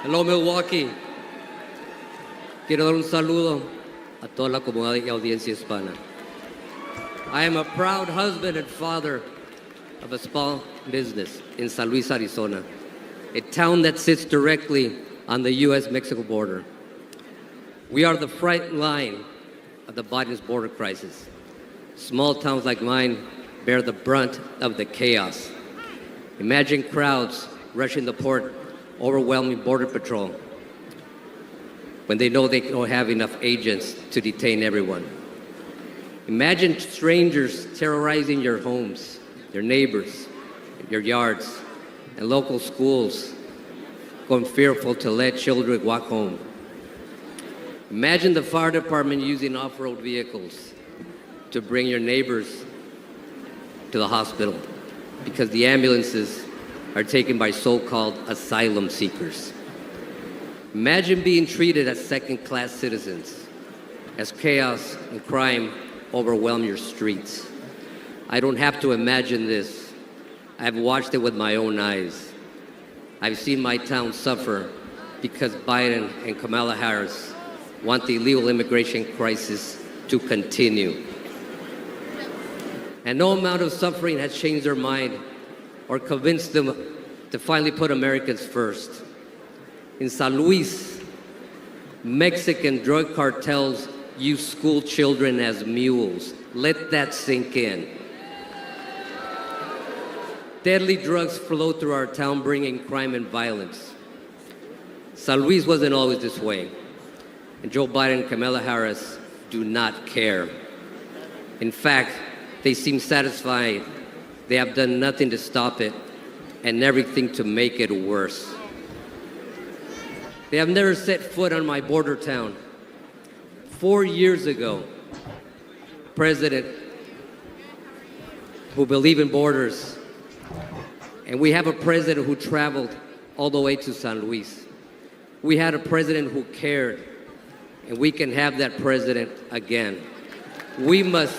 Hello, Milwaukee. Quiero dar un saludo a toda la comunidad y audiencia hispana. I am a proud husband and father of a small business in San Luis, Arizona, a town that sits directly on the U.S.-Mexico border. We are the front line of the Biden's border crisis. Small towns like mine bear the brunt of the chaos. Imagine crowds rushing the port, overwhelming Border Patrol when they know they don't have enough agents to detain everyone. Imagine strangers terrorizing your homes, your neighbors, your yards, and local schools going fearful to let children walk home. Imagine the fire department using off-road vehicles to bring your neighbors to the hospital because the ambulances are taken by so-called asylum seekers. Imagine being treated as second-class citizens, as chaos and crime overwhelm your streets. I don't have to imagine this. I've watched it with my own eyes. I've seen my town suffer because Biden and Kamala Harris want the illegal immigration crisis to continue. And no amount of suffering has changed their mind or convinced them to finally put Americans first. In San Luis, Mexican drug cartels use school children as mules. Let that sink in. Deadly drugs flow through our town, bringing crime and violence. San Luis wasn't always this way, and Joe Biden and Kamala Harris do not care. In fact, they seem satisfied. They have done nothing to stop it and everything to make it worse. They have never set foot on my border town. 4 years ago, president who believed in borders, and we have a president who traveled all the way to San Luis. We had a president who cared, and we can have that president again. We must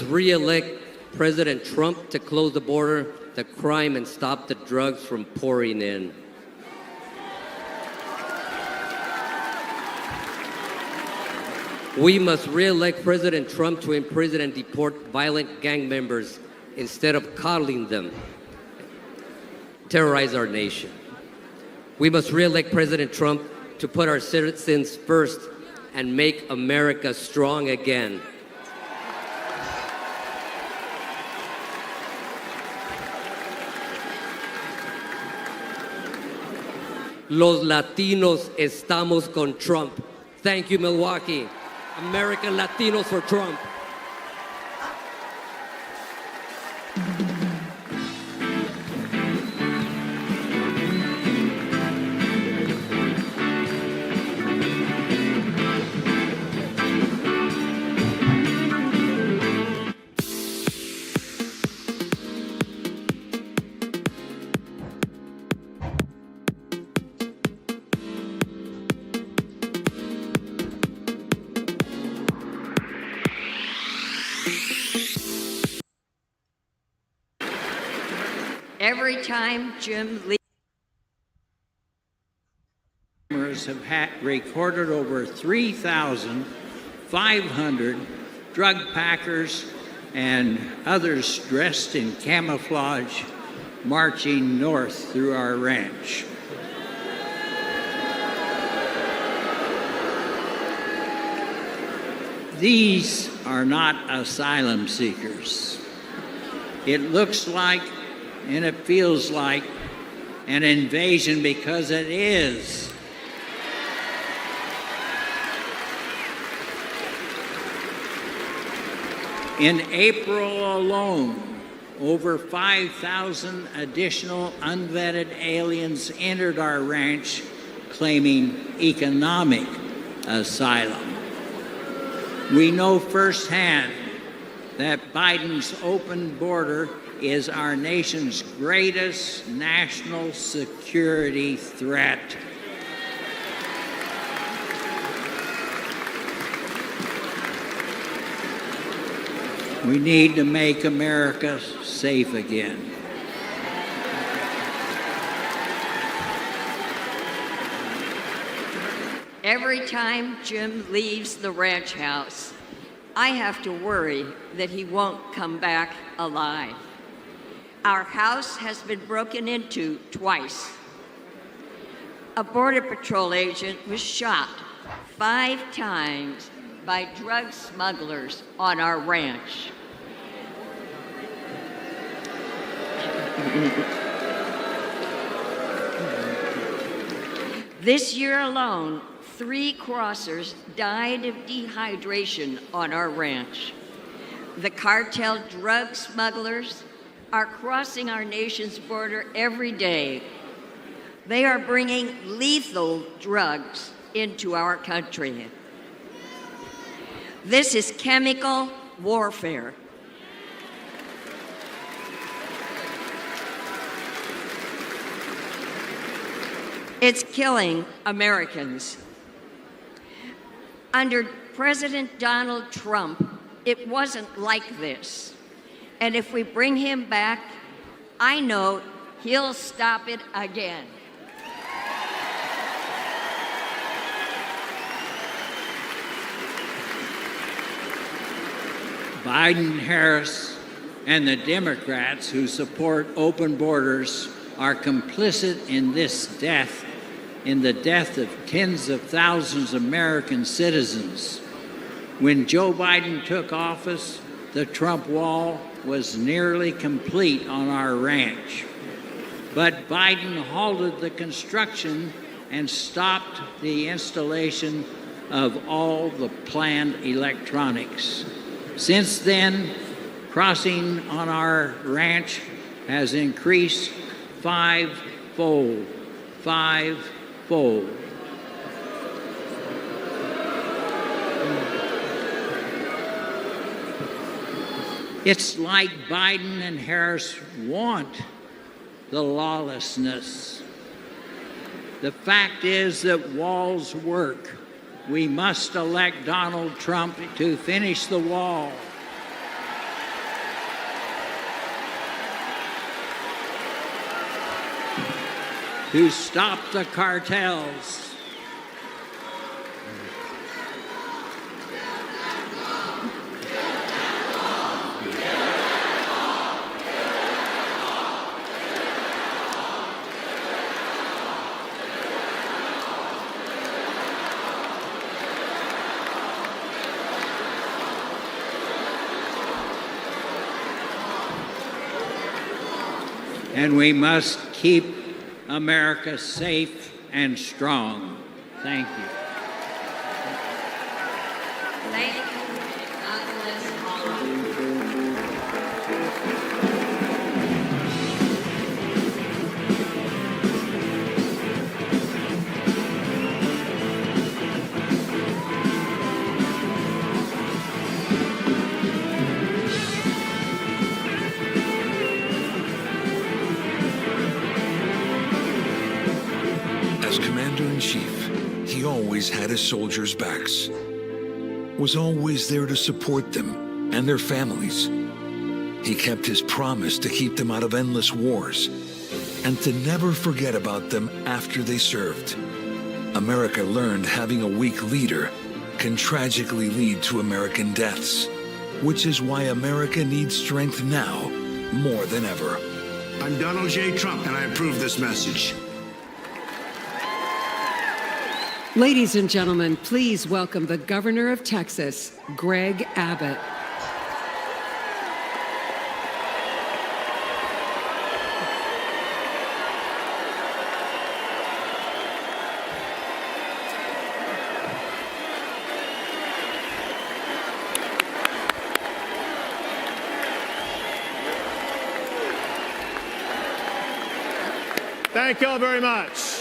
re-elect President Trump to close the border, the crime, and stop the drugs from pouring in. We must re-elect President Trump to imprison and deport violent gang members instead of coddling them, terrorize our nation. We must re-elect President Trump to put our citizens first and make America strong again. Los Latinos estamos con Trump. Thank you, Milwaukee. American Latinos for Trump. Every time Jim Lee have recorded over 3,500 drug packers and others dressed in camouflage marching north through our ranch. These are not asylum seekers. It looks like and it feels like an invasion because it is. In April alone, over 5,000 additional unvetted aliens entered our ranch claiming economic asylum. We know firsthand that Biden's open border is our nation's greatest national security threat. We need to make America safe again. Every time Jim leaves the ranch house, I have to worry that he won't come back alive. Our house has been broken into twice. A Border Patrol agent was shot 5 times by drug smugglers on our ranch. This year alone, 3 crossers died of dehydration on our ranch. The cartel drug smugglers are crossing our nation's border every day. They are bringing lethal drugs into our country. This is chemical warfare. It's killing Americans. Under President Donald Trump, it wasn't like this. And if we bring him back, I know he'll stop it again. Biden, Harris, and the Democrats who support open borders are complicit in this death, in the death of tens of thousands of American citizens. When Joe Biden took office, the Trump wall was nearly complete on our ranch. But Biden halted the construction and stopped the installation of all the planned electronics. Since then, crossing on our ranch has increased fivefold. It's like Biden and Harris want the lawlessness. The fact is that walls work. We must elect Donald Trump to finish the wall. To stop the cartels. And we must keep America safe and strong. Thank you. Thank you, Douglas Hall. Commander-in-Chief, he always had his soldiers' backs, was always there to support them and their families. He kept his promise to keep them out of endless wars and to never forget about them after they served. America learned having a weak leader can tragically lead to American deaths, which is why America needs strength now more than ever. I'm Donald J. Trump, and I approve this message. Ladies and gentlemen, please welcome the Governor of Texas, Greg Abbott. Thank y'all very much.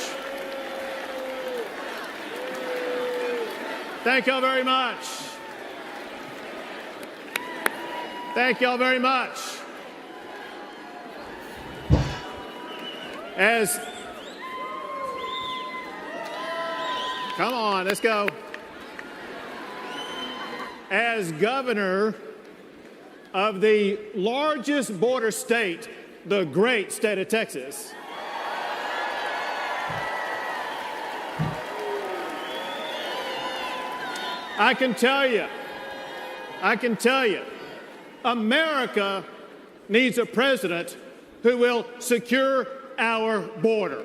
Thank y'all very much. Thank y'all very much. Come on, let's go. As governor of the largest border state, the great state of Texas, I can tell you, America needs a president who will secure our border.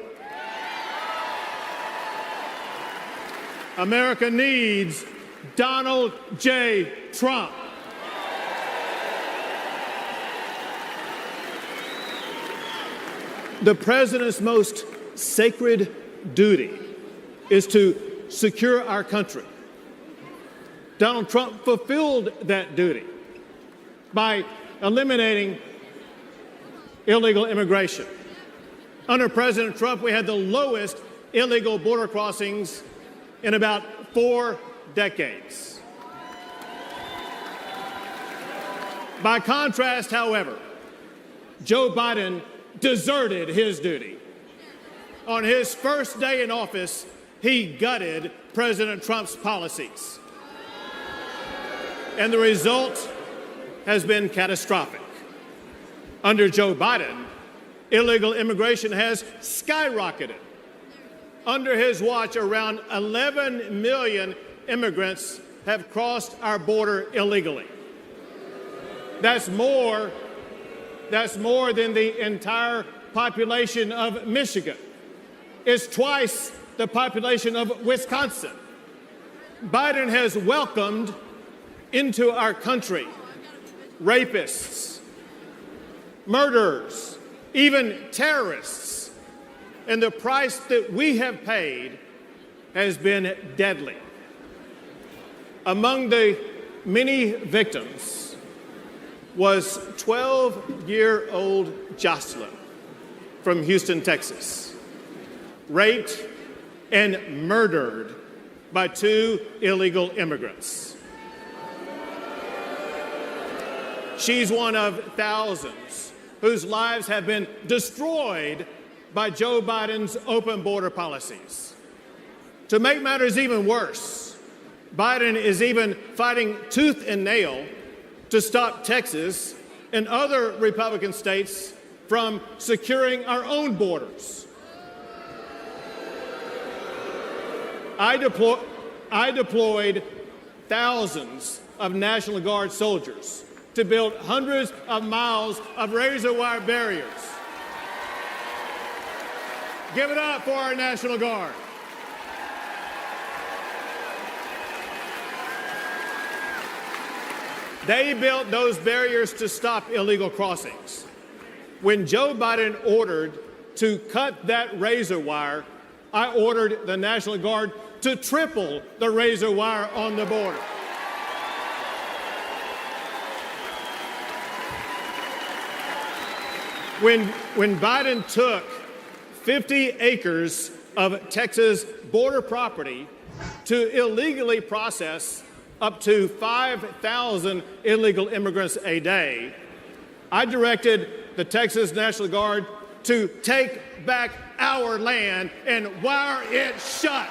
America needs Donald J. Trump. The president's most sacred duty is to secure our country. Donald Trump fulfilled that duty by eliminating illegal immigration. Under President Trump, we had the lowest illegal border crossings in about 4 decades. By contrast, however, Joe Biden deserted his duty. On his first day in office, he gutted President Trump's policies. And the result has been catastrophic. Under Joe Biden, illegal immigration has skyrocketed. Under his watch, around 11 million immigrants have crossed our border illegally. That's more than the entire population of Michigan. It's twice the population of Wisconsin. Biden has welcomed into our country rapists, murderers, even terrorists, and the price that we have paid has been deadly. Among the many victims was 12-year-old Jocelyn from Houston, Texas, raped and murdered by 2 illegal immigrants. She's one of thousands whose lives have been destroyed by Joe Biden's open border policies. To make matters even worse, Biden is even fighting tooth and nail to stop Texas and other Republican states from securing our own borders. I deployed thousands of National Guard soldiers to build hundreds of miles of razor wire barriers. Give it up for our National Guard. They built those barriers to stop illegal crossings. When Joe Biden ordered to cut that razor wire, I ordered the National Guard to triple the razor wire on the border. When Biden took 50 acres of Texas border property to illegally process up to 5,000 illegal immigrants a day, I directed the Texas National Guard to take back our land and wire it shut.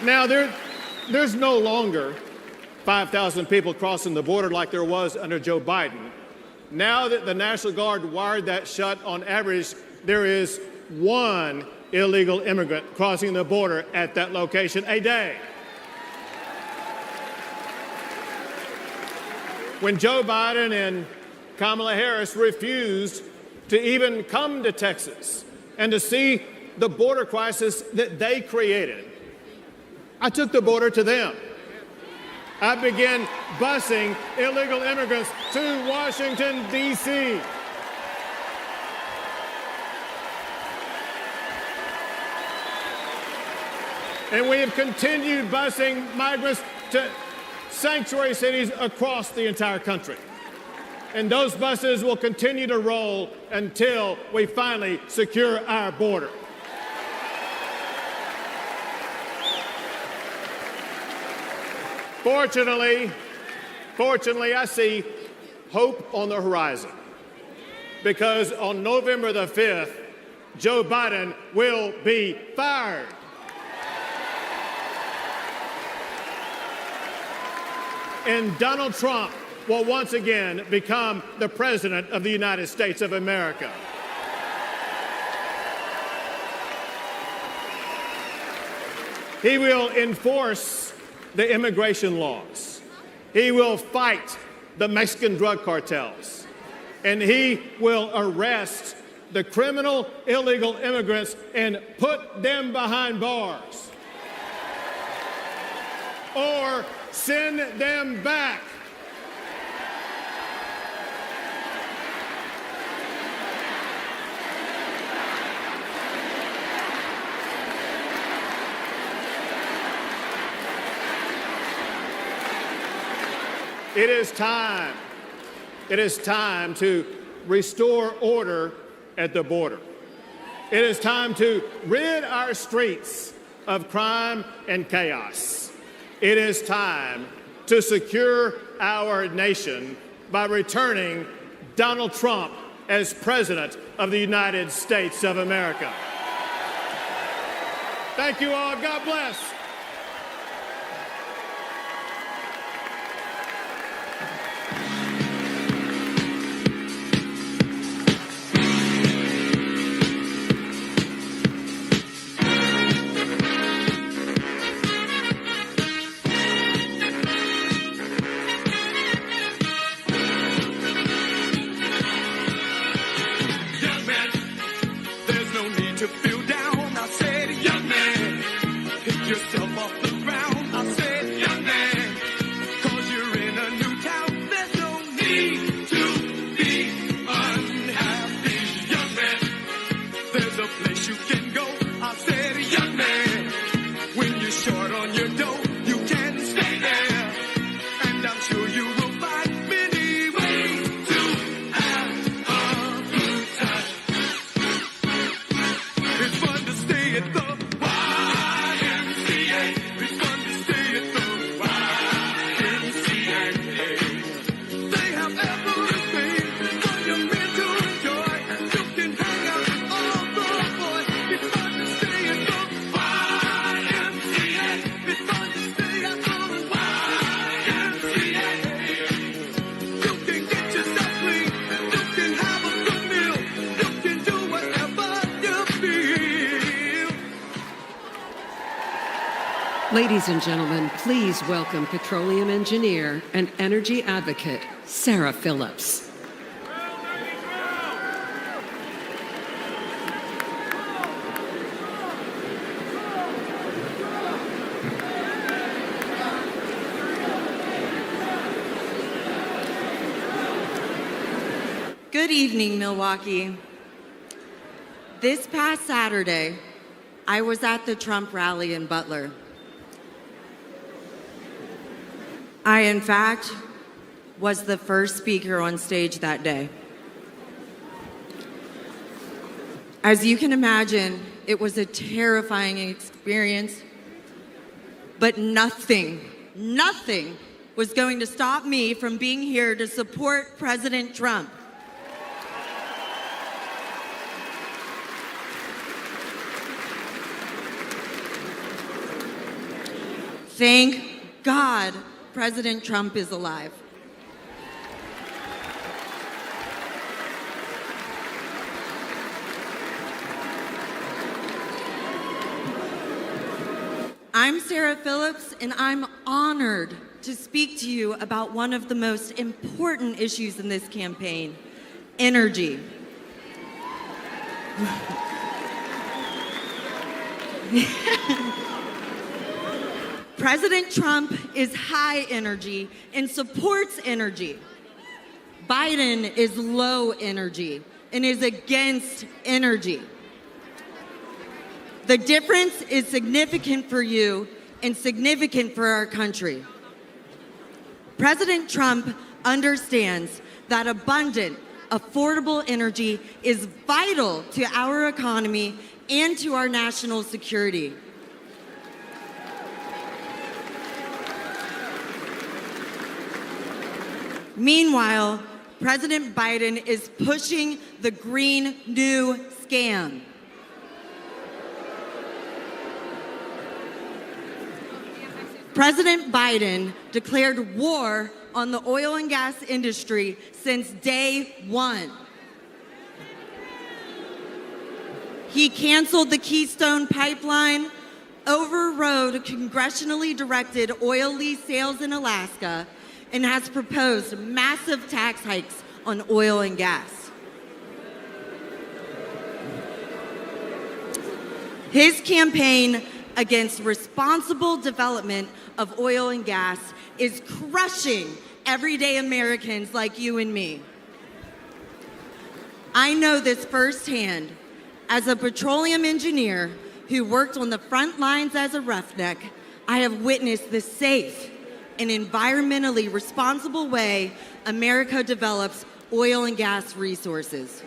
Now, there's no longer 5,000 people crossing the border like there was under Joe Biden. Now that the National Guard wired that shut, on average, there is 1 illegal immigrant crossing the border at that location a day. When Joe Biden and Kamala Harris refused to even come to Texas and to see the border crisis that they created, I took the border to them. I began busing illegal immigrants to Washington, D.C. And we have continued busing migrants to sanctuary cities across the entire country. And those buses will continue to roll until we finally secure our border. Fortunately, I see hope on the horizon, because on November the 5th, Joe Biden will be fired. and Donald Trump will once again become the President of the United States of America. He will enforce the immigration laws. He will fight the Mexican drug cartels. And he will arrest the criminal illegal immigrants and put them behind bars. Or send them back. It is time. It is time to restore order at the border. It is time to rid our streets of crime and chaos. It is time to secure our nation by returning Donald Trump as President of the United States of America. Thank you all. God bless. Ladies and gentlemen, please welcome petroleum engineer and energy advocate, Sarah Phillips. Good evening, Milwaukee. This past Saturday, I was at the Trump rally in Butler. I, in fact, was the first speaker on stage that day. As you can imagine, it was a terrifying experience, but nothing was going to stop me from being here to support President Trump. Thank God President Trump is alive. I'm Sarah Phillips, and I'm honored to speak to you about one of the most important issues in this campaign, energy. President Trump is high energy and supports energy. Biden is low energy and is against energy. The difference is significant for you and significant for our country. President Trump understands that abundant, affordable energy is vital to our economy and to our national security. Meanwhile, President Biden is pushing the Green New scam. President Biden declared war on the oil and gas industry since day one. He canceled the Keystone Pipeline, overrode congressionally directed oil lease sales in Alaska, and has proposed massive tax hikes on oil and gas. His campaign against responsible development of oil and gas is crushing everyday Americans like you and me. I know this firsthand. As a petroleum engineer who worked on the front lines as a roughneck, I have witnessed the safe and environmentally responsible way America develops oil and gas resources.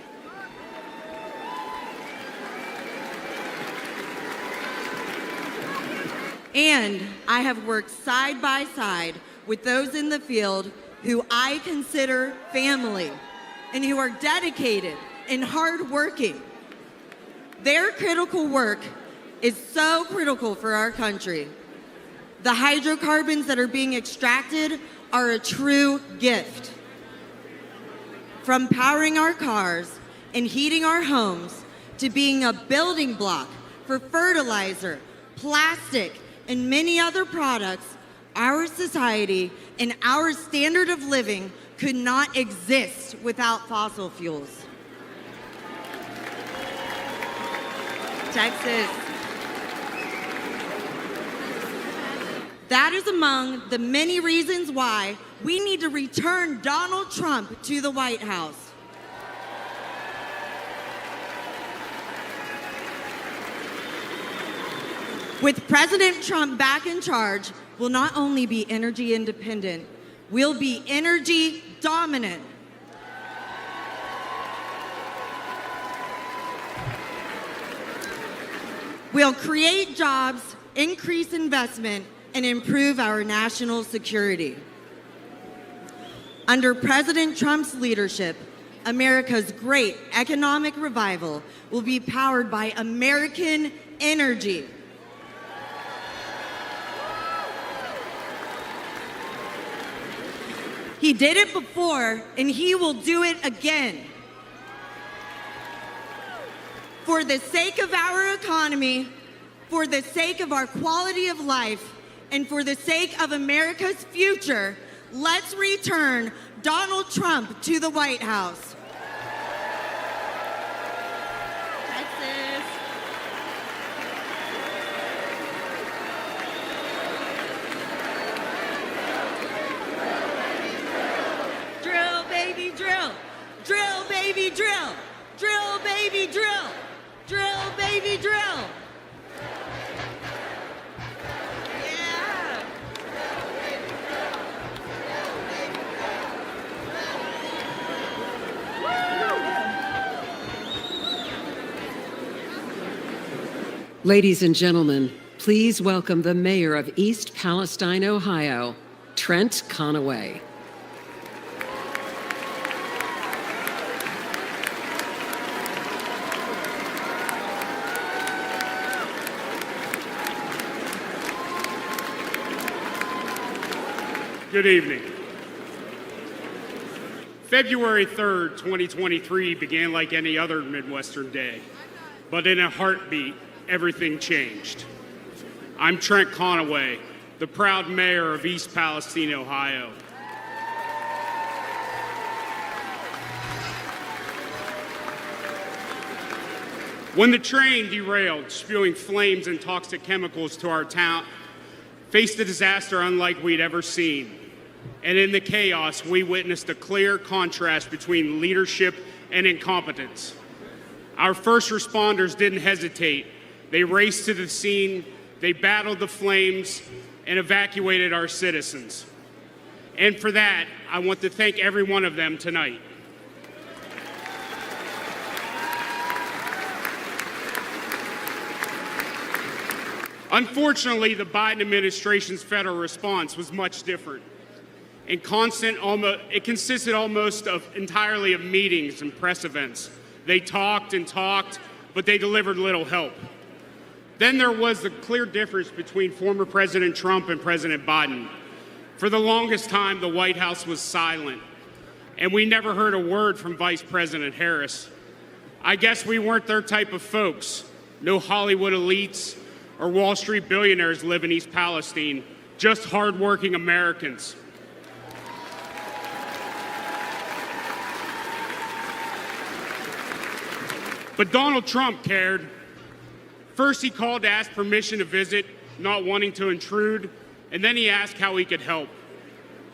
And I have worked side by side with those in the field who I consider family and who are dedicated and hardworking. Their critical work is so critical for our country. The hydrocarbons that are being extracted are a true gift. From powering our cars and heating our homes to being a building block for fertilizer, plastic, and many other products, our society and our standard of living could not exist without fossil fuels. Texas. That is among the many reasons why we need to return Donald Trump to the White House. With President Trump back in charge, we'll not only be energy independent, we'll be energy dominant. We'll create jobs, increase investment, and improve our national security. Under President Trump's leadership, America's great economic revival will be powered by American energy. He did it before, and he will do it again. For the sake of our economy, for the sake of our quality of life, and for the sake of America's future, let's return Donald Trump to the White House. Texas. Drill, baby, drill. Drill, baby, drill. Drill, baby, drill. Drill, baby, drill. Yeah. Ladies and gentlemen, please welcome the mayor of East Palestine, Ohio, Trent Conaway. Good evening. February 3rd, 2023 began like any other Midwestern day, but in a heartbeat, everything changed. I'm Trent Conaway, the proud mayor of East Palestine, Ohio. When the train derailed, spewing flames and toxic chemicals to our town, faced a disaster unlike we'd ever seen. And in the chaos, we witnessed a clear contrast between leadership and incompetence. Our first responders didn't hesitate. They raced to the scene, they battled the flames, and evacuated our citizens. And for that, I want to thank every one of them tonight. Unfortunately, the Biden administration's federal response was much different. And it consisted almost entirely of meetings and press events. They talked and talked, but they delivered little help. Then there was the clear difference between former President Trump and President Biden. For the longest time, the White House was silent, and we never heard a word from Vice President Harris. I guess we weren't their type of folks. No Hollywood elites or Wall Street billionaires live in East Palestine, just hardworking Americans. But Donald Trump cared. First, he called to ask permission to visit, not wanting to intrude, and then he asked how he could help.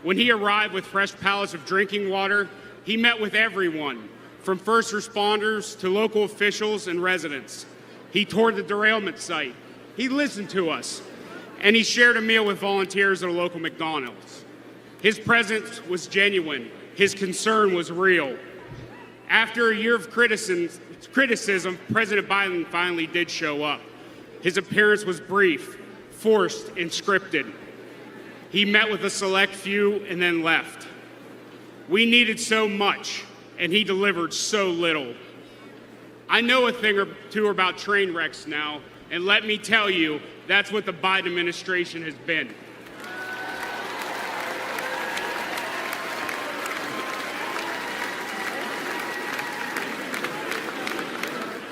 When he arrived with fresh pallets of drinking water, he met with everyone, from first responders to local officials and residents. He toured the derailment site. He listened to us, and he shared a meal with volunteers at a local McDonald's. His presence was genuine. His concern was real. After a year of criticism, President Biden finally did show up. His appearance was brief, forced, and scripted. He met with a select few and then left. We needed so much, and he delivered so little. I know a thing or two about train wrecks now, and let me tell you, that's what the Biden administration has been.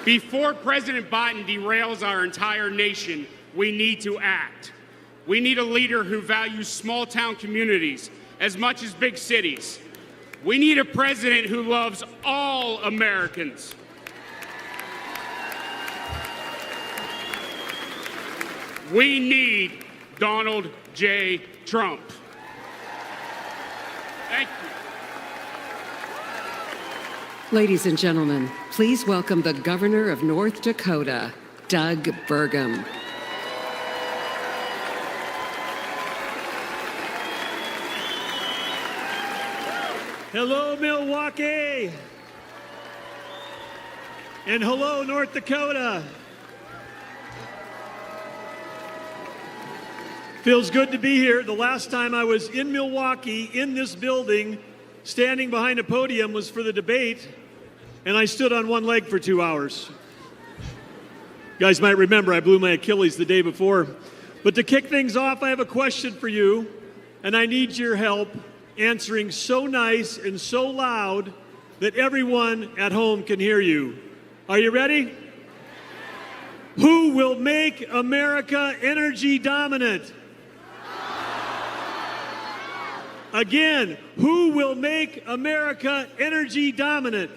Before President Biden derails our entire nation, we need to act. We need a leader who values small-town communities as much as big cities. We need a president who loves all Americans. We need Donald J. Trump. Thank you. Ladies and gentlemen, please welcome the Governor of North Dakota, Doug Burgum. Hello, Milwaukee. And hello, North Dakota. Feels good to be here. The last time I was in Milwaukee, in this building, standing behind a podium was for the debate, and I stood on one leg for 2 hours. You guys might remember I blew my Achilles the day before. But to kick things off, I have a question for you, and I need your help answering so nice and so loud that everyone at home can hear you. Are you ready? Who will make America energy dominant? Again, who will make America energy dominant?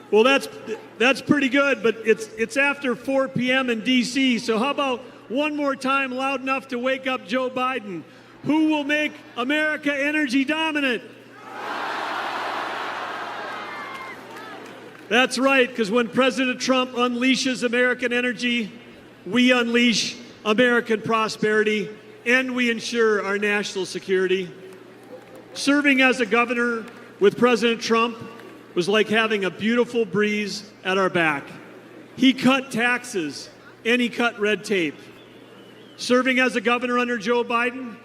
Well, that's pretty good, but it's after 4 p.m. in D.C., so how about one more time loud enough to wake up Joe Biden? Who will make America energy dominant? That's right, because when President Trump unleashes American energy, we unleash American prosperity, and we ensure our national security. Serving as a governor with President Trump was like having a beautiful breeze at our back. He cut taxes and he cut red tape. Serving as a governor under Joe Biden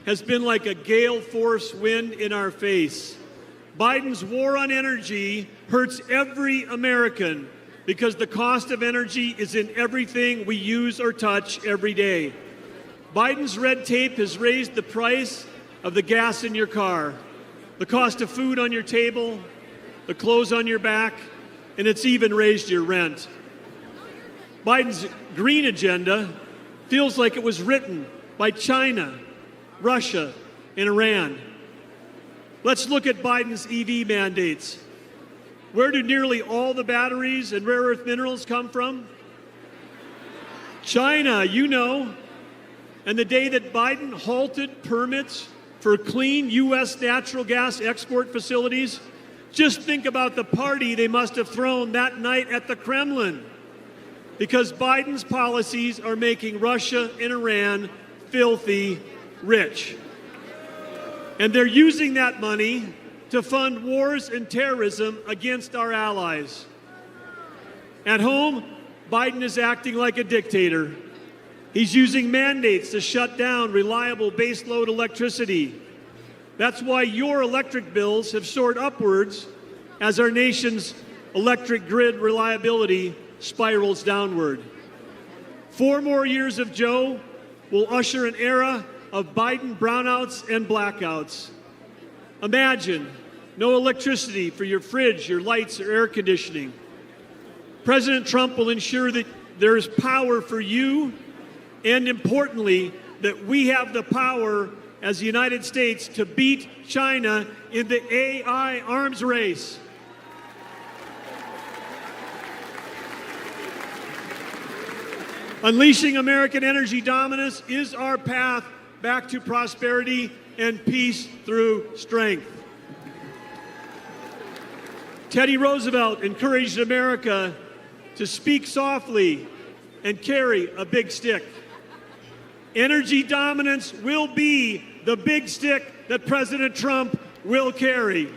has been like a gale force wind in our face. Biden's war on energy hurts every American because the cost of energy is in everything we use or touch every day. Biden's red tape has raised the price of the gas in your car, the cost of food on your table, the clothes on your back, and it's even raised your rent. Biden's green agenda feels like it was written by China, Russia, and Iran. Let's look at Biden's EV mandates. Where do nearly all the batteries and rare earth minerals come from? China, you know. And the day that Biden halted permits for clean U.S. natural gas export facilities, just think about the party they must have thrown that night at the Kremlin. Because Biden's policies are making Russia and Iran filthy rich. And they're using that money to fund wars and terrorism against our allies. At home, Biden is acting like a dictator. He's using mandates to shut down reliable baseload electricity. That's why your electric bills have soared upwards as our nation's electric grid reliability spirals downward. 4 more years of Joe will usher an era of Biden brownouts and blackouts. Imagine no electricity for your fridge, your lights, or air conditioning. President Trump will ensure that there is power for you, and importantly, that we have the power as the United States to beat China in the AI arms race. Unleashing American energy dominance is our path back to prosperity and peace through strength. Teddy Roosevelt encouraged America to speak softly and carry a big stick. Energy dominance will be the big stick that President Trump will carry.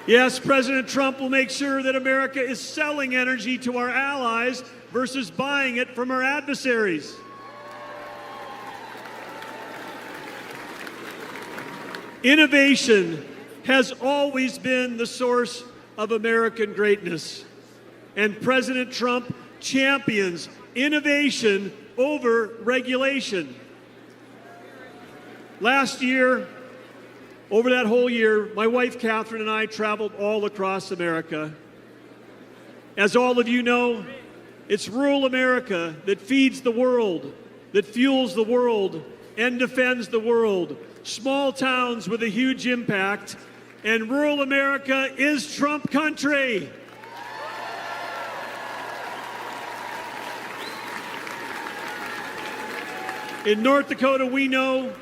Yes, President Trump will make sure that America is selling energy to our allies versus buying it from our adversaries. Innovation has always been the source of American greatness, and President Trump champions innovation over regulation. Last year, over that whole year, my wife Catherine and I traveled all across America. As all of you know, it's rural America that feeds the world, that fuels the world, and defends the world. Small towns with a huge impact, and rural America is Trump country. In North Dakota, we know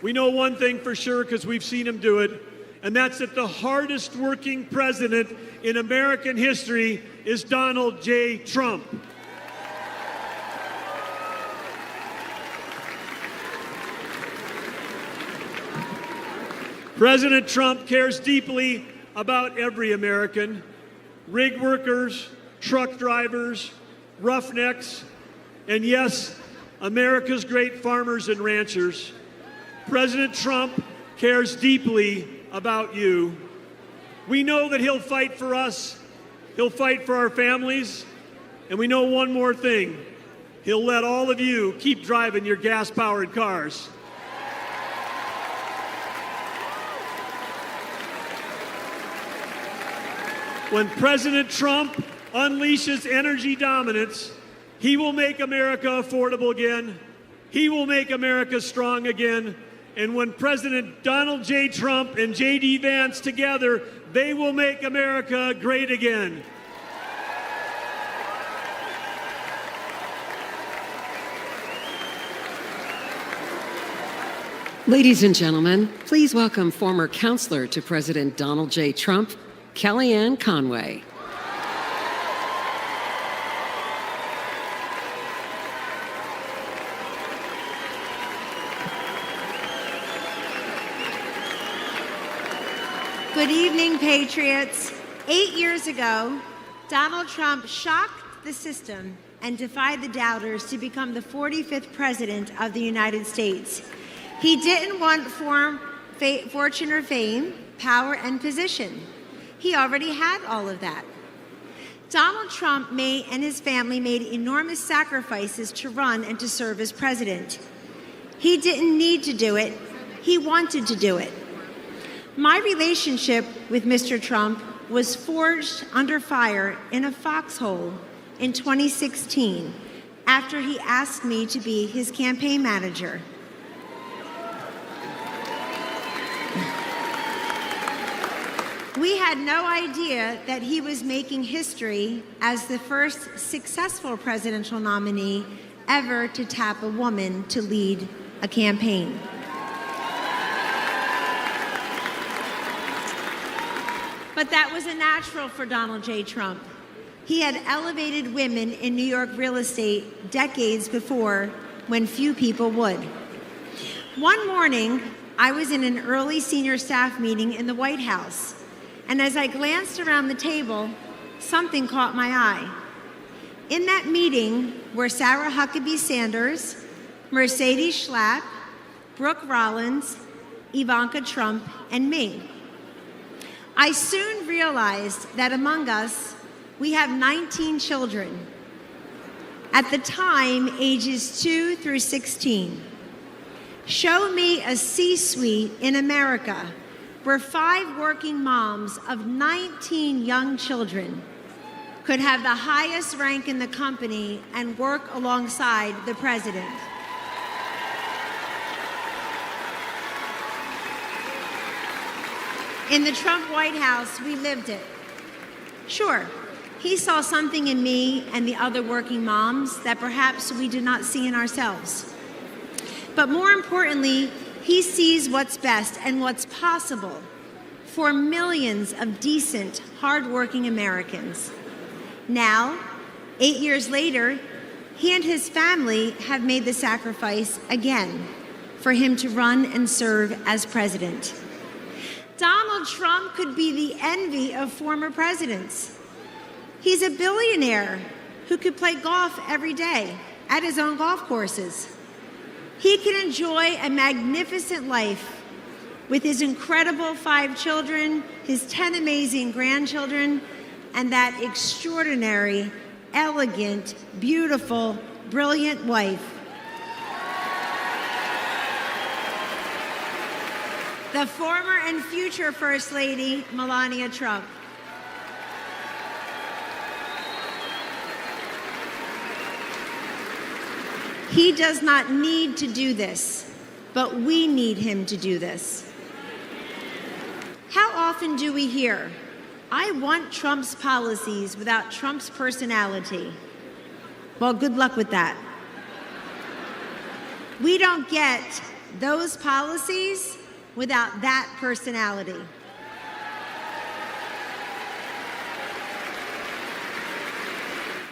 one thing for sure because we've seen him do it, and that's that the hardest working president in American history is Donald J. Trump. President Trump cares deeply about every American, rig workers, truck drivers, roughnecks, and yes, America's great farmers and ranchers. President Trump cares deeply about you. We know that he'll fight for us, he'll fight for our families, and we know one more thing. He'll let all of you keep driving your gas-powered cars. When President Trump unleashes energy dominance, he will make America affordable again. He will make America strong again. And when President Donald J. Trump and J.D. Vance together, they will make America great again. Ladies and gentlemen, please welcome former counselor to President Donald J. Trump, Kellyanne Conway. Good evening, Patriots. 8 years ago, Donald Trump shocked the system and defied the doubters to become the 45th President of the United States. He didn't want fortune or fame, power and position. He already had all of that. Donald Trump and his family made enormous sacrifices to run and to serve as president. He didn't need to do it. He wanted to do it. My relationship with Mr. Trump was forged under fire in a foxhole in 2016 after he asked me to be his campaign manager. We had no idea that he was making history as the first successful presidential nominee ever to tap a woman to lead a campaign. But that was a natural for Donald J. Trump. He had elevated women in New York real estate decades before when few people would. One morning, I was in an early senior staff meeting in the White House, and as I glanced around the table, something caught my eye. In that meeting were Sarah Huckabee Sanders, Mercedes Schlapp, Brooke Rollins, Ivanka Trump, and me. I soon realized that among us, we have 19 children. At the time, ages 2 through 16. Show me a C-suite in America where 5 working moms of 19 young children could have the highest rank in the company and work alongside the president. In the Trump White House, we lived it. Sure, he saw something in me and the other working moms that perhaps we did not see in ourselves. But more importantly, he sees what's best and what's possible for millions of decent, hardworking Americans. Now, 8 years later, he and his family have made the sacrifice again for him to run and serve as president. Donald Trump could be the envy of former presidents. He's a billionaire who could play golf every day at his own golf courses. He can enjoy a magnificent life with his incredible 5 children, his 10 amazing grandchildren, and that extraordinary, elegant, beautiful, brilliant wife. The former and future First Lady, Melania Trump. He does not need to do this, but we need him to do this. How often do we hear, "I want Trump's policies without Trump's personality"? Well, good luck with that. We don't get those policies without that personality.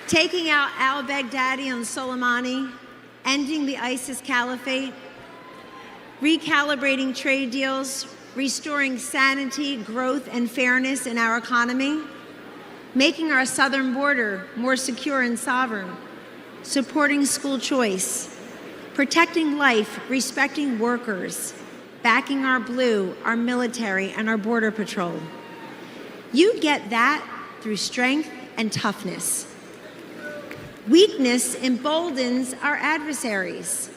Taking out al-Baghdadi and Soleimani, ending the ISIS caliphate, recalibrating trade deals, restoring sanity, growth, and fairness in our economy, making our southern border more secure and sovereign, supporting school choice, protecting life, respecting workers, backing our blue, our military, and our border patrol. You get that through strength and toughness. Weakness emboldens our adversaries,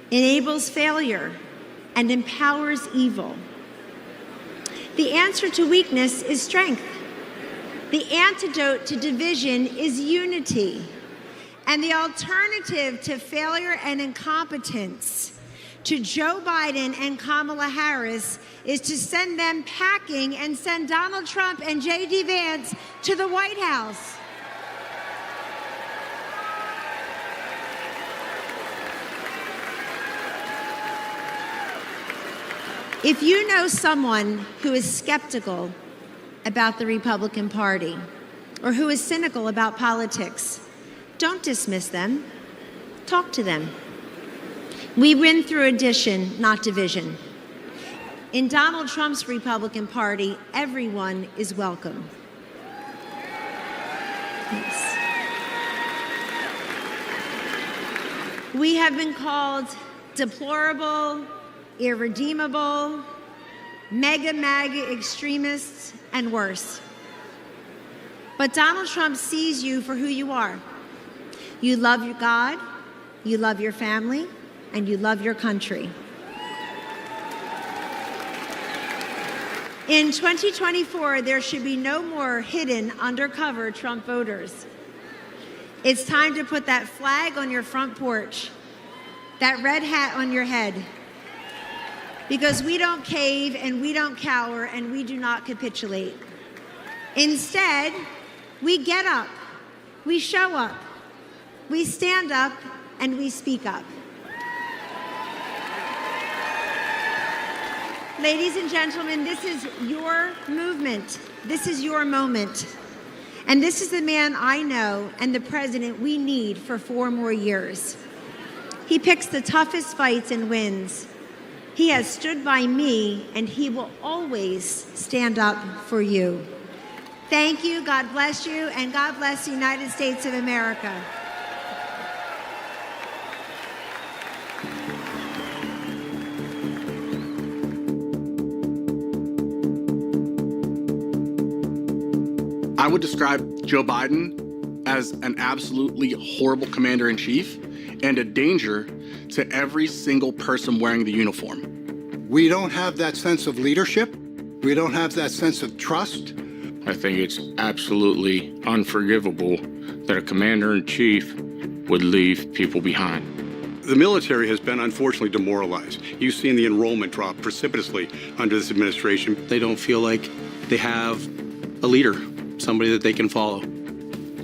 enables failure, and empowers evil. The answer to weakness is strength. The antidote to division is unity. And the alternative to failure and incompetence, to Joe Biden and Kamala Harris, is to send them packing and send Donald Trump and J.D. Vance to the White House. If you know someone who is skeptical about the Republican Party or who is cynical about politics, don't dismiss them. Talk to them. We win through addition, not division. In Donald Trump's Republican Party, everyone is welcome. Yes. We have been called deplorable, irredeemable, MAGA extremists, and worse. But Donald Trump sees you for who you are. You love your God, you love your family, and you love your country. In 2024, there should be no more hidden, undercover Trump voters. It's time to put that flag on your front porch, that red hat on your head, because we don't cave and we don't cower and we do not capitulate. Instead, we get up, we show up, we stand up, and we speak up. Ladies and gentlemen, this is your movement. This is your moment. And this is the man I know and the president we need for 4 more years. He picks the toughest fights and wins. He has stood by me, and he will always stand up for you. Thank you, God bless you, and God bless the United States of America. would describe Joe Biden as an absolutely horrible commander-in-chief and a danger to every single person wearing the uniform. We don't have that sense of leadership. We don't have that sense of trust. I think it's absolutely unforgivable that a commander-in-chief would leave people behind. The military has been unfortunately demoralized. You've seen the enrollment drop precipitously under this administration. They don't feel like they have a leader, somebody that they can follow.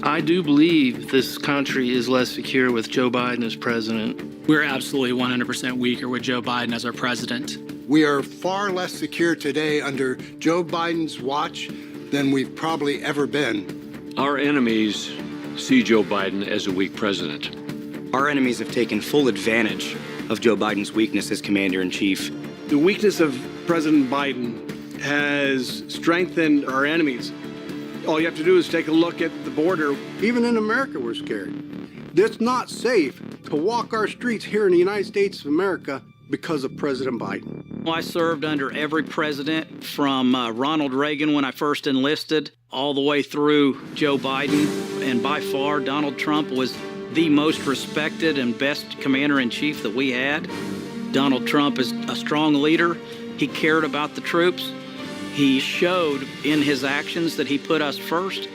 I do believe this country is less secure with Joe Biden as president. We're absolutely 100% weaker with Joe Biden as our president. We are far less secure today under Joe Biden's watch than we've probably ever been. Our enemies see Joe Biden as a weak president. Our enemies have taken full advantage of Joe Biden's weakness as commander-in-chief. The weakness of President Biden has strengthened our enemies. All you have to do is take a look at the border. Even in America, we're scared. It's not safe to walk our streets here in the United States of America because of President Biden. I served under every president from Ronald Reagan when I first enlisted all the way through Joe Biden. And by far, Donald Trump was the most respected and best commander-in-chief that we had. Donald Trump is a strong leader. He cared about the troops. He showed in his actions that he put us first.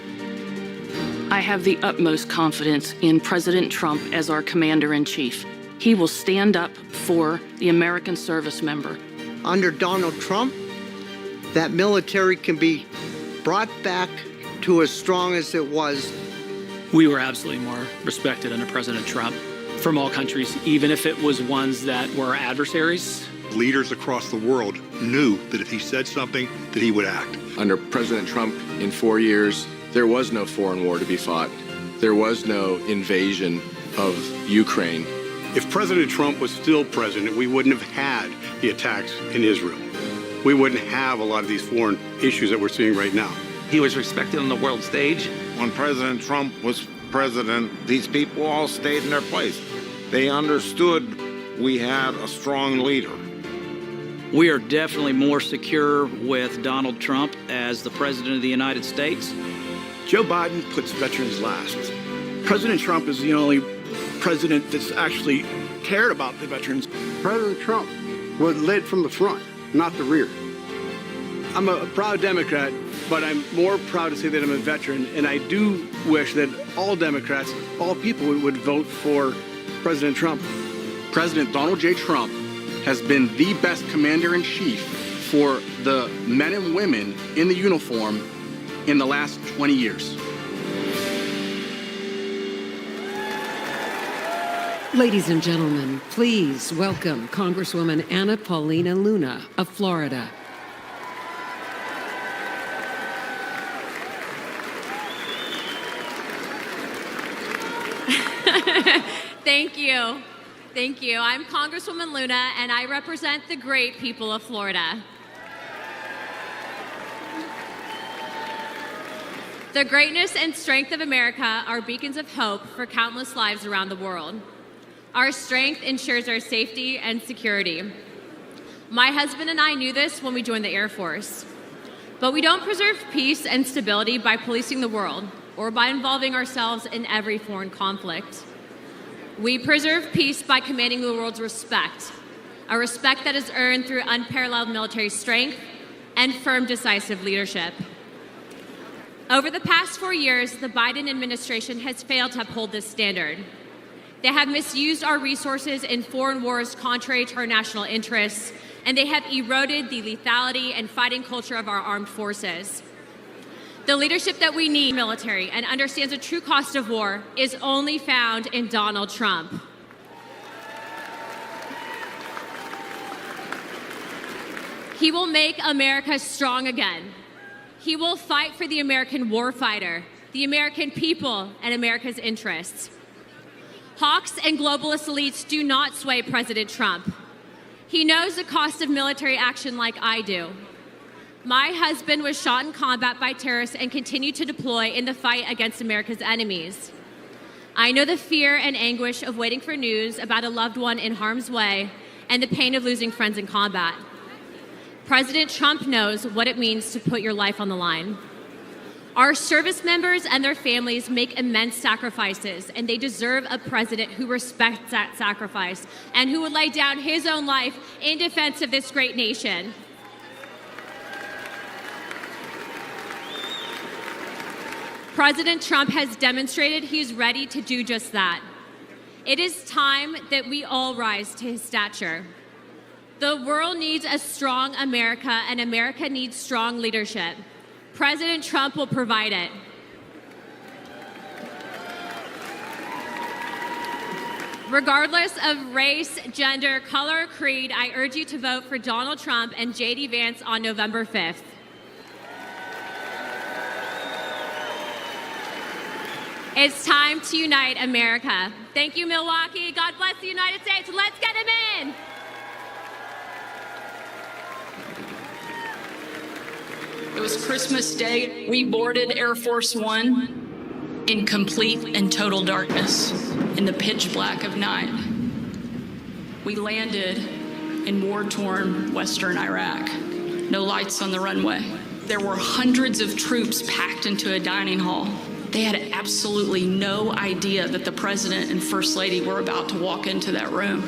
I have the utmost confidence in President Trump as our commander-in-chief. He will stand up for the American service member. Under Donald Trump, that military can be brought back to as strong as it was. We were absolutely more respected under President Trump from all countries, even if it was ones that were adversaries. Leaders across the world knew that if he said something, that he would act. Under President Trump, in 4 years, there was no foreign war to be fought. There was no invasion of Ukraine. If President Trump was still president, we wouldn't have had the attacks in Israel. We wouldn't have a lot of these foreign issues that we're seeing right now. He was respected on the world stage. When President Trump was president, these people all stayed in their place. They understood we had a strong leader. We are definitely more secure with Donald Trump as the President of the United States. Joe Biden puts veterans last. President Trump is the only president that's actually cared about the veterans. President Trump was led from the front, not the rear. I'm a proud Democrat, but I'm more proud to say that I'm a veteran, and I do wish that all Democrats, all people would vote for President Trump. President Donald J. Trump has been the best commander-in-chief for the men and women in the uniform in the last 20 years. Ladies and gentlemen, please welcome Congresswoman Anna Paulina Luna of Florida. Thank you. Thank you. I'm Congresswoman Luna, and I represent the great people of Florida. The greatness and strength of America are beacons of hope for countless lives around the world. Our strength ensures our safety and security. My husband and I knew this when we joined the Air Force. But we don't preserve peace and stability by policing the world or by involving ourselves in every foreign conflict. We preserve peace by commanding the world's respect, a respect that is earned through unparalleled military strength and firm, decisive leadership. Over the past 4 years, the Biden administration has failed to uphold this standard. They have misused our resources in foreign wars contrary to our national interests, and they have eroded the lethality and fighting culture of our armed forces. The leadership that we need in the military and understands the true cost of war is only found in Donald Trump. He will make America strong again. He will fight for the American warfighter, the American people, and America's interests. Hawks and globalist elites do not sway President Trump. He knows the cost of military action like I do. My husband was shot in combat by terrorists and continued to deploy in the fight against America's enemies. I know the fear and anguish of waiting for news about a loved one in harm's way and the pain of losing friends in combat. President Trump knows what it means to put your life on the line. Our service members and their families make immense sacrifices, and they deserve a president who respects that sacrifice and who would lay down his own life in defense of this great nation. President Trump has demonstrated he's ready to do just that. It is time that we all rise to his stature. The world needs a strong America, and America needs strong leadership. President Trump will provide it. Regardless of race, gender, color, or creed, I urge you to vote for Donald Trump and J.D. Vance on November 5th. It's time to unite America. Thank you, Milwaukee. God bless the United States. Let's get him in. It was Christmas Day. We boarded Air Force One in complete and total darkness, in the pitch black of night. We landed in war-torn western Iraq. No lights on the runway. There were hundreds of troops packed into a dining hall. They had absolutely no idea that the president and first lady were about to walk into that room.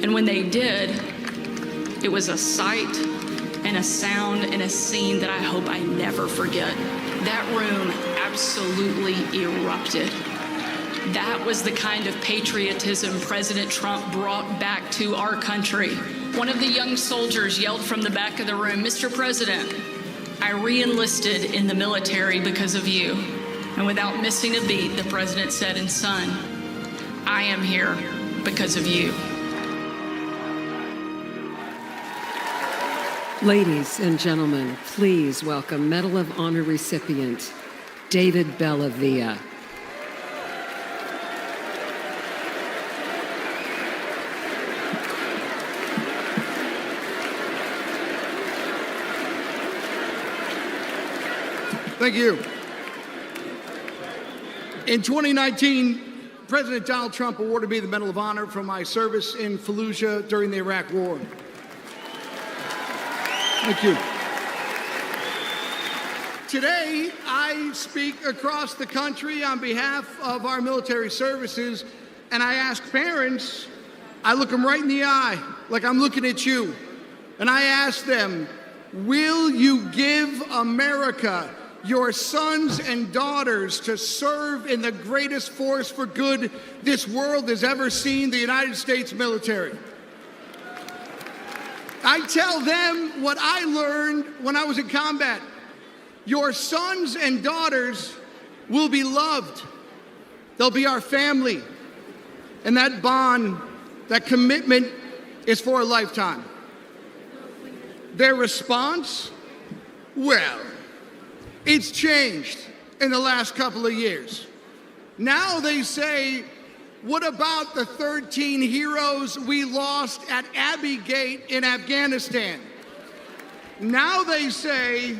And when they did, it was a sight and a sound and a scene that I hope I never forget. That room absolutely erupted. That was the kind of patriotism President Trump brought back to our country. One of the young soldiers yelled from the back of the room, "Mr. President, I re-enlisted in the military because of you." And without missing a beat, the president said, "And son, I am here because of you." Ladies and gentlemen, please welcome Medal of Honor recipient David Bellavia. Thank you. In 2019, President Donald Trump awarded me the Medal of Honor for my service in Fallujah during the Iraq War. Thank you. Today, I speak across the country on behalf of our military services, and I ask parents, I look them right in the eye, like I'm looking at you, and I ask them, will you give America your sons and daughters to serve in the greatest force for good this world has ever seen, the United States military? I tell them what I learned when I was in combat. Your sons and daughters will be loved. They'll be our family. And that bond, that commitment is for a lifetime. Their response? Well, it's changed in the last couple of years. Now they say, what about the 13 heroes we lost at Abbey Gate in Afghanistan? Now they say,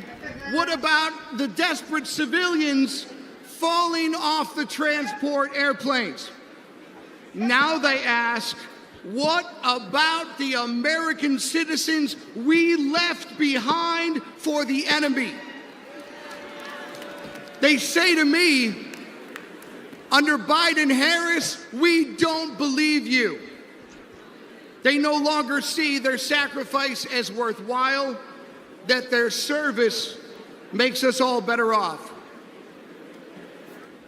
what about the desperate civilians falling off the transport airplanes? Now they ask, what about the American citizens we left behind for the enemy? They say to me, under Biden-Harris, we don't believe you. They no longer see their sacrifice as worthwhile, that their service makes us all better off.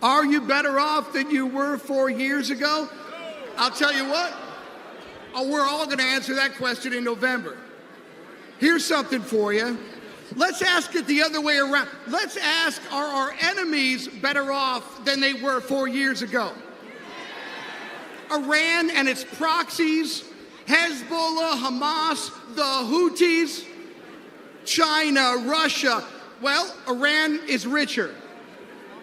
Are you better off than you were 4 years ago? I'll tell you what, we're all going to answer that question in November. Here's something for you. Let's ask it the other way around. Let's ask, are our enemies better off than they were 4 years ago? Iran and its proxies, Hezbollah, Hamas, the Houthis, China, Russia. Well, Iran is richer.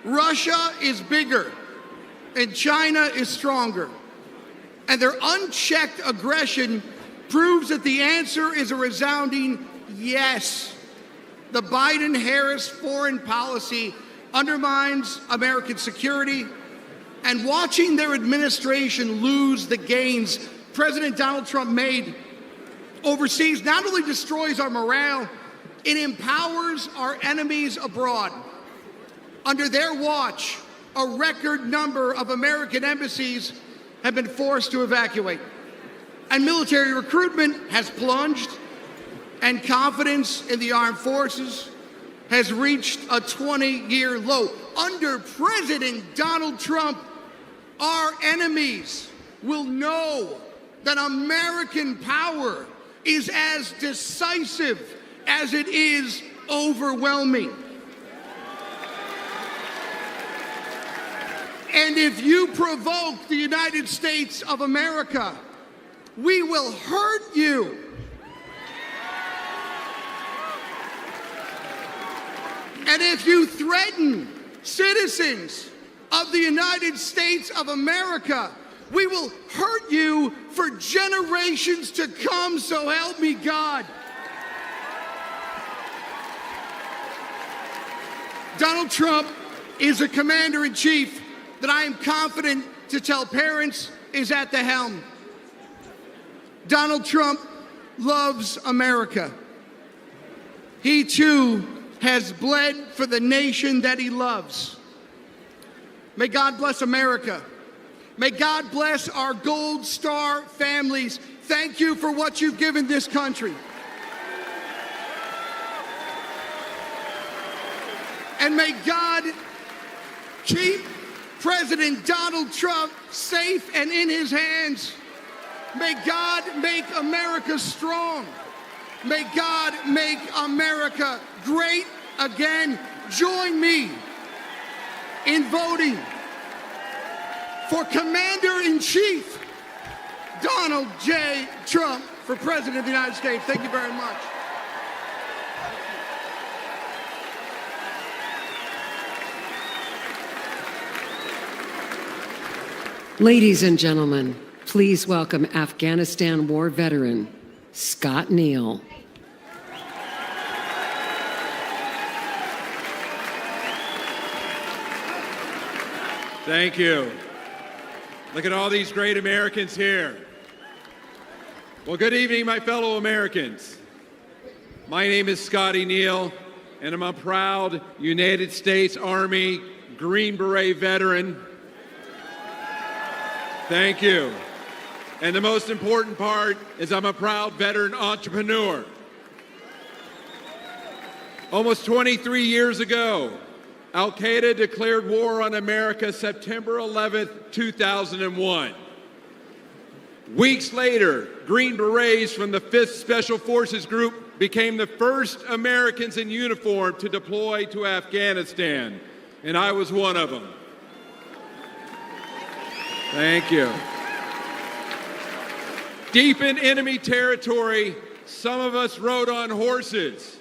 Russia is bigger. And China is stronger. And their unchecked aggression proves that the answer is a resounding yes. The Biden-Harris foreign policy undermines American security, and watching their administration lose the gains President Donald Trump made overseas not only destroys our morale, it empowers our enemies abroad. Under their watch, a record number of American embassies have been forced to evacuate. And military recruitment has plunged, and confidence in the armed forces has reached a 20-year low. Under President Donald Trump, our enemies will know that American power is as decisive as it is overwhelming. And if you provoke the United States of America, we will hurt you. And if you threaten citizens of the United States of America, we will hurt you for generations to come, so help me God. Donald Trump is a commander-in-chief that I am confident to tell parents is at the helm. Donald Trump loves America. He too has bled for the nation that he loves. May God bless America. May God bless our Gold Star families. Thank you for what you've given this country. And may God keep President Donald Trump safe and in his hands. May God make America strong. May God make America great again. Join me in voting for Commander-in-Chief Donald J. Trump for President of the United States. Thank you very much. Ladies and gentlemen, please welcome Afghanistan War veteran Scott Neal. Thank you. Look at all these great Americans here. Well, good evening, my fellow Americans. My name is Scotty Neal, and I'm a proud United States Army Green Beret veteran. Thank you. And the most important part is I'm a proud veteran entrepreneur. Almost 23 years ago, Al-Qaeda declared war on America September 11th, 2001. Weeks later, Green Berets from the 5th Special Forces Group became the first Americans in uniform to deploy to Afghanistan, and I was one of them. Thank you. Deep in enemy territory, some of us rode on horses.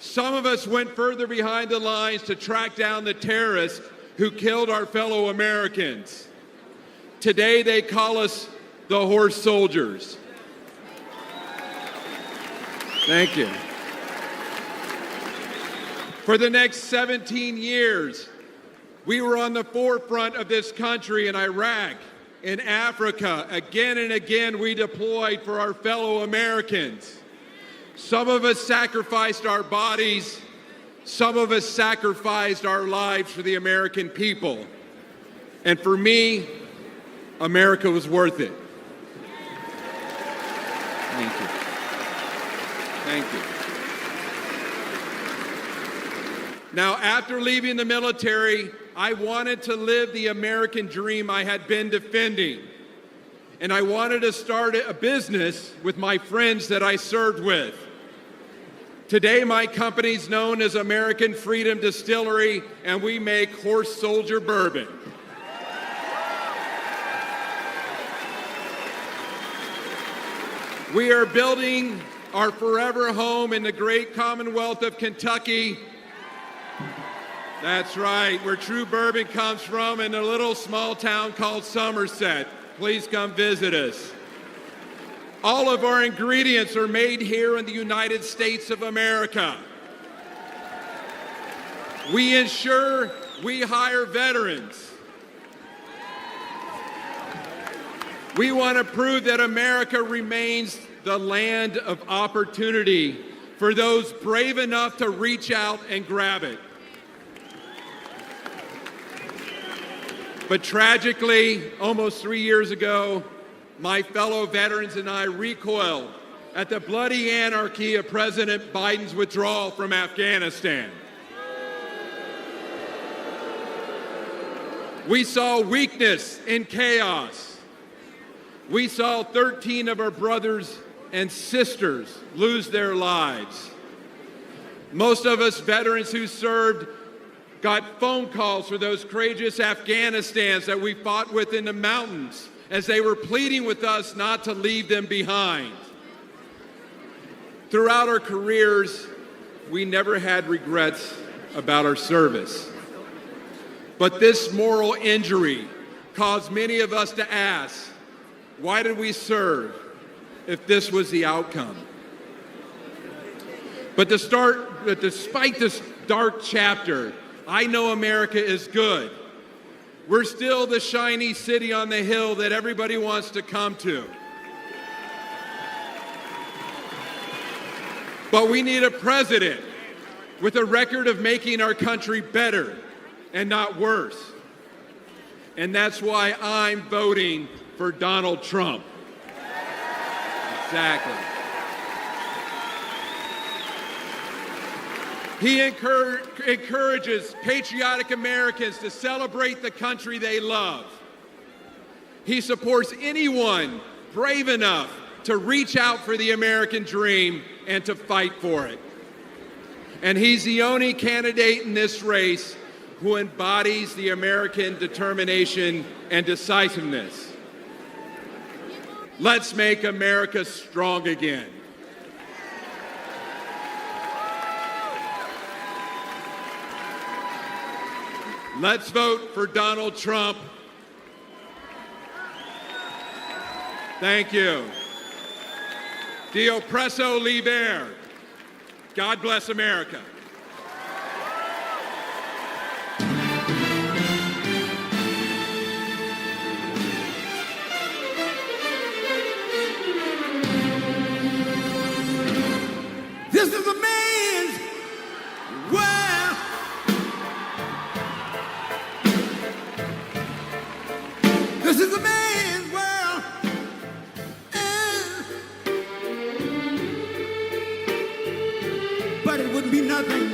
Some of us went further behind the lines to track down the terrorists who killed our fellow Americans. Today they call us the horse soldiers. Thank you. For the next 17 years, we were on the forefront of this country in Iraq, in Africa. Again and again, we deployed for our fellow Americans. Some of us sacrificed our bodies. Some of us sacrificed our lives for the American people. And for me, America was worth it. Thank you. Thank you. Now, after leaving the military, I wanted to live the American dream I had been defending. And I wanted to start a business with my friends that I served with. Today, my company's known as American Freedom Distillery, and we make Horse Soldier bourbon. We are building our forever home in the great Commonwealth of Kentucky. That's right, where true bourbon comes from, in a little small town called Somerset. Please come visit us. All of our ingredients are made here in the United States of America. We ensure we hire veterans. We want to prove that America remains the land of opportunity for those brave enough to reach out and grab it. But tragically, almost 3 years ago, my fellow veterans and I recoiled at the bloody anarchy of President Biden's withdrawal from Afghanistan. We saw weakness and chaos. We saw 13 of our brothers and sisters lose their lives. Most of us veterans who served got phone calls for those courageous Afghanistans that we fought with in the mountains as they were pleading with us not to leave them behind. Throughout our careers, we never had regrets about our service. But this moral injury caused many of us to ask, why did we serve if this was the outcome? But despite this dark chapter, I know America is good. We're still the shiny city on the hill that everybody wants to come to. But we need a president with a record of making our country better and not worse. And that's why I'm voting for Donald Trump. Exactly. He encourages patriotic Americans to celebrate the country they love. He supports anyone brave enough to reach out for the American dream and to fight for it. And he's the only candidate in this race who embodies the American determination and decisiveness. Let's make America strong again. Let's vote for Donald Trump. Thank you. The oppresso liber. God bless America. This is a man's world. This is a man's world. But it wouldn't be nothing.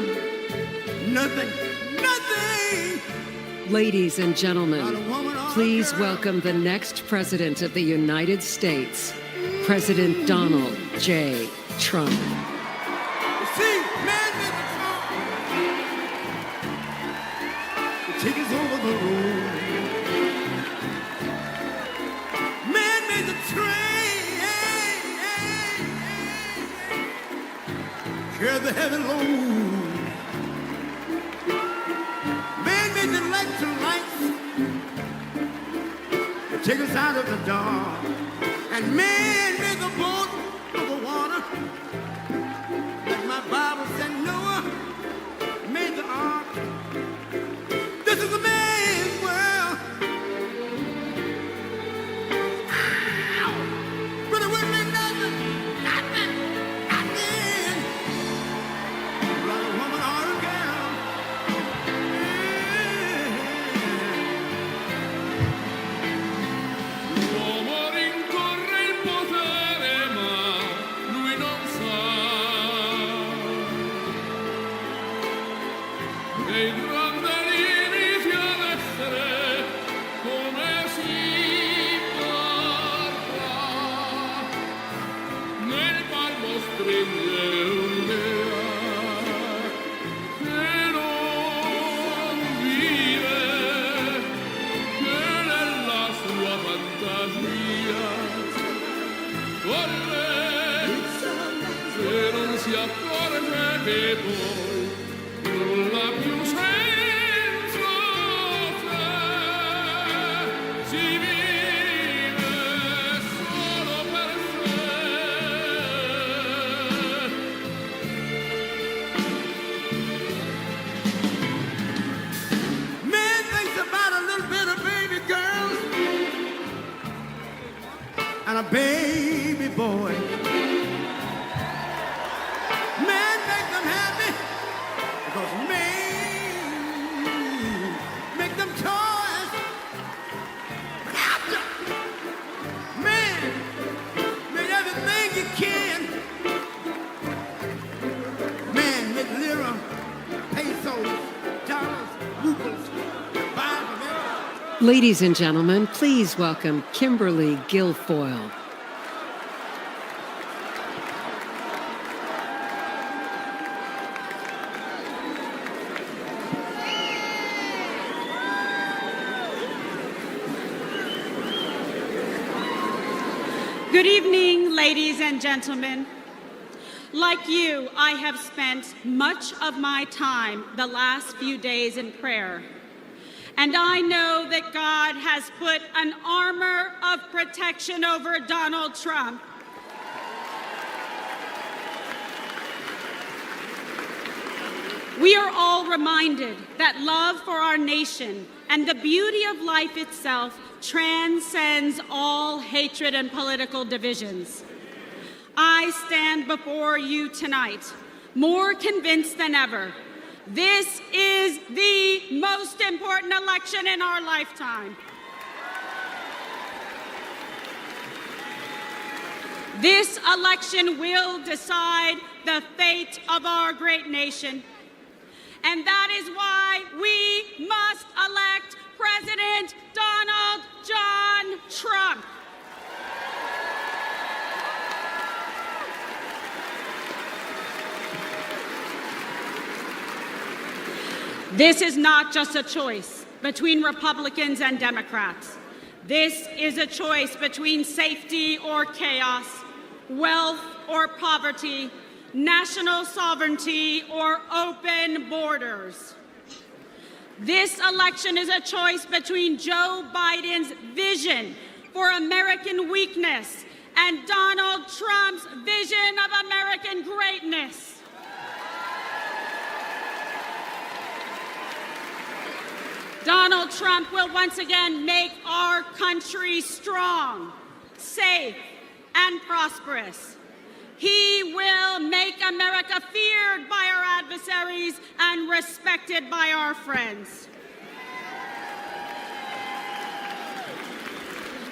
Ladies and gentlemen, please welcome the next President of the United States, President Donald J. Trump. See, man, the tickets over the road. Man made the train. Carry the heavy load. Man made the electric lights. They take us out of the dark. And man made the boat over water. My Bible said Noah made the ark. This is a man's world. But it wouldn't be nothing. Like a woman or a girl. L'uomo rincorre il potere, ma lui non sa. E il grande inizia ad essere come si porta. Nel palmo stringe un'idea che non vive, che nella sua fantasia corre, se non si accorge che poi nulla più senza te, si vive solo per sé. Man thinks about a little bit of baby girls and a baby boy. Man make them happy. Because man make them toys Ladies and gentlemen, please welcome Kimberly Guilfoyle. Good evening, ladies and gentlemen. Like you, I have spent much of my time the last few days in prayer. And I know that God has put an armor of protection over Donald Trump. We are all reminded that love for our nation and the beauty of life itself transcends all hatred and political divisions. I stand before you tonight more convinced than ever. This is the most important election in our lifetime. This election will decide the fate of our great nation. And that is why we must elect President Donald John Trump. This is not just a choice between Republicans and Democrats. This is a choice between safety or chaos, wealth or poverty, national sovereignty or open borders. This election is a choice between Joe Biden's vision for American weakness and Donald Trump's vision of American greatness. Donald Trump will once again make our country strong, safe, and prosperous. He will make America feared by our adversaries and respected by our friends.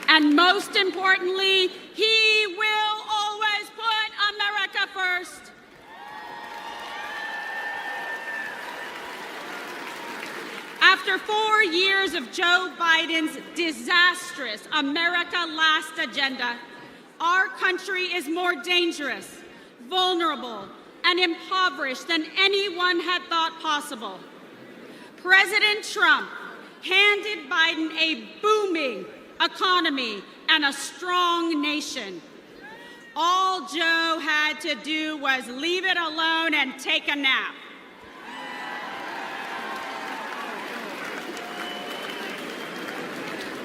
And most importantly, he will always put America first. After 4 years of Joe Biden's disastrous America Last agenda, our country is more dangerous, vulnerable, and impoverished than anyone had thought possible. President Trump handed Biden a booming economy and a strong nation. All Joe had to do was leave it alone and take a nap.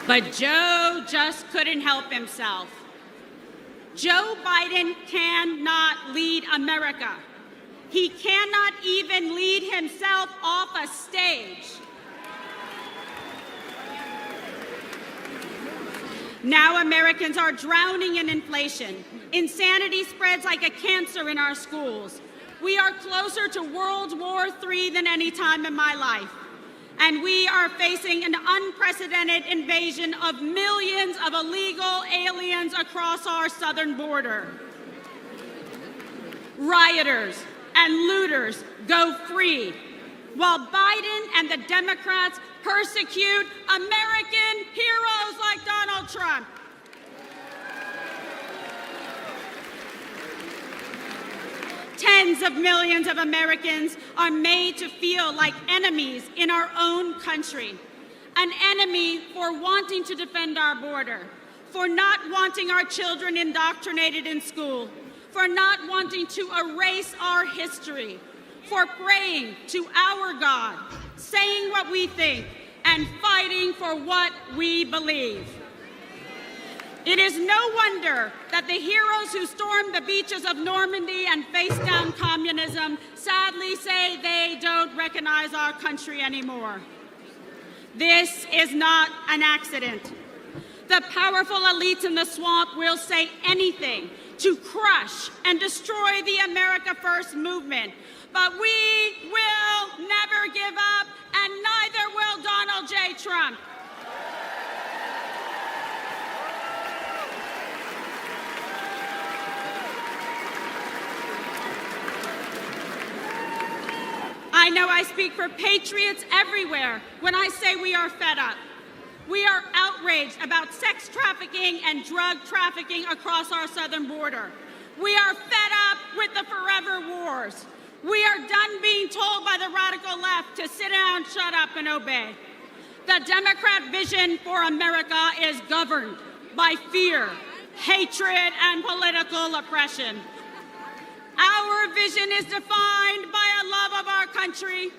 But Joe just couldn't help himself. Joe Biden cannot lead America. He cannot even lead himself off a stage. Now Americans are drowning in inflation. Insanity spreads like a cancer in our schools. We are closer to World War III than any time in my life. And we are facing an unprecedented invasion of millions of illegal aliens across our southern border. Rioters and looters go free, while Biden and the Democrats persecute American heroes like Donald Trump. Tens of millions of Americans are made to feel like enemies in our own country. An enemy for wanting to defend our border, for not wanting our children indoctrinated in school, for not wanting to erase our history, for praying to our God, saying what we think, and fighting for what we believe. It is no wonder that the heroes who stormed the beaches of Normandy and faced down communism sadly say they don't recognize our country anymore. This is not an accident. The powerful elites in the swamp will say anything to crush and destroy the America First movement. But we will never give up, and neither will Donald J. Trump. I know I speak for patriots everywhere when I say we are fed up. We are outraged about sex trafficking and drug trafficking across our southern border. We are fed up with the forever wars. We are done being told by the radical left to sit down, shut up, and obey. The Democrat vision for America is governed by fear, hatred, and political oppression. Our vision is defined by a love of our country,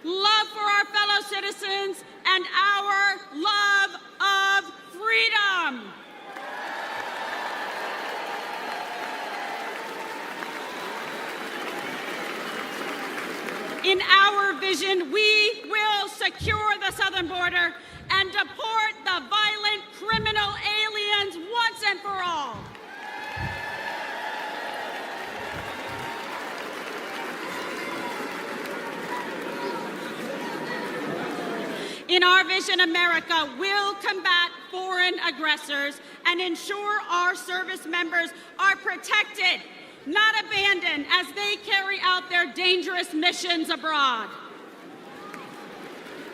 love for our fellow citizens, and our love of freedom. In our vision, we will secure the southern border and deport the violent criminal aliens once and for all. In our vision, America will combat foreign aggressors and ensure our service members are protected, not abandoned, as they carry out their dangerous missions abroad.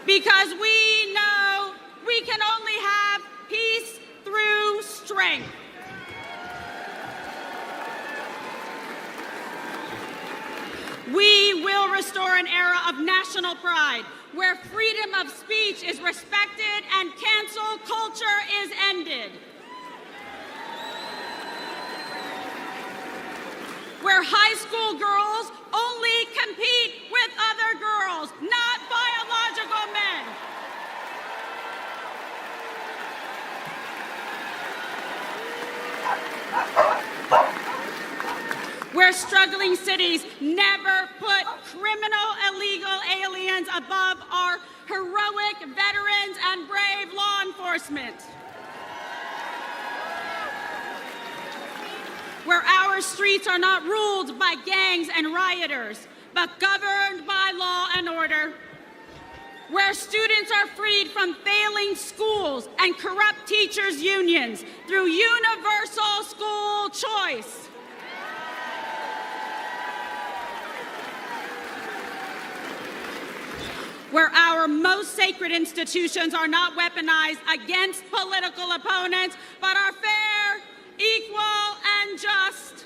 Because we know we can only have peace through strength. We will restore an era of national pride where freedom of speech is respected and cancel culture is ended. Where high school girls only compete with other girls, not biological men. Where struggling cities never put criminal illegal aliens above our heroic veterans and brave law enforcement. Where our streets are not ruled by gangs and rioters, but governed by law and order. Where students are freed from failing schools and corrupt teachers' unions through universal school choice. Where our most sacred institutions are not weaponized against political opponents, but are fair, equal, and just.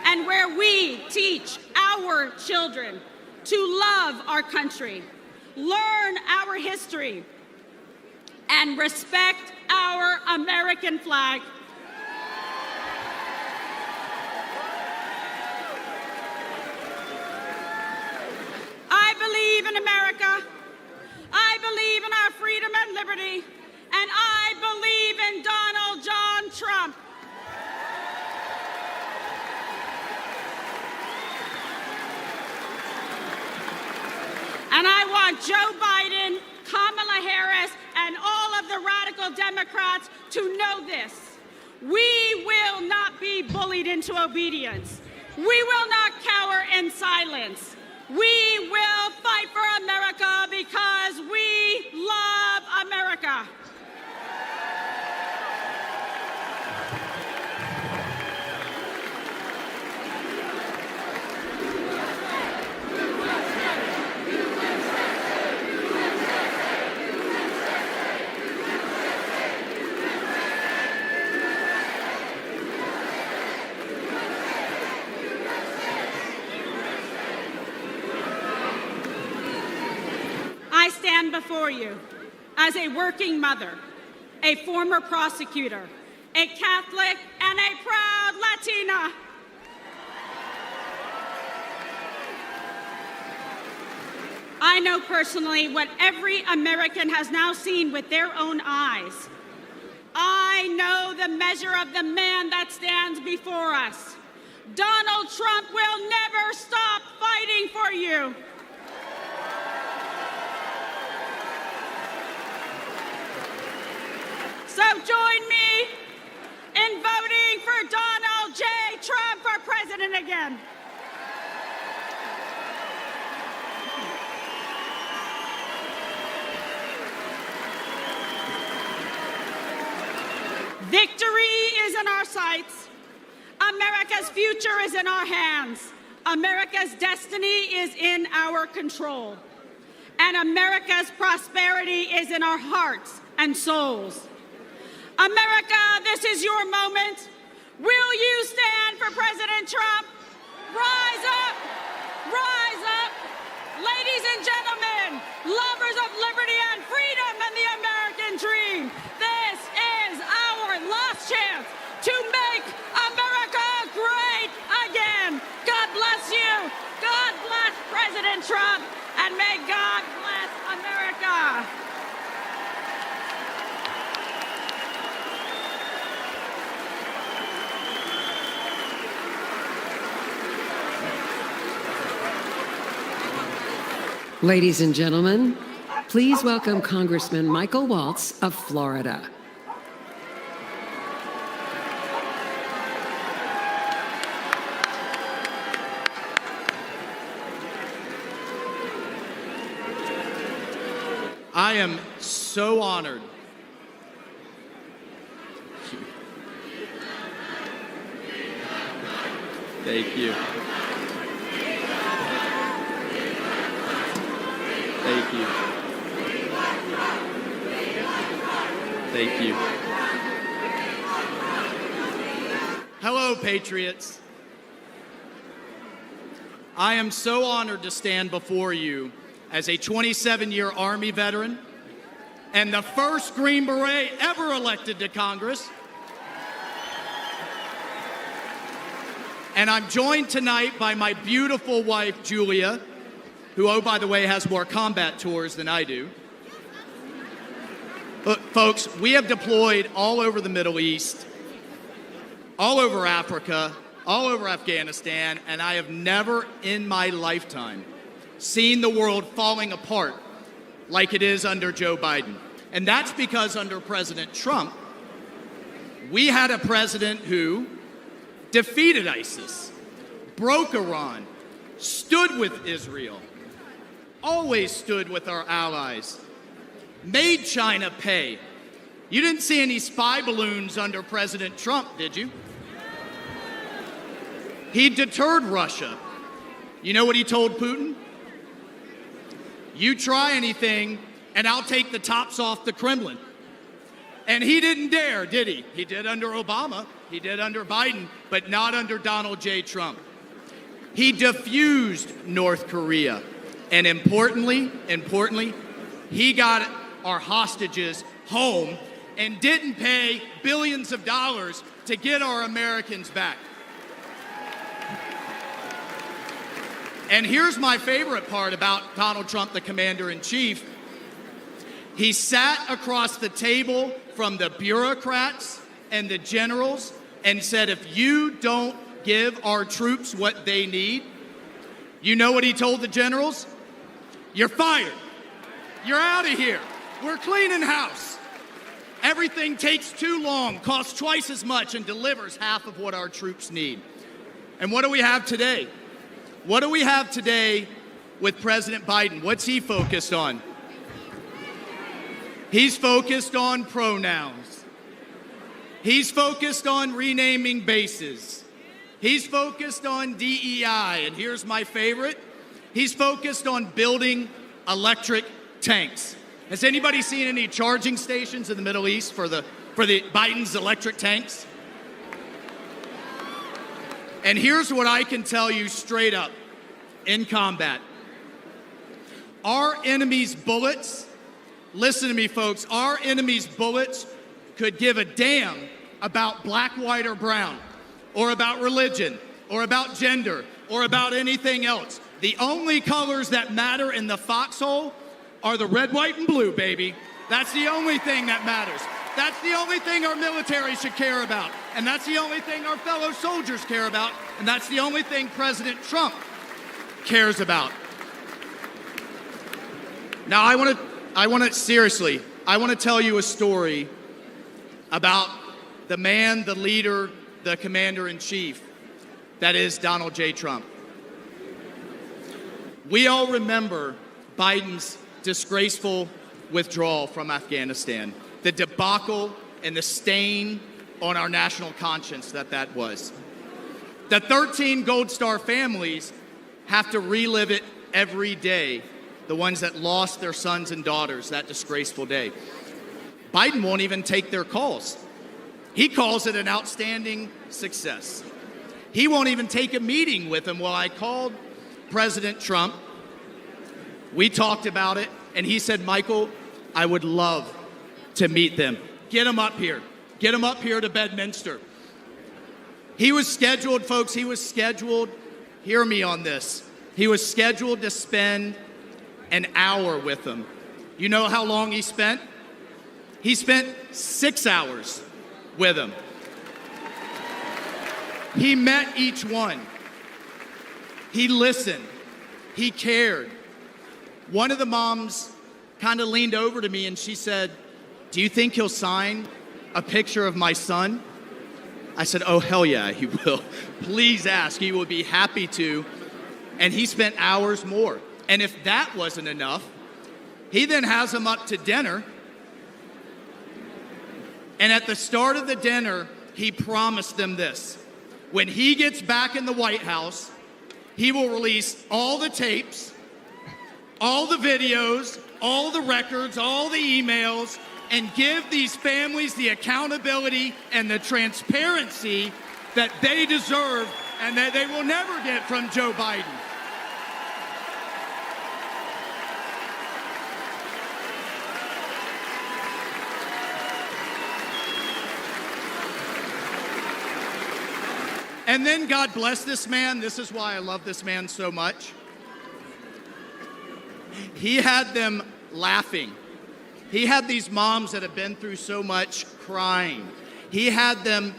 And where we teach our children to love our country, learn our history, and respect our American flag. I believe in America. I believe in our freedom and liberty. And I believe in Donald John Trump. And I want Joe Biden, Kamala Harris, and all of the radical Democrats to know this. We will not be bullied into obedience. We will not cower in silence. We will fight for America because we love America. I stand before you as a working mother, a former prosecutor, a Catholic, and a proud Latina. I know personally what every American has now seen with their own eyes. I know the measure of the man that stands before us. Donald Trump will never stop fighting for you. So join me in voting for Donald J. Trump for president again. Victory is in our sights. America's future is in our hands. America's destiny is in our control. and America's prosperity is in our hearts and souls. America, this is your moment. Will you stand for President Trump? Rise up! Rise up! Ladies and gentlemen, lovers of liberty and freedom and the American dream, this is our last chance to make America great again. God bless you. God bless President Trump, and may God bless America. Ladies and gentlemen, please welcome Congressman Michael Waltz of Florida. I am so honored. Thank you. Thank you. Thank you. Hello, Patriots. I am so honored to stand before you as a 27-year Army veteran and the first Green Beret ever elected to Congress. And I'm joined tonight by my beautiful wife, Julia, who, oh, by the way, has more combat tours than I do. Look, folks, we have deployed all over the Middle East, all over Africa, all over Afghanistan, and I have never in my lifetime seen the world falling apart like it is under Joe Biden. And that's because under President Trump, we had a president who defeated ISIS, broke Iran, stood with Israel, always stood with our allies, made China pay. You didn't see any spy balloons under President Trump, did you? He deterred Russia. You know what he told Putin? You try anything, and I'll take the tops off the Kremlin. And he didn't dare, did he? He did under Obama, he did under Biden, but not under Donald J. Trump. He diffused North Korea. And importantly, he got our hostages home and didn't pay billions of dollars to get our Americans back. And here's my favorite part about Donald Trump, the commander-in-chief. He sat across the table from the bureaucrats and the generals and said, if you don't give our troops what they need, you know what he told the generals? You're fired. You're out of here. We're cleaning house. Everything takes too long, costs twice as much, and delivers half of what our troops need. And what do we have today? What do we have today with President Biden? What's he focused on? He's focused on pronouns. He's focused on renaming bases. He's focused on DEI. And here's my favorite. He's focused on building electric tanks. Has anybody seen any charging stations in the Middle East for the Biden's electric tanks? And here's what I can tell you straight up in combat. Our enemy's bullets, listen to me folks, our enemy's bullets could give a damn about black, white, or brown, or about religion, or about gender, or about anything else. The only colors that matter in the foxhole are the red, white, and blue, baby. That's the only thing that matters. That's the only thing our military should care about. And that's the only thing our fellow soldiers care about. And that's the only thing President Trump cares about. Now, I want to tell you a story about the man, the leader, the commander-in-chief, that is Donald J. Trump. We all remember Biden's disgraceful withdrawal from Afghanistan, the debacle and the stain on our national conscience that was. The 13 Gold Star families have to relive it every day the ones that lost their sons and daughters that disgraceful day. Biden won't even take their calls. He calls it an outstanding success. He won't even take a meeting with him. Well, I called President Trump. We talked about it, and he said, Michael, I would love to meet them. Get him up here. Get him up here to Bedminster. He was scheduled, folks, hear me on this. He was scheduled to spend an hour with them. You know how long he spent? He spent 6 hours with them. He met each one. He listened. He cared. One of the moms kind of leaned over to me and she said, do you think he'll sign a picture of my son? I said, oh, hell yeah, he will. Please ask. He would be happy to. And he spent hours more. And if that wasn't enough, he then has them up to dinner. And at the start of the dinner, he promised them this. When he gets back in the White House, he will release all the tapes, all the videos, all the records, all the emails, and give these families the accountability and the transparency that they deserve and that they will never get from Joe Biden. And then God bless this man. This is why I love this man so much. He had them laughing. He had these moms that have been through so much crying. He had them,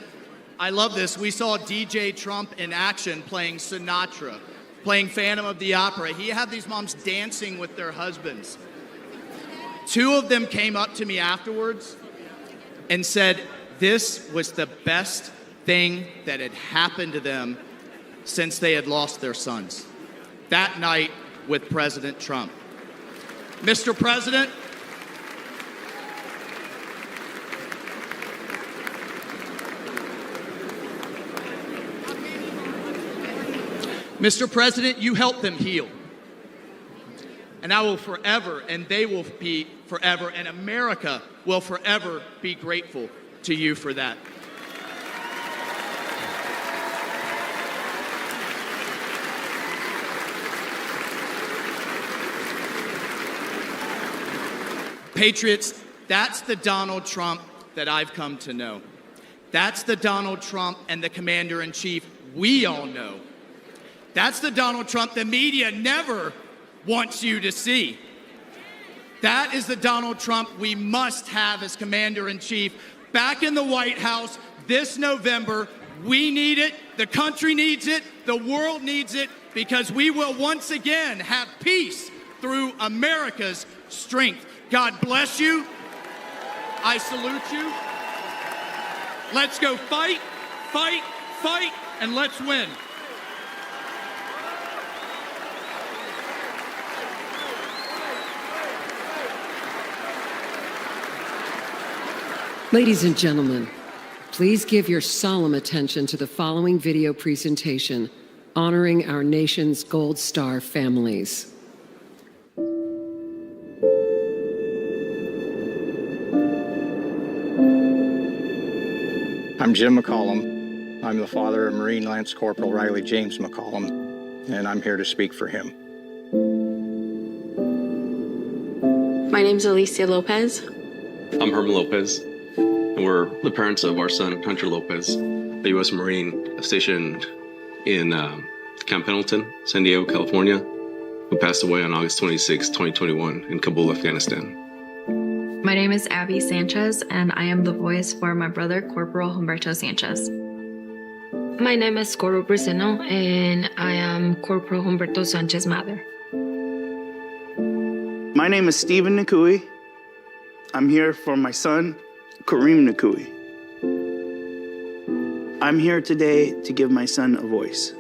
I love this, we saw DJ Trump in action playing Sinatra, playing Phantom of the Opera. He had these moms dancing with their husbands. 2 of them came up to me afterwards and said, this was the best thing that had happened to them since they had lost their sons. That night with President Trump. Mr. President, Mr. President, you helped them heal. And I will forever, and they will be forever, and America will forever be grateful to you for that. Patriots, that's the Donald Trump that I've come to know. That's the Donald Trump and the Commander-in-Chief we all know. That's the Donald Trump the media never wants you to see. That is the Donald Trump we must have as Commander-in-Chief back in the White House this November. We need it, the country needs it, the world needs it, because we will once again have peace through America's strength. God bless you. I salute you. Let's go fight, fight, fight, and let's win. Ladies and gentlemen, please give your solemn attention to the following video presentation honoring our nation's Gold Star families. I'm Jim McCollum. I'm the father of Marine Lance Corporal Riley James McCollum, and I'm here to speak for him. My name's Alicia Lopez. I'm Herman Lopez, and we're the parents of our son, Hunter Lopez, a U.S. Marine stationed in Camp Pendleton, San Diego, California, who passed away on August 26, 2021 in Kabul, Afghanistan. My name is Abby Sanchez, and I am the voice for my brother, Corporal Humberto Sanchez. My name is Coro Briseno, and I am Corporal Humberto Sanchez's mother. My name is Stephen Nakui. I'm here for my son, Kareem Nakui. I'm here today to give my son a voice.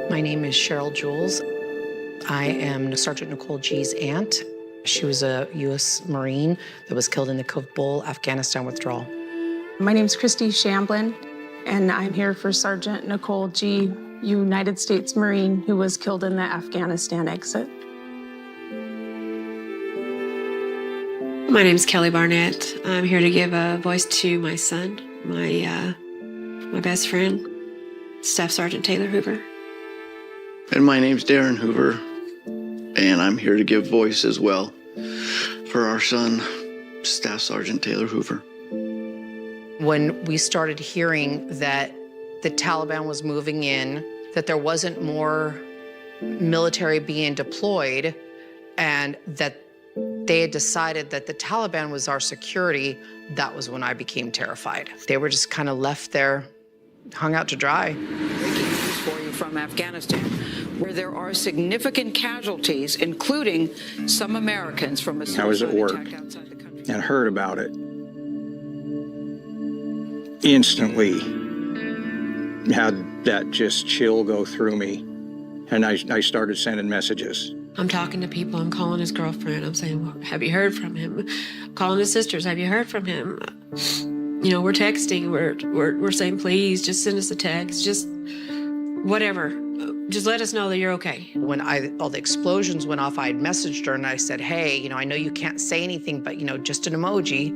My name is Cheryl Jules. I am Sergeant Nicole G's aunt. She was a U.S. Marine that was killed in the Kabul, Afghanistan withdrawal. My name's Christy Shamblin, and I'm here for Sergeant Nicole G. United States Marine who was killed in the Afghanistan exit. My name is Kelly Barnett. I'm here to give a voice to my son, my best friend, Staff Sergeant Taylor Hoover. And my name's Darren Hoover, and I'm here to give voice as well for our son, Staff Sergeant Taylor Hoover. When we started hearing that the Taliban was moving in, that there wasn't more military being deployed, and that they had decided that the Taliban was our security, that was when I became terrified. They were just kind of left there, hung out to dry. Breaking news for you from Afghanistan, where there are significant casualties, including some Americans from a I was at work attack outside the country. and heard about it. Instantly had that just chill go through me, and I started sending messages. I'm talking to people. I'm calling his girlfriend. I'm saying, well, have you heard from him? Calling his sisters. Have you heard from him? You know, we're texting. We're saying, please, just send us a text. Just whatever. Just let us know that you're okay. When all the explosions went off, I had messaged her and I said, hey, you know, I know you can't say anything, but, you know, just an emoji,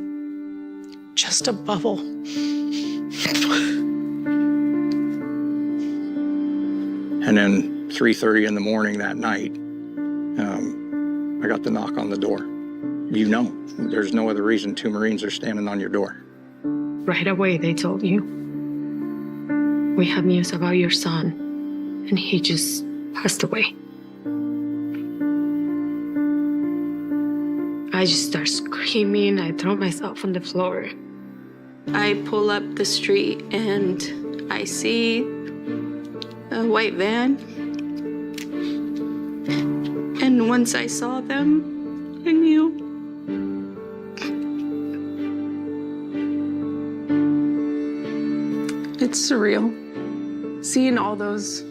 just a bubble. And then 3:30 in the morning that night, I got the knock on the door. You know, there's no other reason 2 Marines are standing on your door. Right away, they told you, we have news about your son, and he just passed away. I just start screaming. I throw myself on the floor. I pull up the street and I see a white van. And once I saw them, I knew. It's surreal. Seeing all those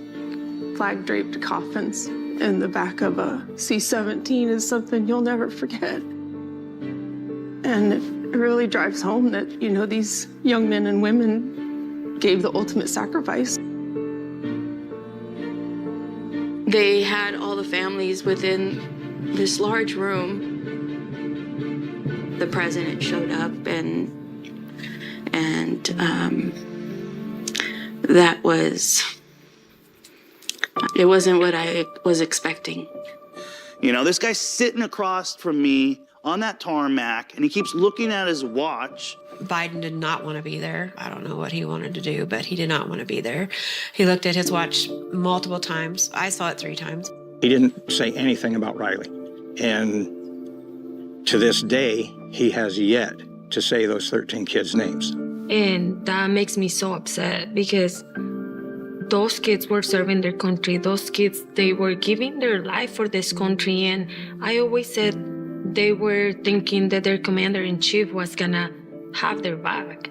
flag-draped coffins in the back of a C-17 is something you'll never forget. And it really drives home that, you know, these young men and women gave the ultimate sacrifice. They had all the families within this large room. The president showed up, and that was, it wasn't what I was expecting. You know, this guy's sitting across from me on that tarmac, and he keeps looking at his watch. Biden did not want to be there. I don't know what he wanted to do, but he did not want to be there. He looked at his watch multiple times. I saw it 3 times. He didn't say anything about Riley. And to this day, he has yet to say those 13 kids' names. And that makes me so upset because those kids were serving their country. Those kids, they were giving their life for this country. And I always said they were thinking that their commander-in-chief was gonna have their back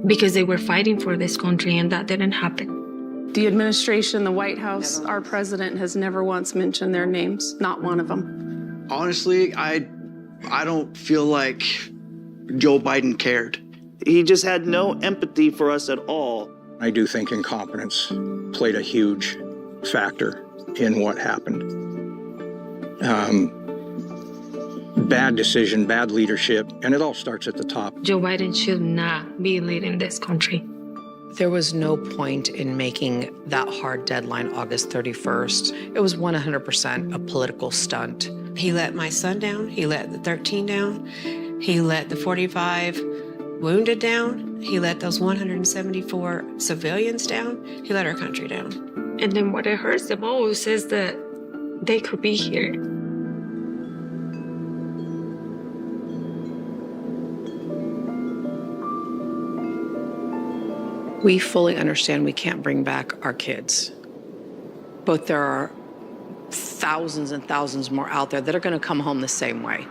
because they were fighting for this country, and that didn't happen. The administration, the White House, our president has never once mentioned their names, not one of them. Honestly, I don't feel like Joe Biden cared. He just had no empathy for us at all. I do think incompetence played a huge factor in what happened. Bad decision, bad leadership, and it all starts at the top. Joe Biden should not be leading this country. There was no point in making that hard deadline August 31st. It was 100% a political stunt. He let my son down. He let the 13 down. He let the 45 wounded down. He let those 174 civilians down. He let our country down. And then what it hurts the most is that they could be here. We fully understand we can't bring back our kids, but there are thousands and thousands more out there that are going to come home the same way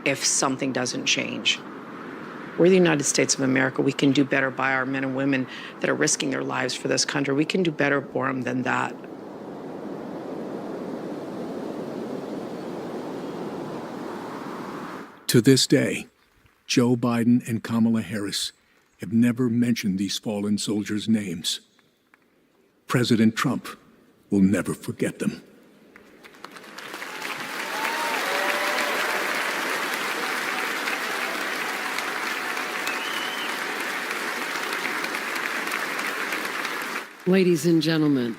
if something doesn't change. We're the United States of America. We can do better by our men and women that are risking their lives for this country. We can do better for them than that. To this day, Joe Biden and Kamala Harris have never mentioned these fallen soldiers' names. President Trump will never forget them. Ladies and gentlemen,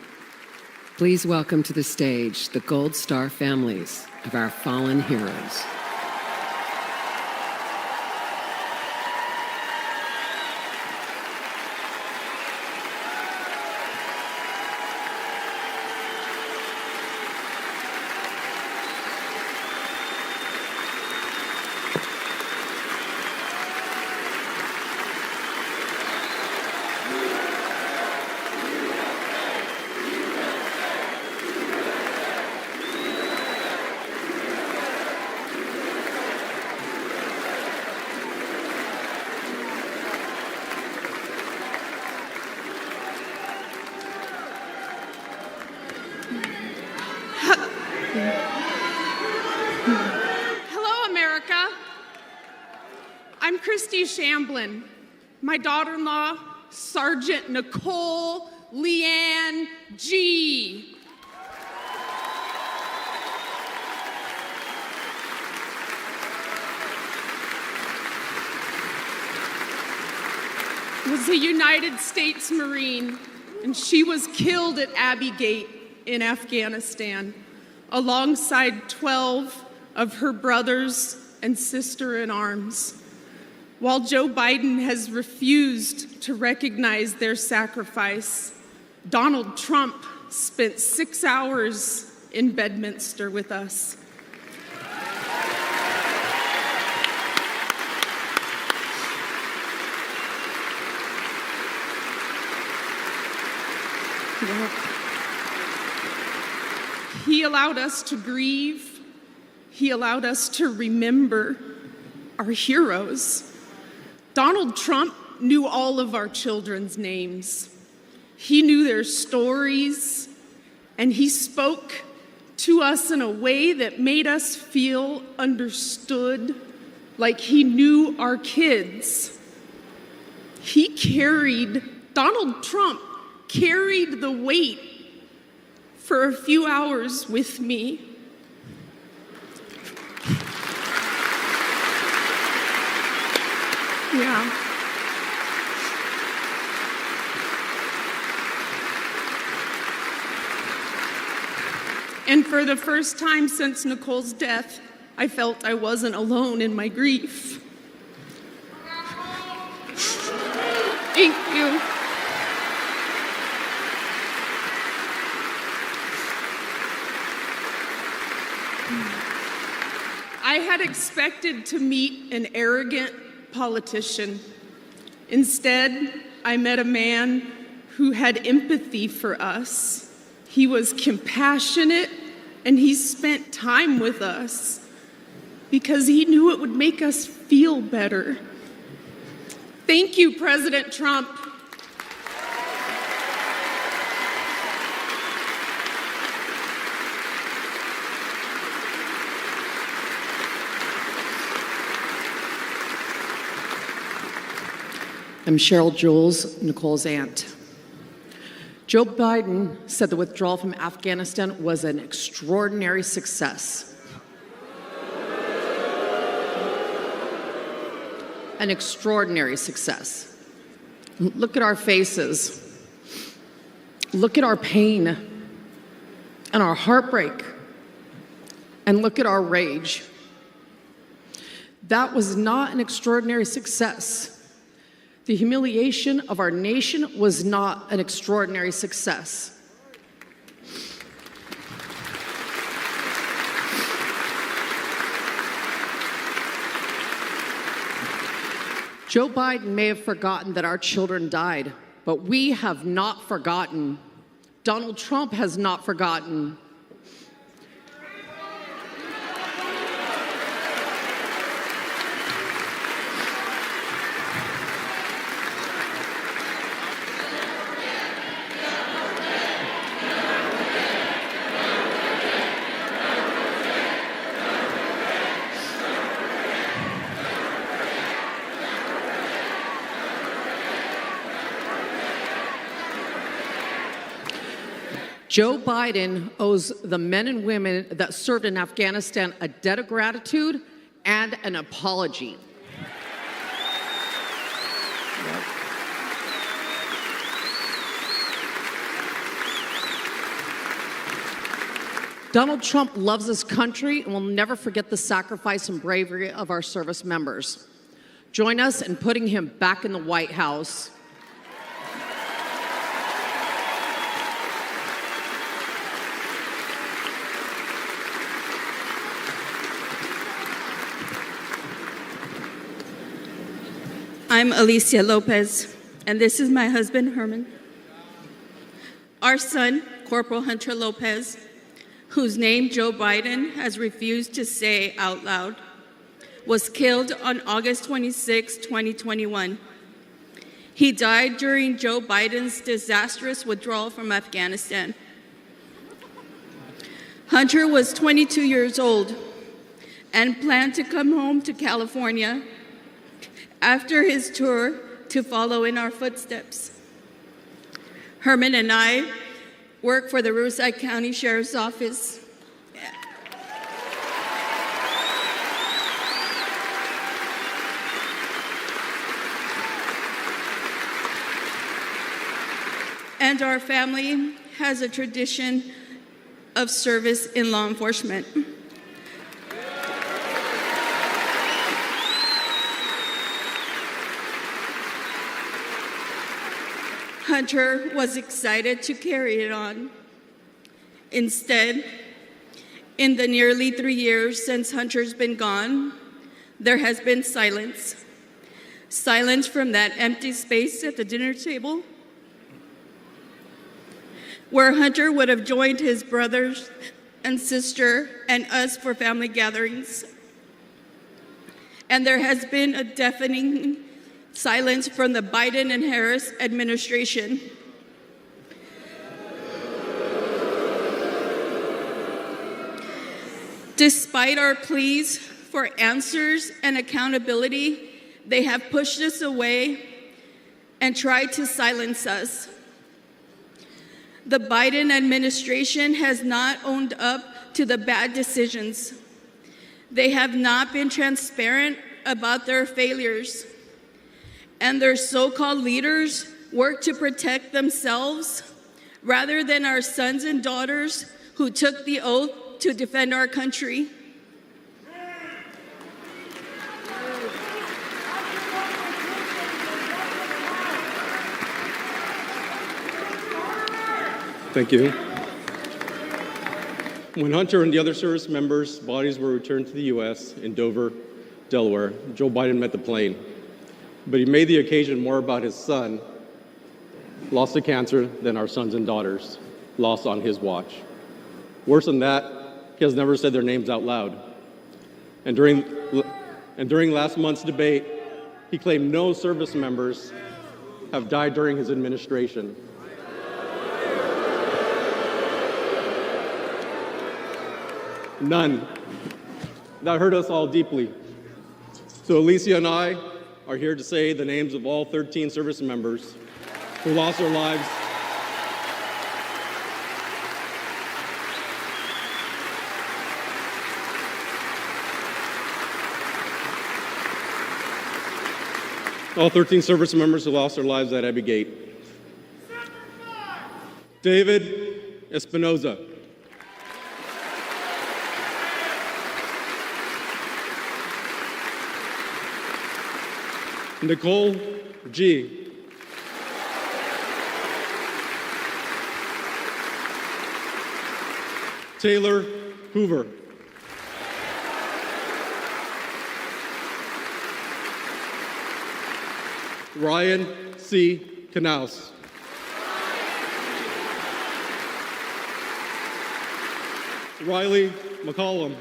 please welcome to the stage the Gold Star families of our fallen heroes. Hello, America. I'm Christy Shamblin. My daughter-in-law, Sergeant Nicole Leanne G. Was a United States Marine, and she was killed at Abbey Gate in Afghanistan, alongside 12 of her brothers and sister-in-arms. While Joe Biden has refused to recognize their sacrifice, Donald Trump spent 6 hours in Bedminster with us. He allowed us to grieve. He allowed us to remember our heroes. Donald Trump knew all of our children's names. He knew their stories, and he spoke to us in a way that made us feel understood, like he knew our kids. Donald Trump carried the weight for a few hours with me. Yeah. And for the first time since Nicole's death, I felt I wasn't alone in my grief. Thank you. I had expected to meet an arrogant politician. Instead, I met a man who had empathy for us. He was compassionate, and he spent time with us because he knew it would make us feel better. Thank you, President Trump. I'm Cheryl Jules, Nicole's aunt. Joe Biden said the withdrawal from Afghanistan was an extraordinary success. An extraordinary success. Look at our faces. Look at our pain and our heartbreak. And look at our rage. That was not an extraordinary success. The humiliation of our nation was not an extraordinary success. Joe Biden may have forgotten that our children died, but we have not forgotten. Donald Trump has not forgotten. Joe Biden owes the men and women that served in Afghanistan a debt of gratitude and an apology. Donald Trump loves this country and will never forget the sacrifice and bravery of our service members. Join us in putting him back in the White House. I'm Alicia Lopez, and this is my husband, Herman. Our son, Corporal Hunter Lopez, whose name Joe Biden has refused to say out loud, was killed on August 26, 2021. He died during Joe Biden's disastrous withdrawal from Afghanistan. Hunter was 22 years old and planned to come home to California after his tour to follow in our footsteps. Herman and I work for the Riverside County Sheriff's Office. And our family has a tradition of service in law enforcement. Hunter was excited to carry it on. Instead, in the nearly 3 years since Hunter's been gone, there has been silence. Silence from that empty space at the dinner table, where Hunter would have joined his brothers and sister and us for family gatherings. And there has been a deafening silence from the Biden and Harris administration. Despite our pleas for answers and accountability, they have pushed us away and tried to silence us. The Biden administration has not owned up to the bad decisions. They have not been transparent about their failures. And their so-called leaders work to protect themselves rather than our sons and daughters who took the oath to defend our country. Thank you. When Hunter and the other service members' bodies were returned to the U.S. in Dover, Delaware, Joe Biden met the plane. But he made the occasion more about his son, lost to cancer, than our sons and daughters, lost on his watch. Worse than that, he has never said their names out loud. And during last month's debate, he claimed no service members have died during his administration. None. That hurt us all deeply. So Alicia and I are here to say the names of all 13 service members who lost their lives all 13 service members who lost their lives at Abbey Gate. David Espinoza. Nicole G. Taylor Hoover. Ryan C. Knaus. Riley McCollum.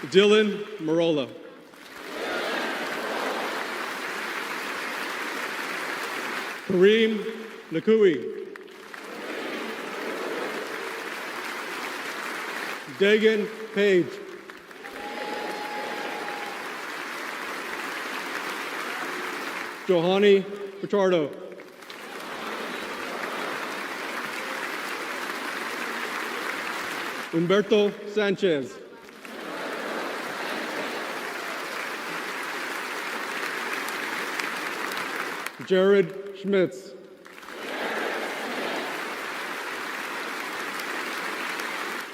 Dylan Marola. Kareem Nakui. Dagan Page. Johani Pichardo. Humberto Sanchez. Jared Schmitz.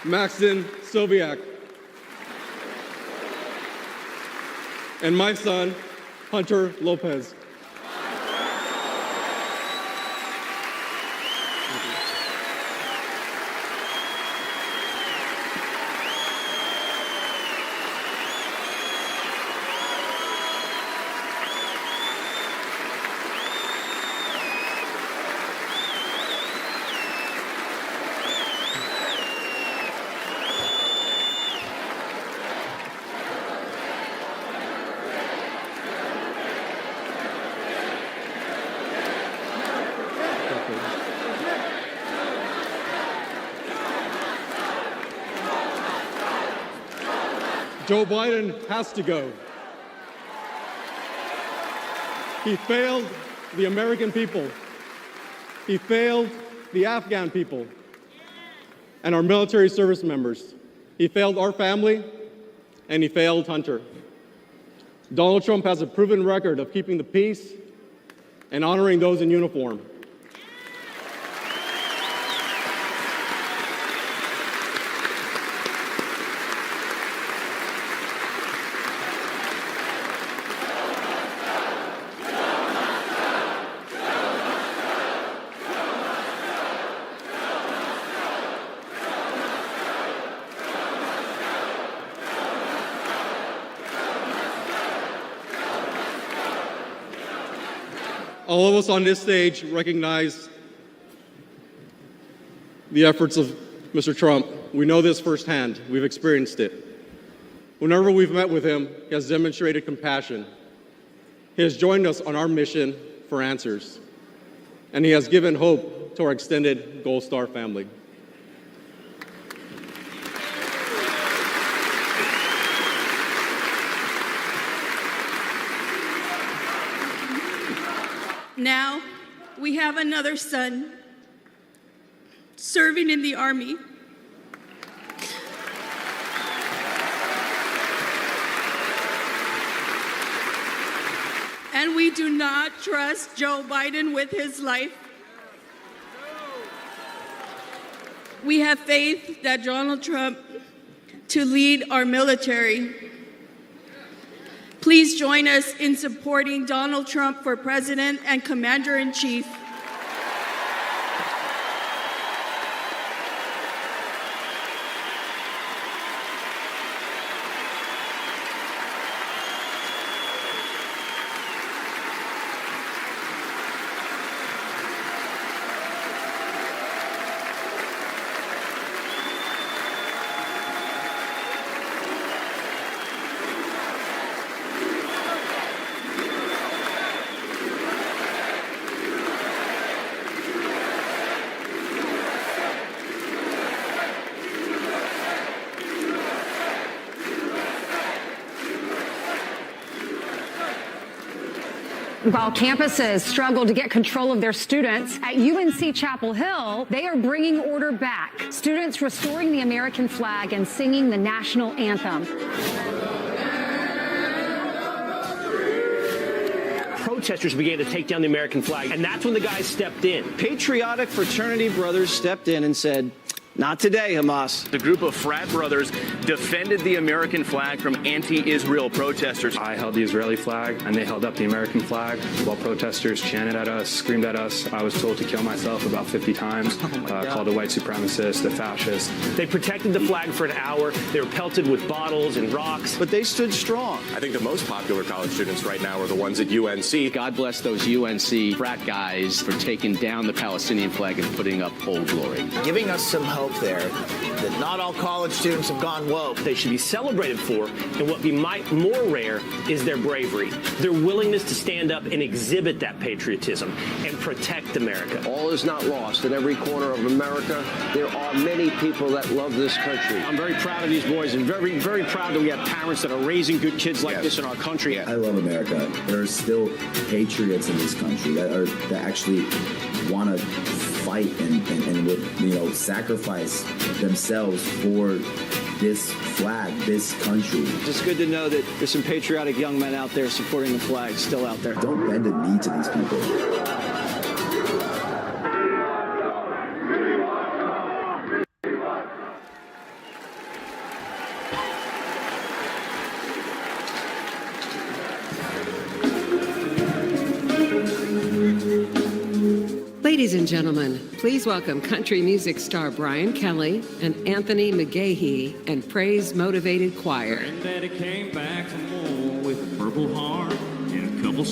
Maxon Soviak. And my son, Hunter Lopez. Joe Biden has to go. He failed the American people. He failed the Afghan people and our military service members. He failed our family, and he failed Hunter. Donald Trump has a proven record of keeping the peace and honoring those in uniform. All of us on this stage recognize the efforts of Mr. Trump. We know this firsthand. We've experienced it. Whenever we've met with him, he has demonstrated compassion. He has joined us on our mission for answers, and he has given hope to our extended Gold Star family. Now, we have another son serving in the Army. And we do not trust Joe Biden with his life. We have faith that Donald Trump to lead our military. Please join us in supporting Donald Trump for President and Commander-in-Chief. While campuses struggle to get control of their students, at UNC Chapel Hill, they are bringing order back. Students restoring the American flag and singing the national anthem. Protesters began to take down the American flag, and that's when the guys stepped in. Patriotic fraternity brothers stepped in and said, "Not today, Hamas." The group of frat brothers defended the American flag from anti-Israel protesters. I held the Israeli flag, and they held up the American flag while protesters chanted at us, screamed at us. I was told to kill myself about 50 times, called a white supremacist, a fascist. They protected the flag for an hour. They were pelted with bottles and rocks. But they stood strong. I think the most popular college students right now are the ones at UNC. God bless those UNC frat guys for taking down the Palestinian flag and putting up Old Glory. Giving us some hope woke there, that not all college students have gone woke. They should be celebrated for, and what be more rare is their bravery, their willingness to stand up and exhibit that patriotism and protect America. All is not lost. In every corner of America, there are many people that love this country. I'm very proud of these boys and very, very proud that we have parents that are raising good kids like this in our country. I love America. There are still patriots in this country that actually want to fight and would, sacrifice themselves for this flag, this country. It's good to know that there's some patriotic young men out there supporting the flag still out there. Don't bend the knee to these people. Ladies and gentlemen, please welcome country music star Brian Kelly and Anthony McGahee and Praise Motivated Choir. Granddaddy came back from war with a Purple Heart and a couple.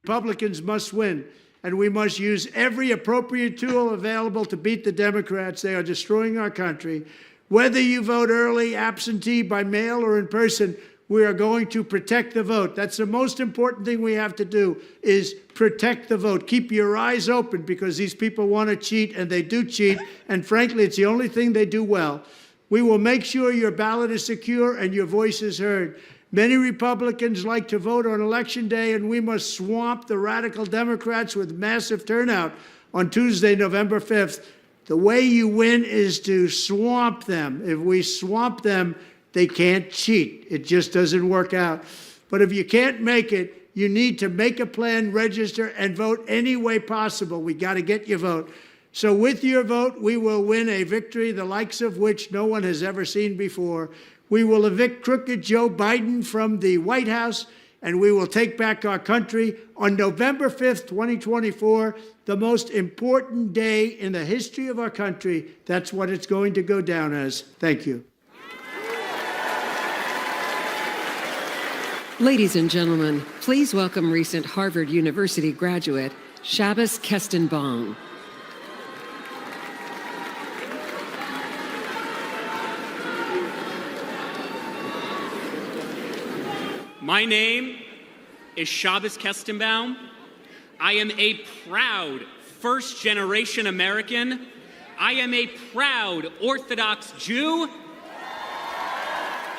Republicans must win, and we must use every appropriate tool available to beat the Democrats. They are destroying our country. Whether you vote early, absentee, by mail, or in person, we are going to protect the vote. That's the most important thing we have to do, is protect the vote. Keep your eyes open, because these people want to cheat, and they do cheat, and frankly, it's the only thing they do well. We will make sure your ballot is secure and your voice is heard. Many Republicans like to vote on Election Day, and we must swamp the radical Democrats with massive turnout on Tuesday, November 5th. The way you win is to swamp them. If we swamp them, they can't cheat. It just doesn't work out. But if you can't make it, you need to make a plan, register, and vote any way possible. We got to get your vote. So with your vote, we will win a victory the likes of which no one has ever seen before. We will evict crooked Joe Biden from the White House, and we will take back our country on November 5th, 2024, the most important day in the history of our country. That's what it's going to go down as. Thank you. Ladies and gentlemen, please welcome recent Harvard University graduate, Shabbos Kestenbaum. My name is Shabbos Kestenbaum. I am a proud first-generation American. I am a proud Orthodox Jew.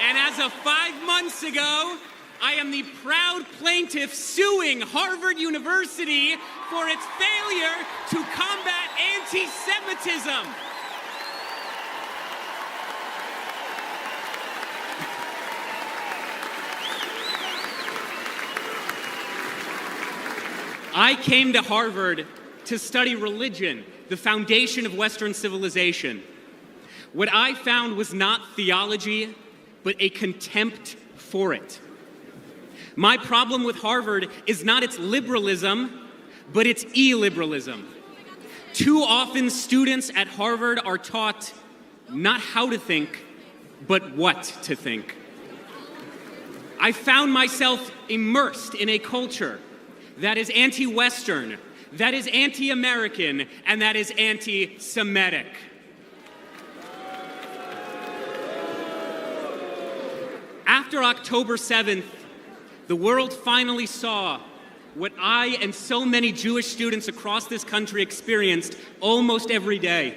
And as of 5 months ago, I am the proud plaintiff suing Harvard University for its failure to combat anti-Semitism. I came to Harvard to study religion, the foundation of Western civilization. What I found was not theology, but a contempt for it. My problem with Harvard is not its liberalism, but its illiberalism. Too often, students at Harvard are taught not how to think, but what to think. I found myself immersed in a culture that is anti-Western, that is anti-American, and that is anti-Semitic. After October 7th, the world finally saw what I and so many Jewish students across this country experienced almost every day.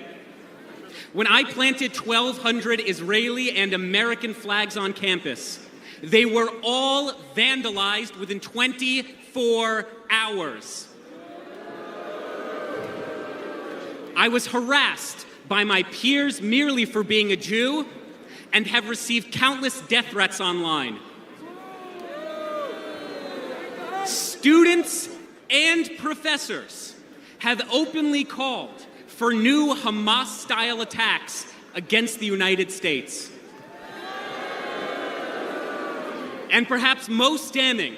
When I planted 1,200 Israeli and American flags on campus, they were all vandalized within 24 hours. I was harassed by my peers merely for being a Jew and have received countless death threats online. Students and professors have openly called for new Hamas-style attacks against the United States. And perhaps most damning,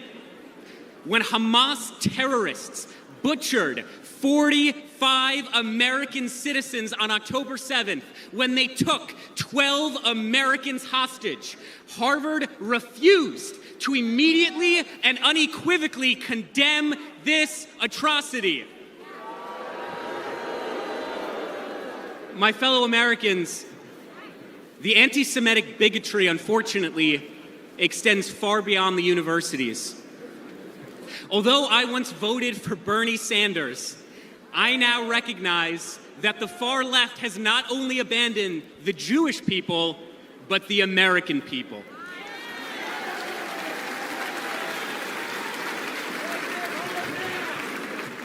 when Hamas terrorists butchered 45 American citizens on October 7th, when they took 12 Americans hostage, Harvard refused to immediately and unequivocally condemn this atrocity. my fellow Americans, the anti-Semitic bigotry, unfortunately, extends far beyond the universities. Although I once voted for Bernie Sanders, I now recognize that the far left has not only abandoned the Jewish people, but the American people.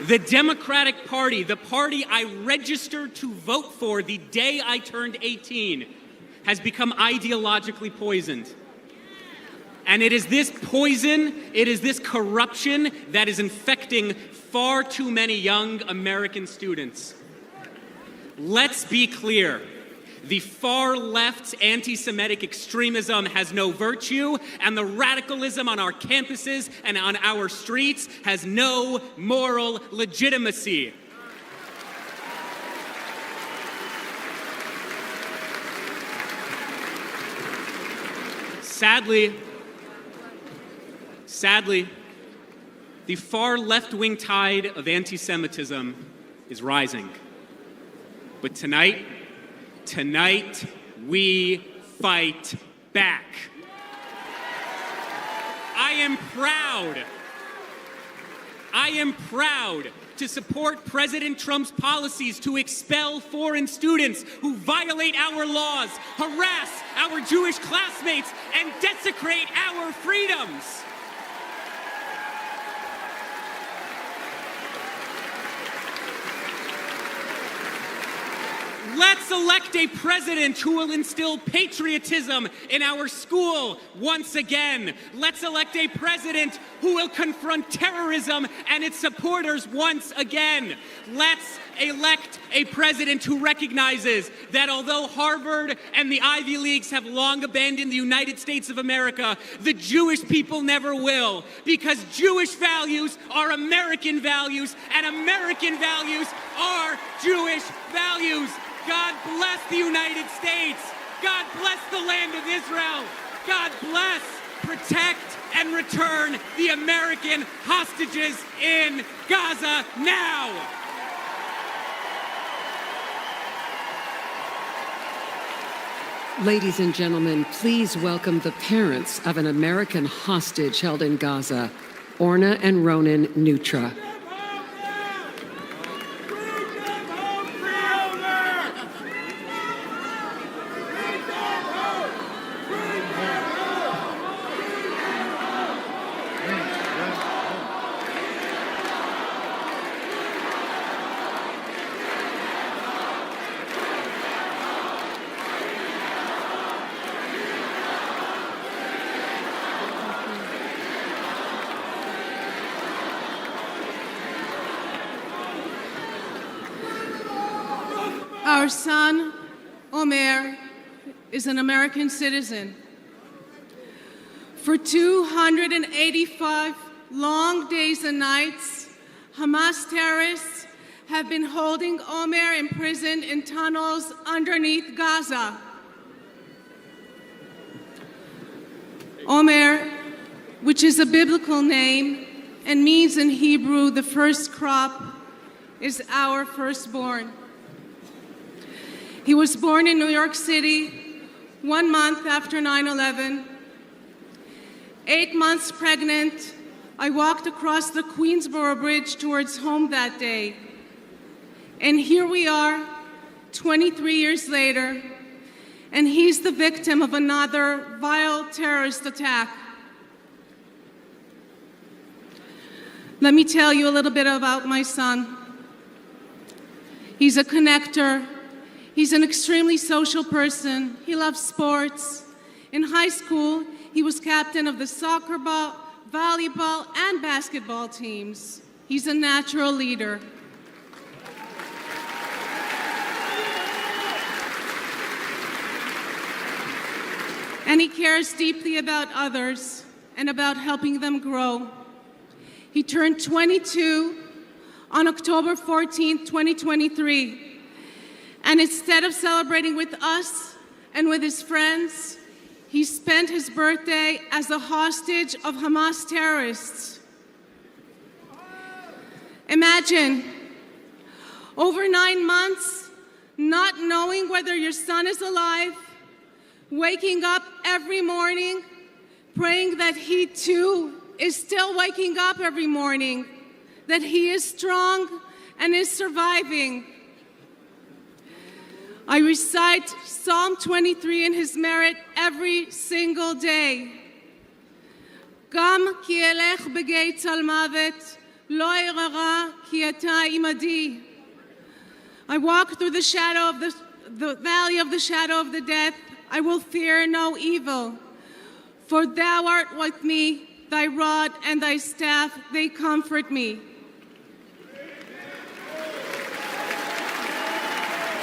The Democratic Party, the party I registered to vote for the day I turned 18, has become ideologically poisoned. And it is this poison, it is this corruption that is infecting far too many young American students. Let's be clear. The far left's anti-Semitic extremism has no virtue, and the radicalism on our campuses and on our streets has no moral legitimacy. Sadly, the far left-wing tide of anti-Semitism is rising. But tonight, we fight back. I am proud to support President Trump's policies to expel foreign students who violate our laws, harass our Jewish classmates, and desecrate our freedoms. Let's elect a president who will instill patriotism in our school once again. Let's elect a president who will confront terrorism and its supporters once again. Let's elect a president who recognizes that although Harvard and the Ivy Leagues have long abandoned the United States of America, the Jewish people never will, because Jewish values are American values, and American values are Jewish values. God bless the United States. God bless the land of Israel. God bless, protect, and return the American hostages in Gaza now. Ladies and gentlemen, please welcome the parents of an American hostage held in Gaza, Orna and Ronan Nutra. Our son, Omer, is an American citizen. For 285 long days and nights, Hamas terrorists have been holding Omer imprisoned in tunnels underneath Gaza. Omer, which is a biblical name and means in Hebrew the first crop, is our firstborn. He was born in New York City 1 month after 9/11. 8 months pregnant, I walked across the Queensboro Bridge towards home that day. And here we are, 23 years later, and he's the victim of another vile terrorist attack. Let me tell you a little bit about my son. He's a connector. He's an extremely social person. He loves sports. In high school, he was captain of the soccer, volleyball, and basketball teams. He's a natural leader. And he cares deeply about others and about helping them grow. He turned 22 on October 14th, 2023. And instead of celebrating with us and with his friends, he spent his birthday as a hostage of Hamas terrorists. Imagine, over 9 months, not knowing whether your son is alive, waking up every morning, praying that he too is still waking up every morning, that he is strong and is surviving. I recite Psalm 23 in his merit every single day. Gam ki elech begei tzal mavet, lo erara ki ata imadi. I walk through the shadow of the valley of the shadow of the death. I will fear no evil, for thou art with me, thy rod and thy staff, they comfort me.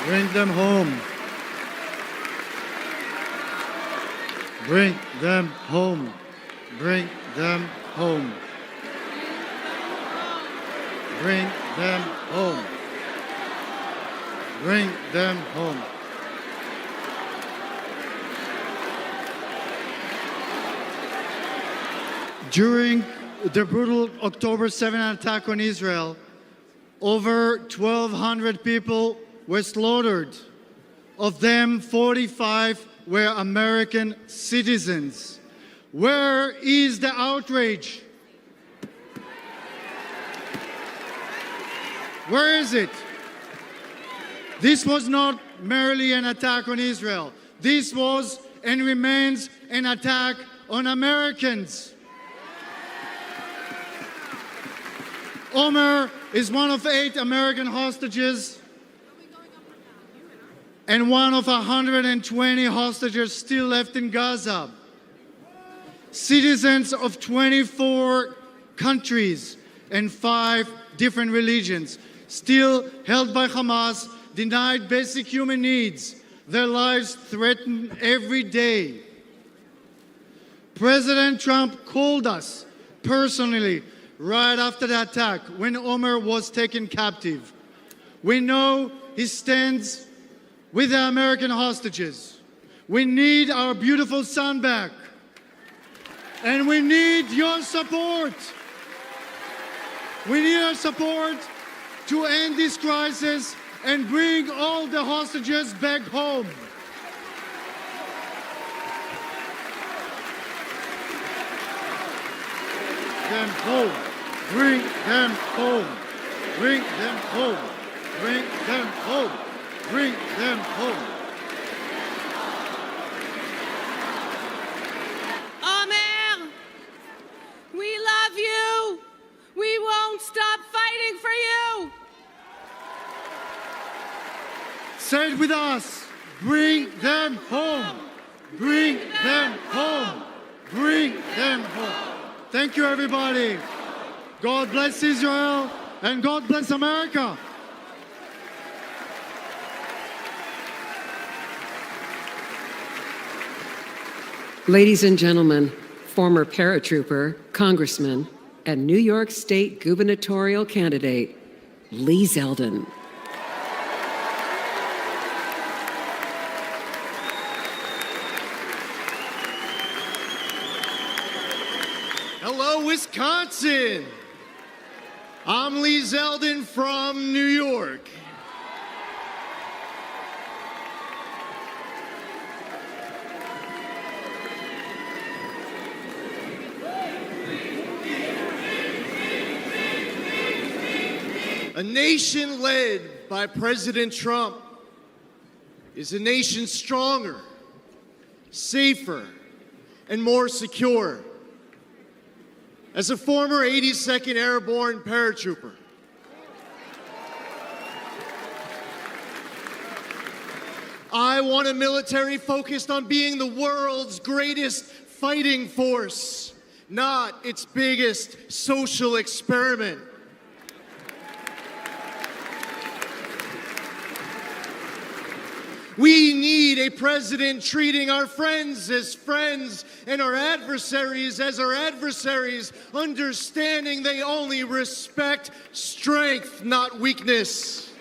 Bring them home. Bring them home. Bring them home. Bring them home. Bring them home. During the brutal October 7 attack on Israel, over 1,200 people were slaughtered. Of them, 45 were American citizens. Where is the outrage? Where is it? This was not merely an attack on Israel. This was and remains an attack on Americans. Omer is one of 8 American hostages and one of 120 hostages still left in Gaza. Citizens of 24 countries and 5 different religions, still held by Hamas, denied basic human needs, their lives threatened every day. President Trump called us personally right after the attack when Omer was taken captive. We know he stands with the American hostages. We need our beautiful son back. And we need your support. We need our support to end this crisis and bring all the hostages back home. Them home. Bring them home. Bring them home. Bring them home. Bring them home. Omer, we love you. We won't stop fighting for you. Say it with us. Bring them home. Bring them home. Bring them home. Thank you, everybody. God bless Israel and God bless America. Ladies and gentlemen, former paratrooper, congressman, and New York State gubernatorial candidate, Lee Zeldin. Hello, Wisconsin. I'm Lee Zeldin from New York. A nation led by President Trump is a nation stronger, safer, and more secure. As a former 82nd Airborne paratrooper, I want a military focused on being the world's greatest fighting force, not its biggest social experiment. We need a president treating our friends as friends and our adversaries as our adversaries, understanding they only respect strength, not weakness.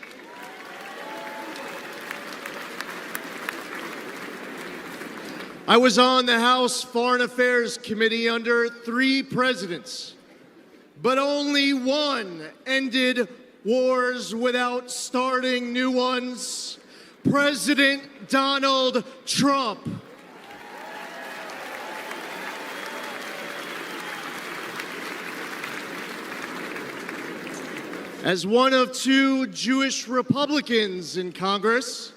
I was on the House Foreign Affairs Committee under 3 presidents, but only one ended wars without starting new ones. President Donald Trump. As one of 2 Jewish Republicans in Congress,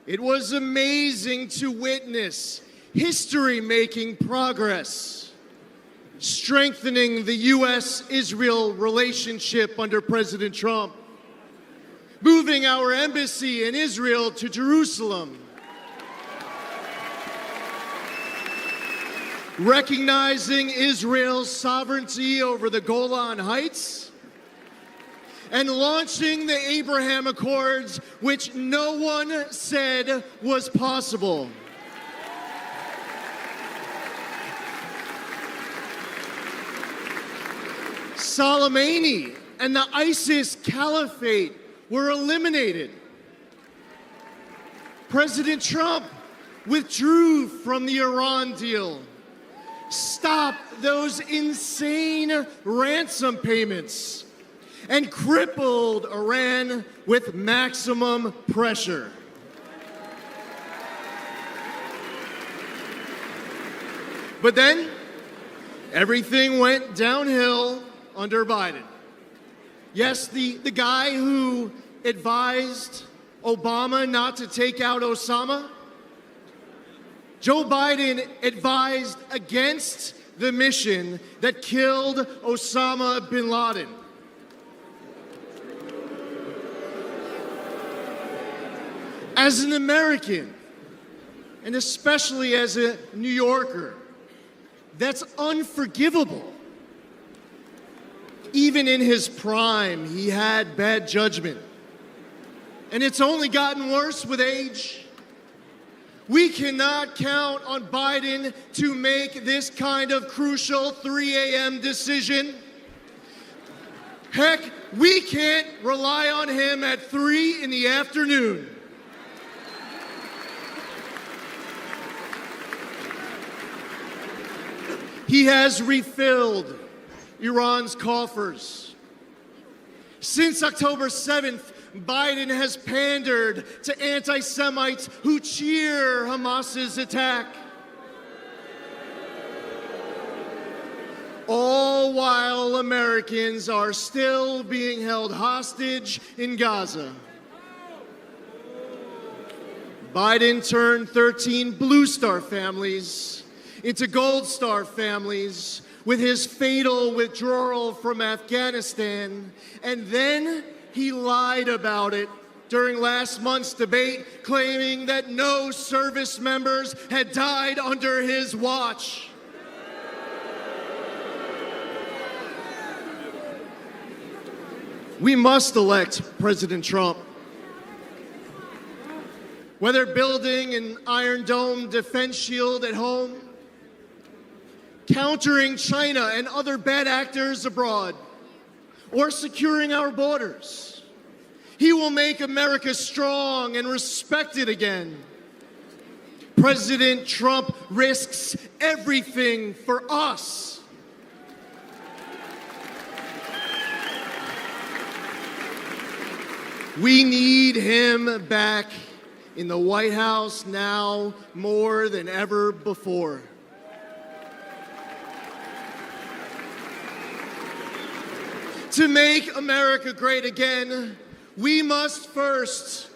it was amazing to witness history-making progress, strengthening the U.S.-Israel relationship under President Trump, moving our embassy in Israel to Jerusalem, recognizing Israel's sovereignty over the Golan Heights, and launching the Abraham Accords, which no one said was possible. Soleimani and the ISIS caliphate were eliminated. President Trump withdrew from the Iran deal, stopped those insane ransom payments, and crippled Iran with maximum pressure. But then, everything went downhill under Biden. Yes, the guy who advised Obama not to take out Osama, Joe Biden advised against the mission that killed Osama bin Laden. As an American, and especially as a New Yorker, that's unforgivable. Even in his prime, he had bad judgment. And it's only gotten worse with age. We cannot count on Biden to make this kind of crucial 3 a.m. decision. Heck, we can't rely on him at 3 in the afternoon. He has refilled Iran's coffers. Since October 7th, Biden has pandered to anti-Semites who cheer Hamas's attack. All while Americans are still being held hostage in Gaza. Biden turned 13 Blue Star families into Gold Star families with his fatal withdrawal from Afghanistan, and then he lied about it during last month's debate, claiming that no service members had died under his watch. We must elect President Trump. Whether building an Iron Dome defense shield at home, countering China and other bad actors abroad, or securing our borders, he will make America strong and respected again. President Trump risks everything for us. We need him back in the White House now more than ever before. To make America great again, we must first,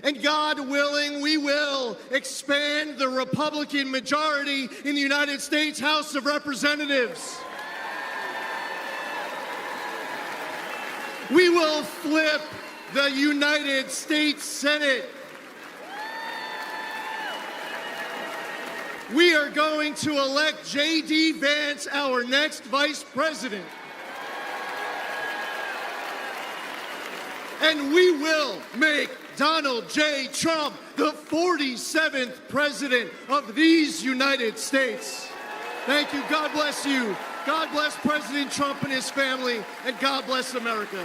and God willing, we will expand the Republican majority in the United States House of Representatives. We will flip the United States Senate. We are going to elect J.D. Vance, our next vice president. And we will make Donald J. Trump the 47th president of these United States. Thank you. God bless you. God bless President Trump and his family, and God bless America.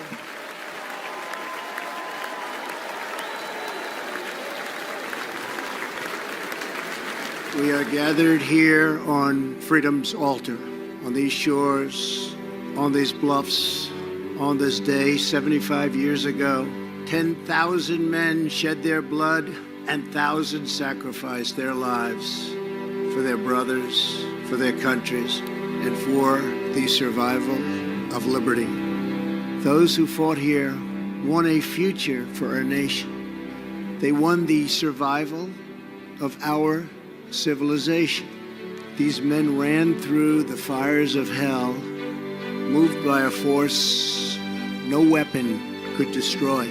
We are gathered here on freedom's altar, on these shores, on these bluffs, on this day 75 years ago, 10,000 men shed their blood and thousands sacrificed their lives for their brothers, for their countries, and for the survival of liberty. Those who fought here won a future for our nation. They won the survival of our civilization. These men ran through the fires of hell, moved by a force no weapon could destroy.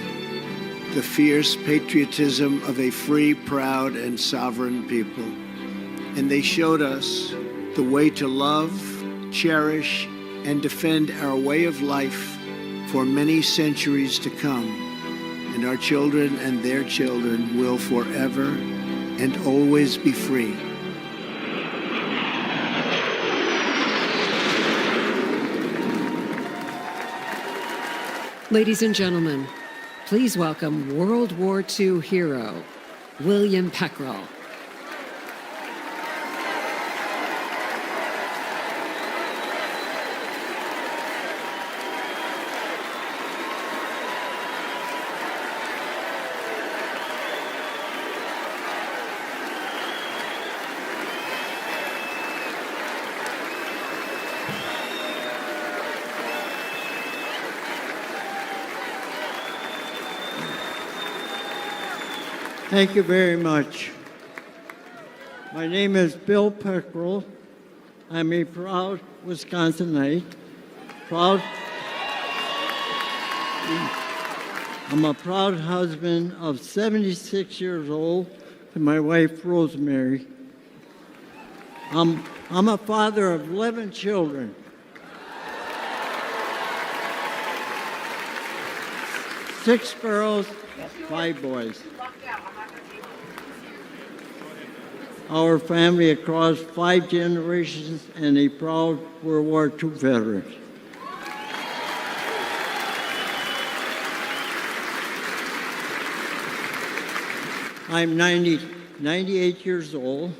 The fierce patriotism of a free, proud, and sovereign people. And they showed us the way to love, cherish, and defend our way of life for many centuries to come. And our children and their children will forever and always be free. Ladies and gentlemen, please welcome World War II hero, William Peckrell. Thank you very much. My name is Bill Peckrell. I'm a proud Wisconsinite. I'm a proud husband of 76 years old to my wife, Rosemary. I'm a father of 11 children. 6 girls, 5 boys. Our family across 5 generations and a proud World War II veteran. I'm 98 years old.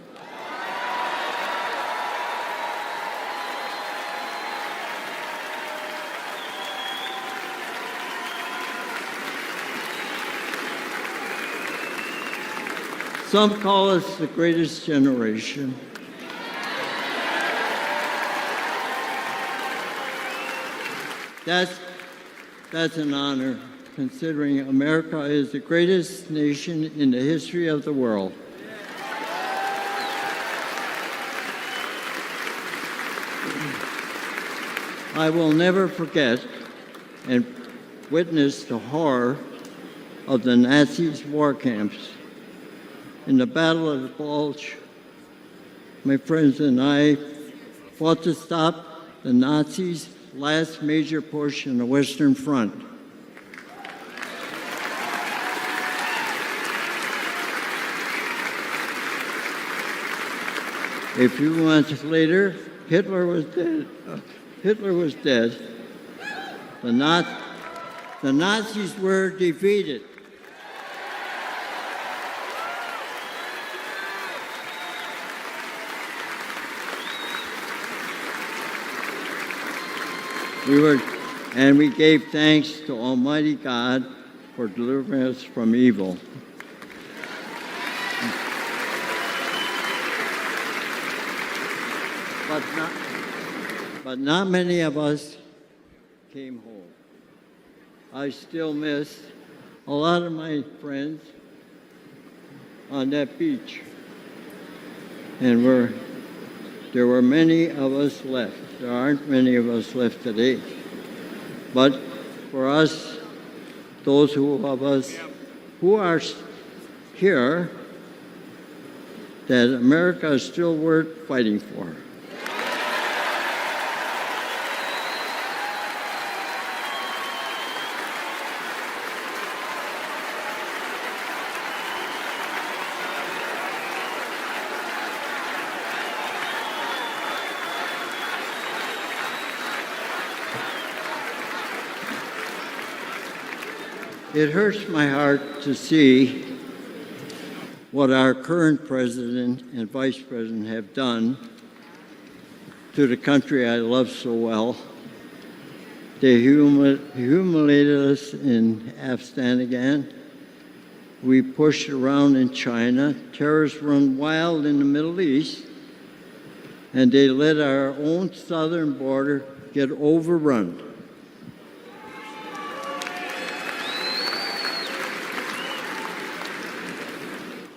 Some call us the greatest generation. That's an honor, considering America is the greatest nation in the history of the world. I will never forget and witness the horror of the Nazis' war camps. In the Battle of the Bulge, my friends and I fought to stop the Nazis' last major push in the Western Front. A few months later, Hitler was dead. The Nazis were defeated. We gave thanks to Almighty God for delivering us from evil. But not many of us came home. I still miss a lot of my friends on that beach. And there were many of us left. There aren't many of us left today. But for us, those of us who are here, that America is still worth fighting for. It hurts my heart to see what our current president and vice president have done to the country I love so well, They humiliated us in Afghanistan. We pushed around in China. Terrorists run wild in the Middle East. And they let our own southern border get overrun.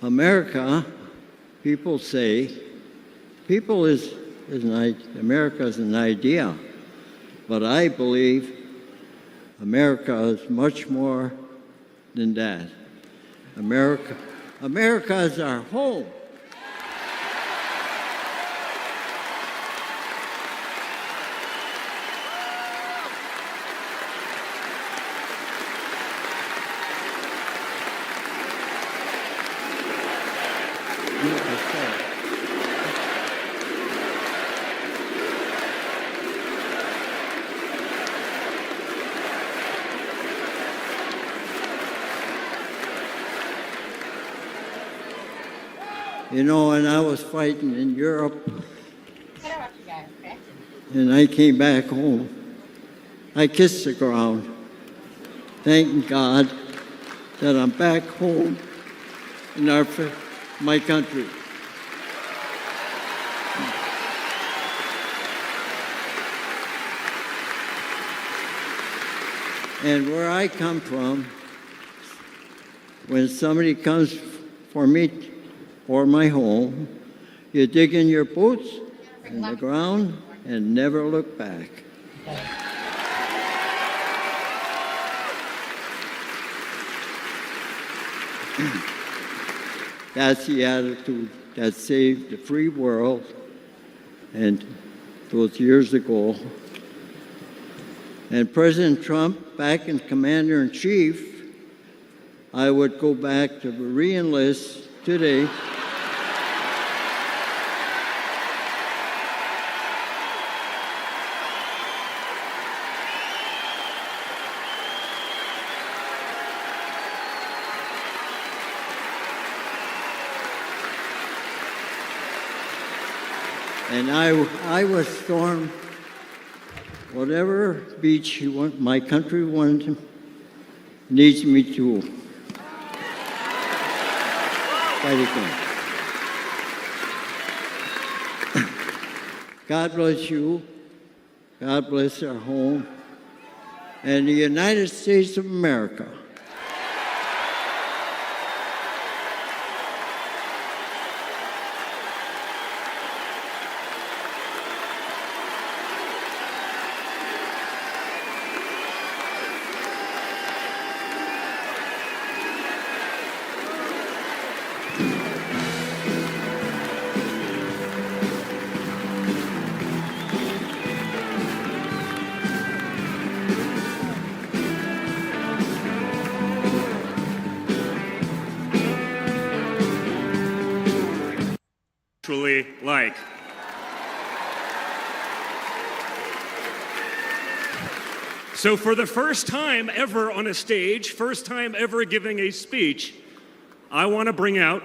America, people say, America is an idea, but I believe America is much more than that. America is our home. You know, and I was fighting in Europe, and I came back home. I kissed the ground, thanking God that I'm back home in my country. And where I come from, when somebody comes for me or my home, you dig in your boots in the ground and never look back. That's the attitude that saved the free world. And those years ago. And President Trump, back in Commander-in-Chief, I would go back to re-enlist today. And I would storm whatever beach my country needs me to fight again. God bless you. God bless our home and the United States of America. Like. So for the first time ever on a stage, first time ever giving a speech, I want to bring out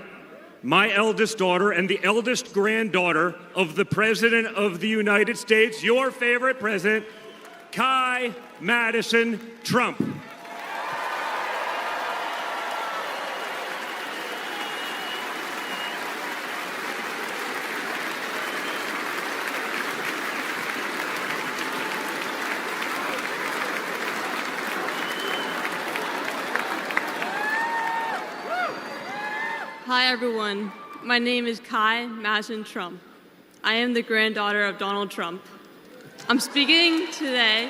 my eldest daughter and the eldest granddaughter of the President of the United States, your favorite president, Kai Madison Trump. Hi everyone, my name is Kai Madison Trump. I am the granddaughter of Donald Trump. I'm speaking today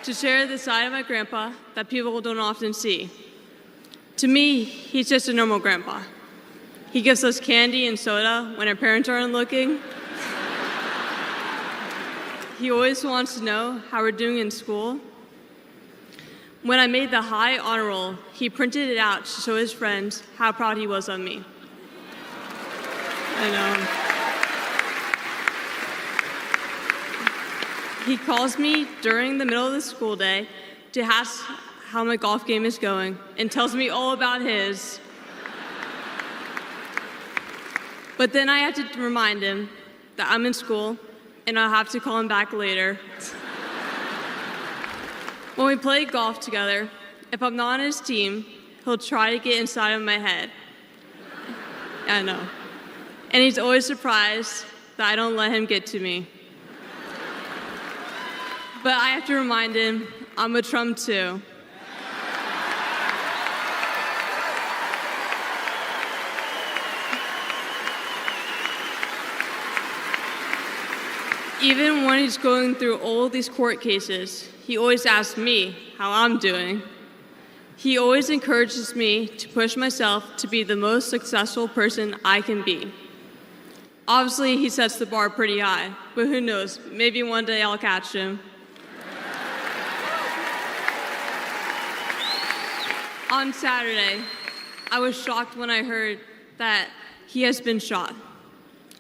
to share the side of my grandpa that people don't often see. To me, he's just a normal grandpa. He gives us candy and soda when our parents aren't looking. He always wants to know how we're doing in school. When I made the high honor roll, he printed it out to show his friends how proud he was of me. He calls me during the middle of the school day to ask how my golf game is going and tells me all about his. But then I have to remind him that I'm in school and I'll have to call him back later. When we play golf together, if I'm not on his team, he'll try to get inside of my head. I know. And he's always surprised that I don't let him get to me. But I have to remind him, I'm a Trump too. Even when he's going through all these court cases, he always asks me how I'm doing. He always encourages me to push myself to be the most successful person I can be. Obviously, he sets the bar pretty high, but who knows, maybe one day I'll catch him. On Saturday, I was shocked when I heard that he has been shot,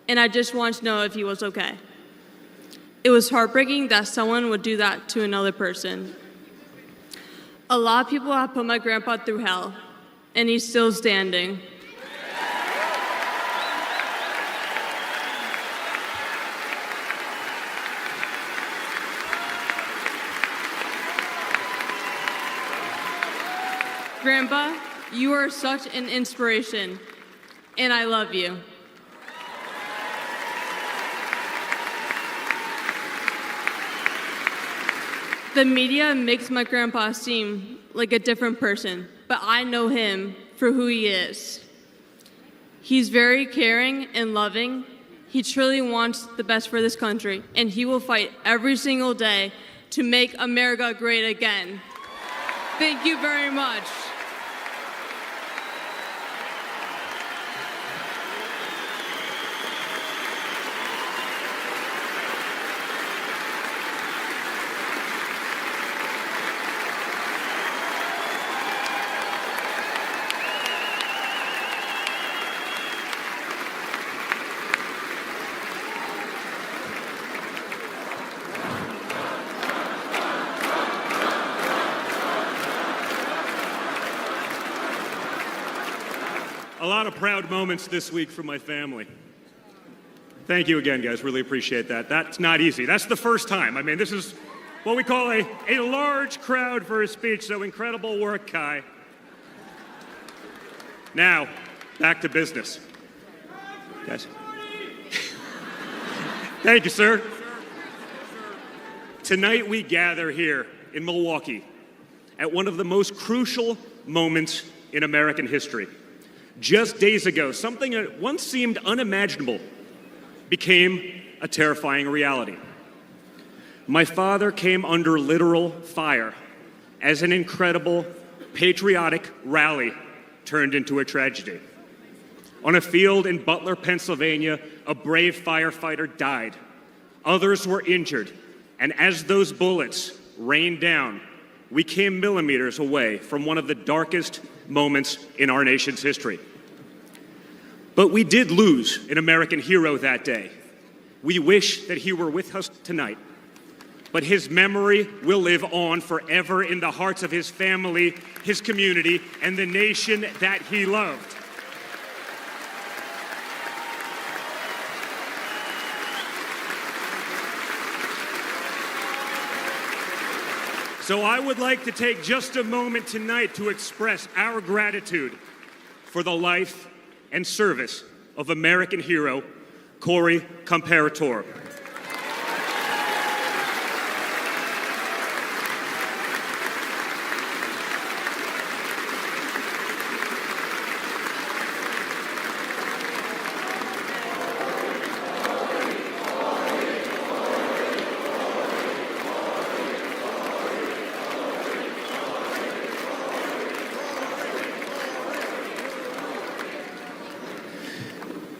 and I just wanted to know if he was okay. It was heartbreaking that someone would do that to another person. A lot of people have put my grandpa through hell, and he's still standing. Grandpa, you are such an inspiration, and I love you. The media makes my grandpa seem like a different person, but I know him for who he is. He's very caring and loving. He truly wants the best for this country, and he will fight every single day to make America great again. Thank you very much. A lot of proud moments this week for my family. Thank you again, guys. Really appreciate that. That's not easy. That's the first time. I mean, this is what we call a large crowd for a speech, so incredible work, Kai. Now, back to business. Guys. Thank you, sir. Tonight we gather here in Milwaukee at one of the most crucial moments in American history. Just days ago, something that once seemed unimaginable became a terrifying reality. My father came under literal fire as an incredible, patriotic rally turned into a tragedy. On a field in Butler, Pennsylvania, a brave firefighter died. Others were injured, and as those bullets rained down, we came millimeters away from one of the darkest moments in our nation's history. But we did lose an American hero that day. We wish that he were with us tonight. But his memory will live on forever in the hearts of his family, his community, and the nation that he loved. So I would like to take just a moment tonight to express our gratitude for the life and service of American hero Corey Comparator.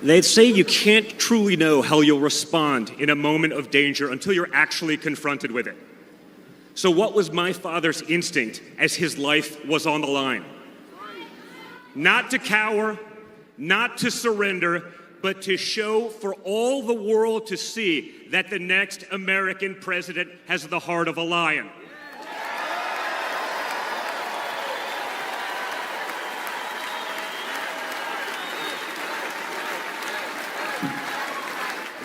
They say you can't truly know how you'll respond in a moment of danger until you're actually confronted with it. So what was my father's instinct as his life was on the line? Not to cower, not to surrender, but to show for all the world to see that the next American president has the heart of a lion.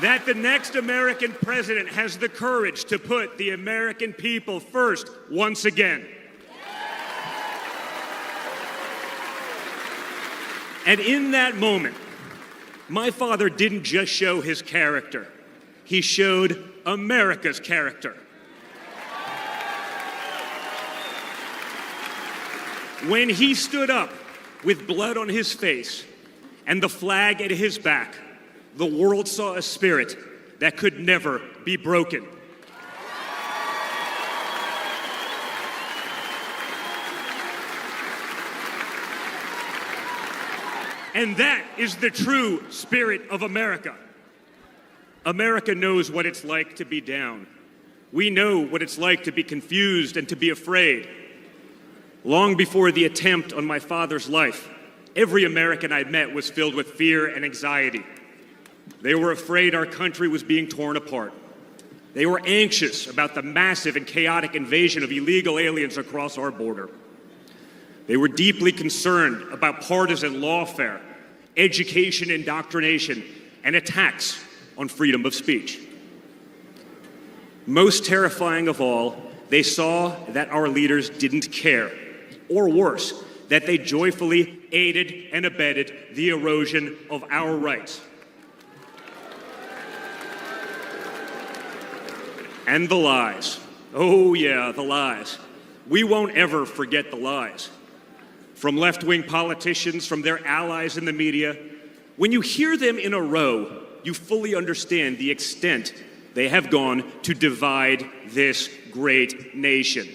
that the next American president has the courage to put the American people first once again. And in that moment, my father didn't just show his character, he showed America's character. When he stood up with blood on his face and the flag at his back, the world saw a spirit that could never be broken. And that is the true spirit of America. America knows what it's like to be down. We know what it's like to be confused and to be afraid. Long before the attempt on my father's life, every American I met was filled with fear and anxiety. They were afraid our country was being torn apart. They were anxious about the massive and chaotic invasion of illegal aliens across our border. They were deeply concerned about partisan lawfare, education indoctrination, and attacks on freedom of speech. Most terrifying of all, they saw that our leaders didn't care, or worse, that they joyfully aided and abetted the erosion of our rights. And the lies. Oh yeah, the lies. We won't ever forget the lies. From left-wing politicians, from their allies in the media, when you hear them in a row, you fully understand the extent they have gone to divide this great nation.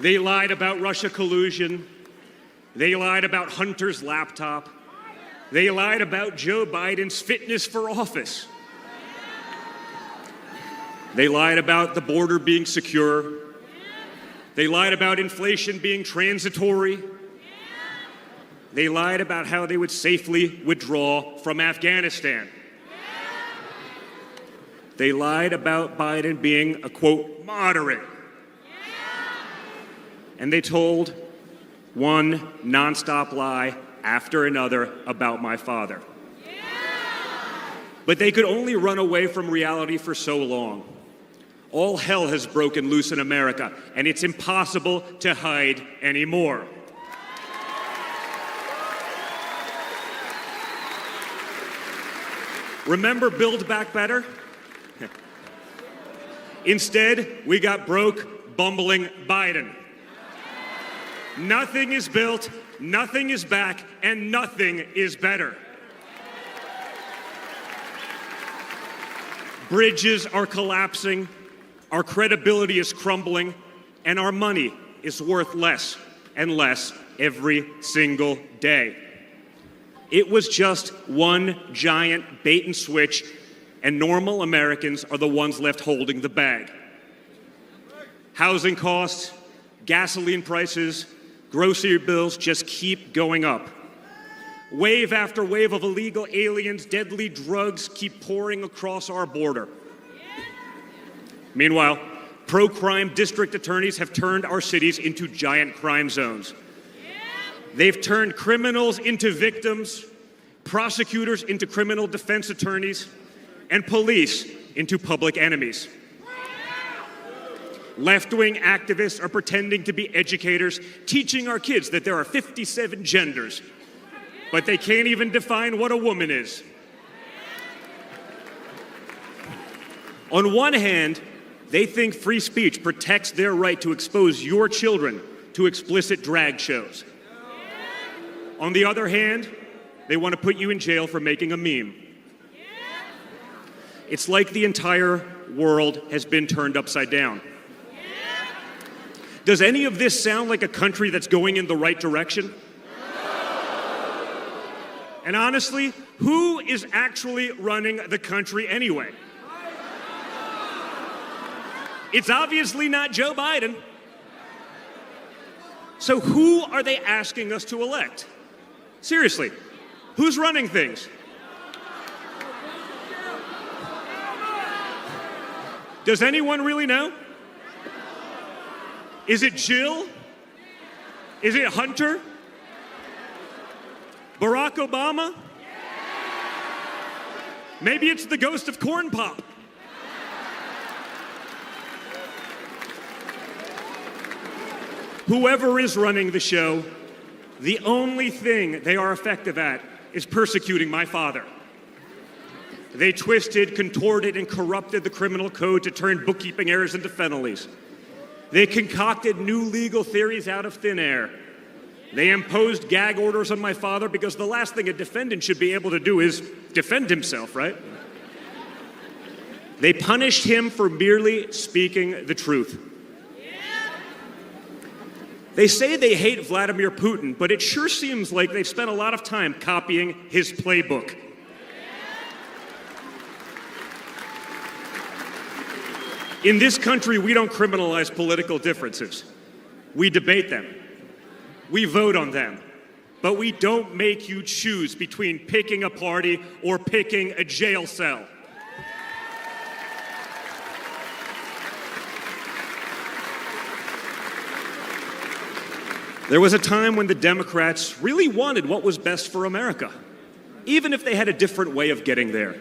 They lied about Russia collusion. They lied about Hunter's laptop. They lied about Joe Biden's fitness for office. They lied about the border being secure. They lied about inflation being transitory. They lied about how they would safely withdraw from Afghanistan. They lied about Biden being a, quote, moderate. And they told one nonstop lie after another about my father. But they could only run away from reality for so long. All hell has broken loose in America, and it's impossible to hide anymore. Remember Build Back Better? Instead, we got broke, bumbling Biden. Nothing is built, nothing is back, and nothing is better. Bridges are collapsing, our credibility is crumbling, and our money is worth less and less every single day. It was just one giant bait and switch, and normal Americans are the ones left holding the bag. Housing costs, gasoline prices, grocery bills just keep going up. Wave after wave of illegal aliens, deadly drugs keep pouring across our border. Meanwhile, pro-crime district attorneys have turned our cities into giant crime zones. They've turned criminals into victims, prosecutors into criminal defense attorneys, and police into public enemies. Left-wing activists are pretending to be educators, teaching our kids that there are 57 genders, but they can't even define what a woman is. On one hand, they think free speech protects their right to expose your children to explicit drag shows. On the other hand, they want to put you in jail for making a meme. It's like the entire world has been turned upside down. Does any of this sound like a country that's going in the right direction? And honestly, who is actually running the country anyway? It's obviously not Joe Biden. So who are they asking us to elect? Seriously, who's running things? Does anyone really know? Is it Jill? Is it Hunter? Barack Obama? Maybe it's the ghost of Corn Pop. Whoever is running the show, the only thing they are effective at is persecuting my father. They twisted, contorted, and corrupted the criminal code to turn bookkeeping errors into felonies. They concocted new legal theories out of thin air. They imposed gag orders on my father because the last thing a defendant should be able to do is defend himself, right? They punished him for merely speaking the truth. They say they hate Vladimir Putin, but it sure seems like they've spent a lot of time copying his playbook. In this country, we don't criminalize political differences. We debate them. We vote on them. But we don't make you choose between picking a party or picking a jail cell. There was a time when the Democrats really wanted what was best for America, even if they had a different way of getting there.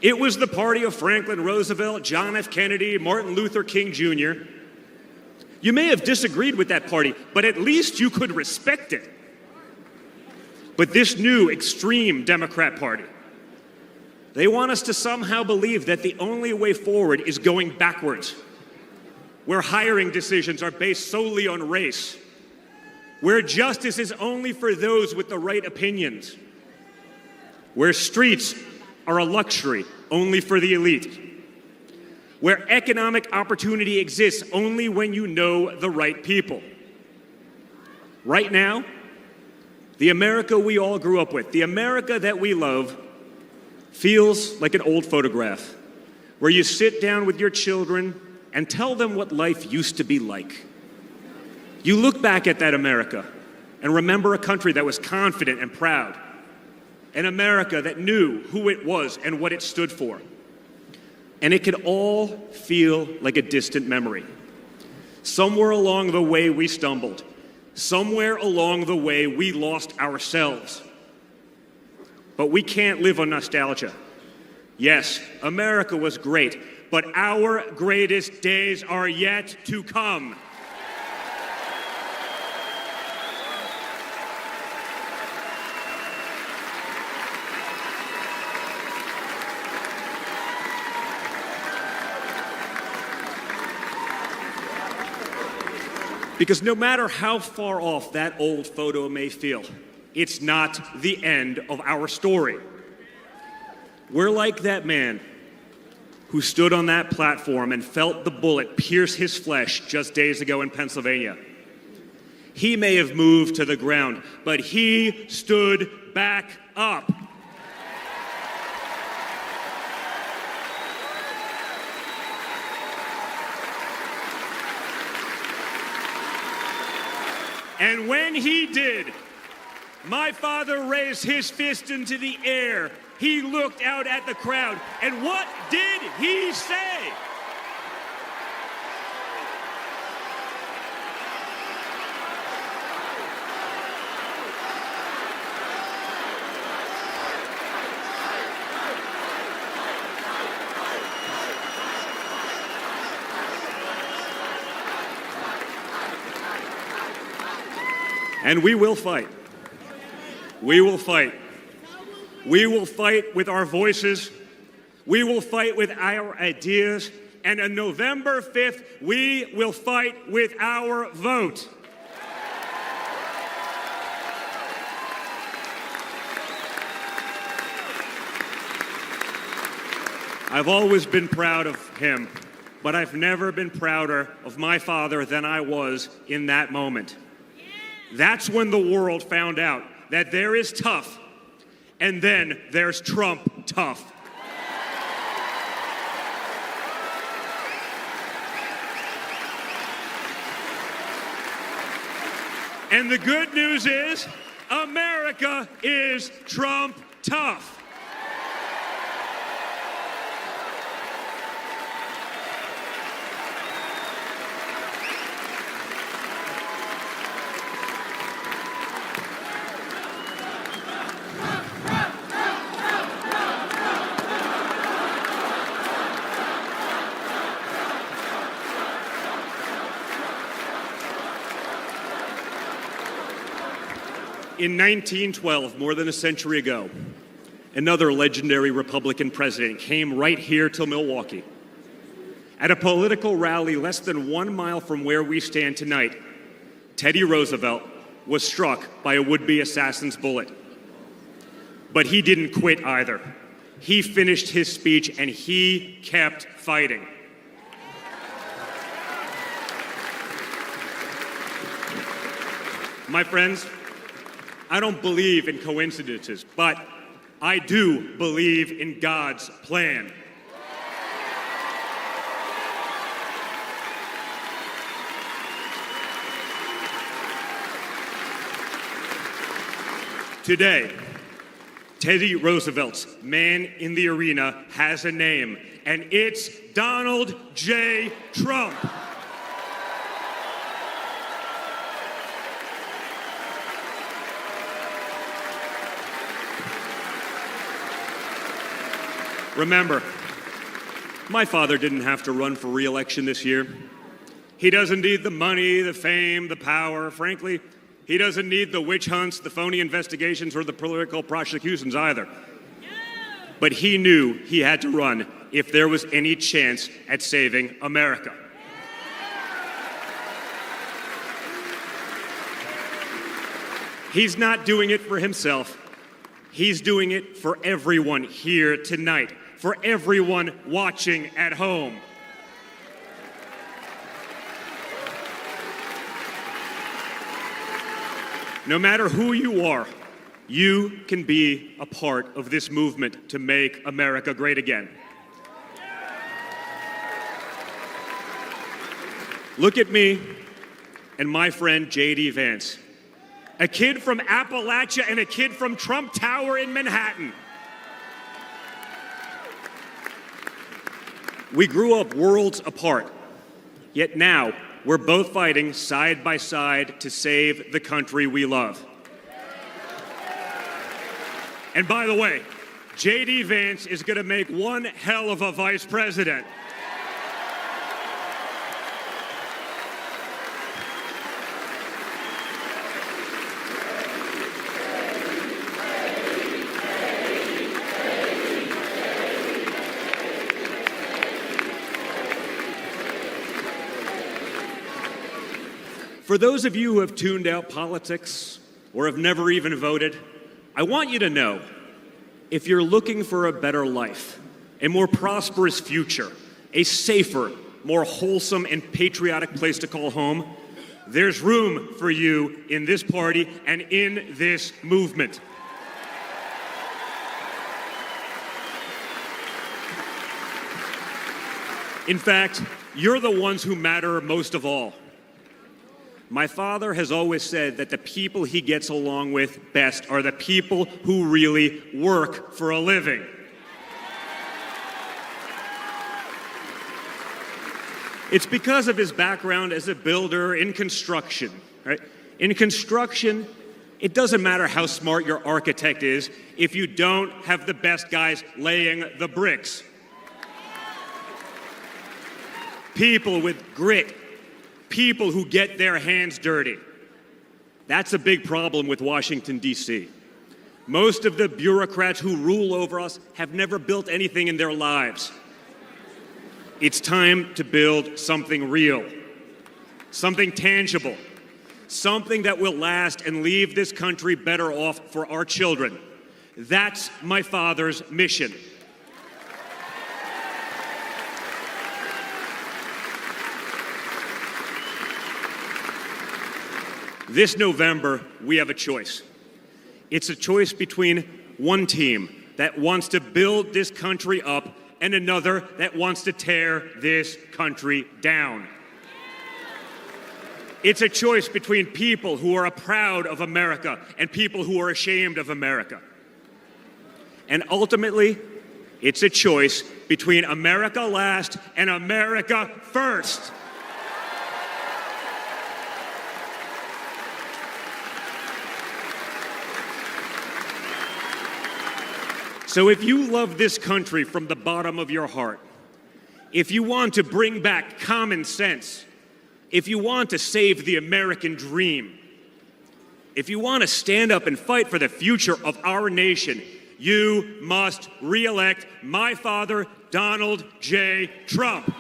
It was the party of Franklin Roosevelt, John F. Kennedy, Martin Luther King Jr. You may have disagreed with that party, but at least you could respect it. But this new extreme Democrat Party, they want us to somehow believe that the only way forward is going backwards, where hiring decisions are based solely on race, where justice is only for those with the right opinions, where streets are a luxury only for the elite, where economic opportunity exists only when you know the right people. Right now, the America we all grew up with, the America that we love, feels like an old photograph where you sit down with your children and tell them what life used to be like. You look back at that America and remember a country that was confident and proud, an America that knew who it was and what it stood for. And it could all feel like a distant memory. Somewhere along the way we stumbled. Somewhere along the way we lost ourselves. But we can't live on nostalgia. Yes, America was great, but our greatest days are yet to come. Because no matter how far off that old photo may feel, it's not the end of our story. We're like that man who stood on that platform and felt the bullet pierce his flesh just days ago in Pennsylvania. He may have moved to the ground, but he stood back up. And when he did, my father raised his fist into the air. He looked out at the crowd, and what did he say? And we will fight. We will fight. We will fight with our voices. We will fight with our ideas. And on November 5th, we will fight with our vote. I've always been proud of him, but I've never been prouder of my father than I was in that moment. That's when the world found out that there is tough, and then there's Trump tough. And the good news is, America is Trump tough. in 1912, more than a century ago, another legendary Republican president came right here to Milwaukee. At a political rally less than 1 mile from where we stand tonight, Teddy Roosevelt was struck by a would-be assassin's bullet. But he didn't quit either. He finished his speech and he kept fighting. My friends, I don't believe in coincidences, but I do believe in God's plan. Today, Teddy Roosevelt's man in the arena has a name, and it's Donald J. Trump. Remember, my father didn't have to run for re-election this year. He doesn't need the money, the fame, the power. Frankly, he doesn't need the witch hunts, the phony investigations, or the political prosecutions either. But he knew he had to run if there was any chance at saving America. He's not doing it for himself. He's doing it for everyone here tonight, for everyone watching at home. No matter who you are, you can be a part of this movement to make America great again. Look at me and my friend J.D. Vance, a kid from Appalachia and a kid from Trump Tower in Manhattan. We grew up worlds apart, yet now we're both fighting side by side to save the country we love. And by the way, J.D. Vance is going to make one hell of a vice president. For those of you who have tuned out politics or have never even voted, I want you to know, if you're looking for a better life, a more prosperous future, a safer, more wholesome and patriotic place to call home, there's room for you in this party and in this movement. In fact, you're the ones who matter most of all. My father has always said that the people he gets along with best are the people who really work for a living. It's because of his background as a builder in construction, right? In construction, it doesn't matter how smart your architect is if you don't have the best guys laying the bricks. People with grit, people who get their hands dirty. That's a big problem with Washington, D.C. Most of the bureaucrats who rule over us have never built anything in their lives. It's time to build something real, something tangible, something that will last and leave this country better off for our children. That's my father's mission. This November, we have a choice. It's a choice between one team that wants to build this country up and another that wants to tear this country down. It's a choice between people who are proud of America and people who are ashamed of America. And ultimately, it's a choice between America last and America first. So if you love this country from the bottom of your heart, if you want to bring back common sense, if you want to save the American dream, if you want to stand up and fight for the future of our nation, you must re-elect my father, Donald J. Trump.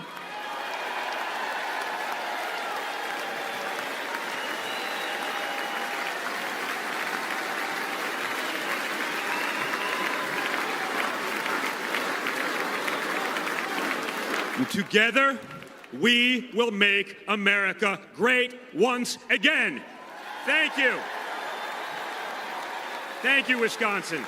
Together, we will make America great once again. Thank you. Thank you, Wisconsin.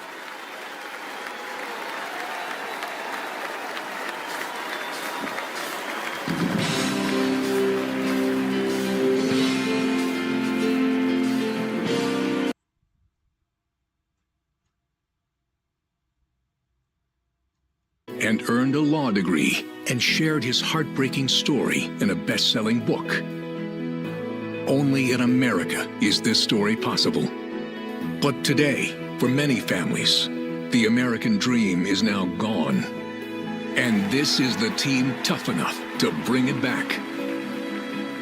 And earned a law degree and shared his heartbreaking story in a best-selling book. Only in America is this story possible. But today, for many families, the American dream is now gone. And this is the team tough enough to bring it back.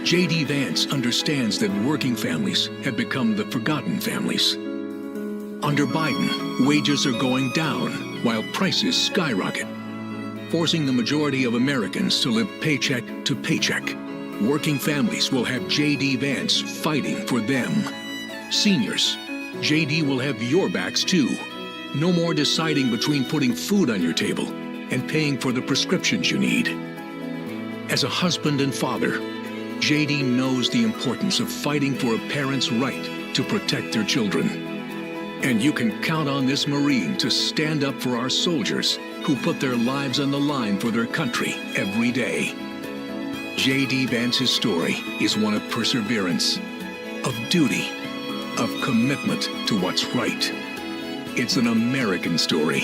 J.D. Vance understands that working families have become the forgotten families. Under Biden, wages are going down while prices skyrocket, forcing the majority of Americans to live paycheck to paycheck. Working families will have J.D. Vance fighting for them. Seniors, J.D. will have your backs too. No more deciding between putting food on your table and paying for the prescriptions you need. As a husband and father, J.D. knows the importance of fighting for a parent's right to protect their children. And you can count on this Marine to stand up for our soldiers who put their lives on the line for their country every day. J.D. Vance's story is one of perseverance, of duty, of commitment to what's right. It's an American story,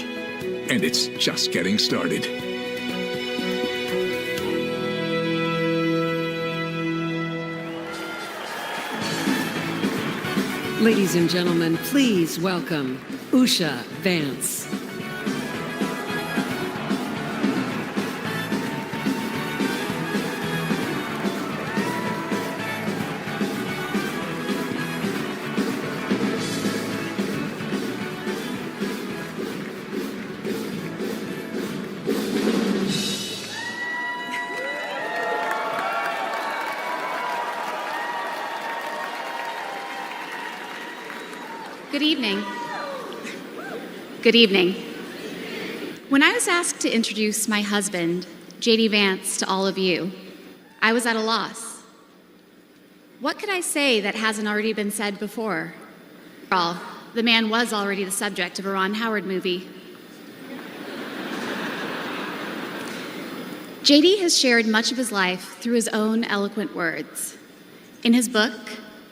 and it's just getting started. Ladies and gentlemen, please welcome Usha Vance. Good evening. Good evening. When I was asked to introduce my husband, J.D. Vance, to all of you, I was at a loss. What could I say that hasn't already been said before? After all, the man was already the subject of a Ron Howard movie. J.D. has shared much of his life through his own eloquent words. In his book,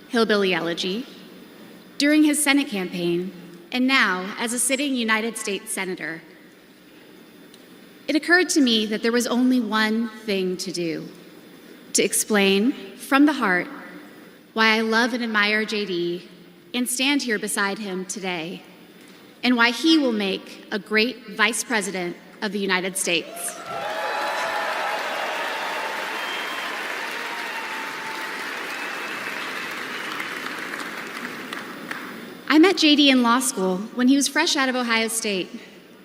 Hillbilly Elegy, during his Senate campaign, and now as a sitting United States Senator, it occurred to me that there was only one thing to do: to explain from the heart why I love and admire J.D. and stand here beside him today, and why he will make a great Vice President of the United States. I met J.D. in law school when he was fresh out of Ohio State,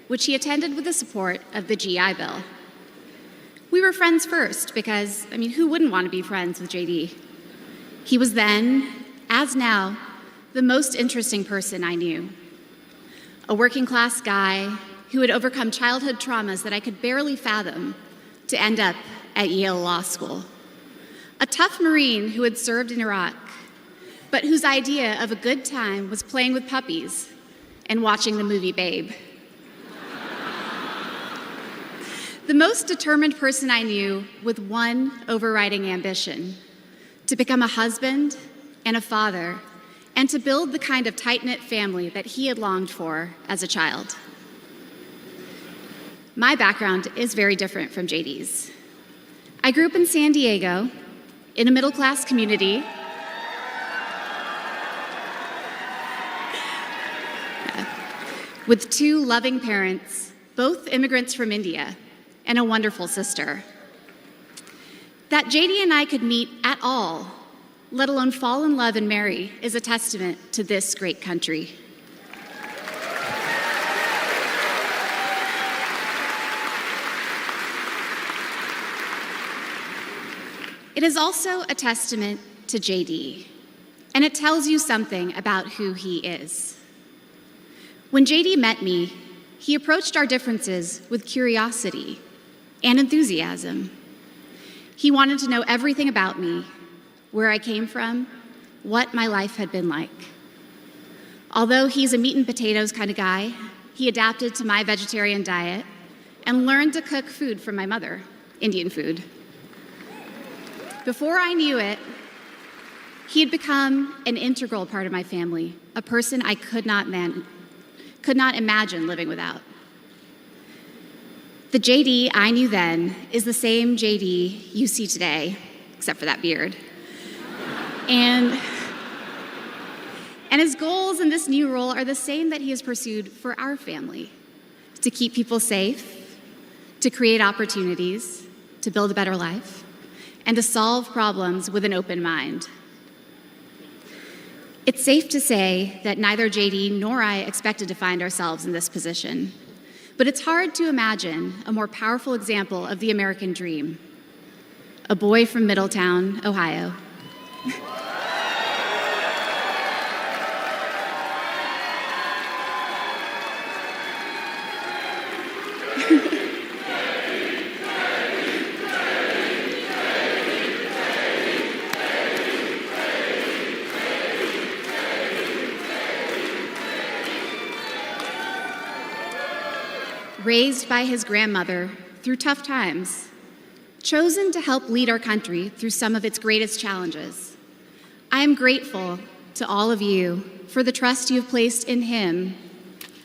which he attended with the support of the GI Bill. We were friends first because, who wouldn't want to be friends with J.D.? He was then, as now, the most interesting person I knew. A working-class guy who had overcome childhood traumas that I could barely fathom to end up at Yale Law School. A tough Marine who had served in Iraq, but whose idea of a good time was playing with puppies and watching the movie Babe. The most determined person I knew with one overriding ambition: to become a husband and a father, and to build the kind of tight-knit family that he had longed for as a child. My background is very different from JD's. I grew up in San Diego, in a middle-class community with two loving parents, both immigrants from India, and a wonderful sister. That JD and I could meet at all let alone fall in love and marry, is a testament to this great country. It is also a testament to JD, and it tells you something about who he is. When JD met me, he approached our differences with curiosity and enthusiasm. He wanted to know everything about me, where I came from, what my life had been like. Although he's a meat and potatoes kind of guy, he adapted to my vegetarian diet and learned to cook food from my mother, Indian food. Before I knew it, he had become an integral part of my family, a person I could not imagine living without. The JD I knew then is the same JD you see today, except for that beard. And his goals in this new role are the same that he has pursued for our family: to keep people safe, to create opportunities, to build a better life, and to solve problems with an open mind. It's safe to say that neither JD nor I expected to find ourselves in this position, but it's hard to imagine a more powerful example of the American dream. A boy from Middletown, Ohio. Raised by his grandmother through tough times, chosen to help lead our country through some of its greatest challenges. I am grateful to all of you for the trust you have placed in him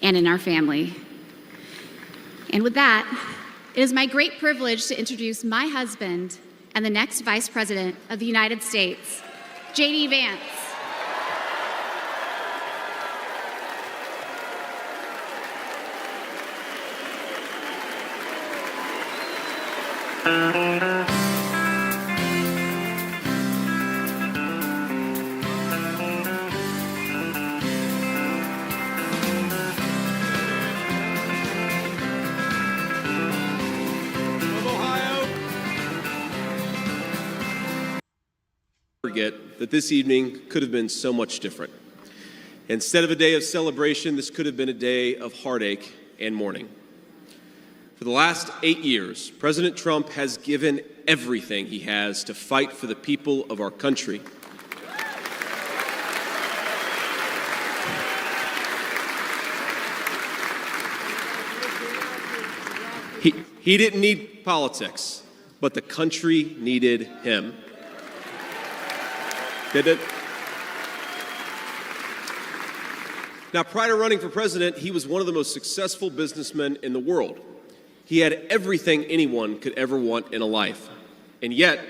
and in our family. And with that, it is my great privilege to introduce my husband and the next Vice President of the United States, J.D. Vance. Forget that this evening could have been so much different. Instead of a day of celebration, this could have been a day of heartache and mourning. For the last 8 years, President Trump has given everything he has to fight for the people of our country. He didn't need politics, but the country needed him. Did it? Now, prior to running for president, he was one of the most successful businessmen in the world. He had everything anyone could ever want in a life. And yet,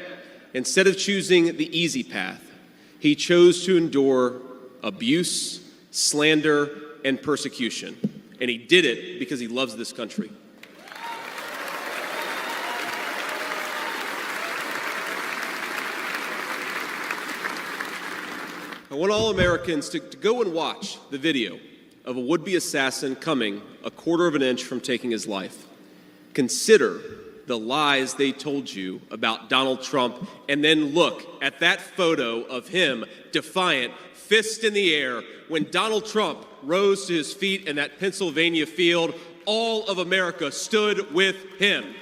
instead of choosing the easy path, he chose to endure abuse, slander, and persecution. And he did it because he loves this country. I want all Americans to go and watch the video of a would-be assassin coming a quarter of an inch from taking his life. Consider the lies they told you about Donald Trump, and then look at that photo of him, defiant, fist in the air, when Donald Trump rose to his feet in that Pennsylvania field. All of America stood with him.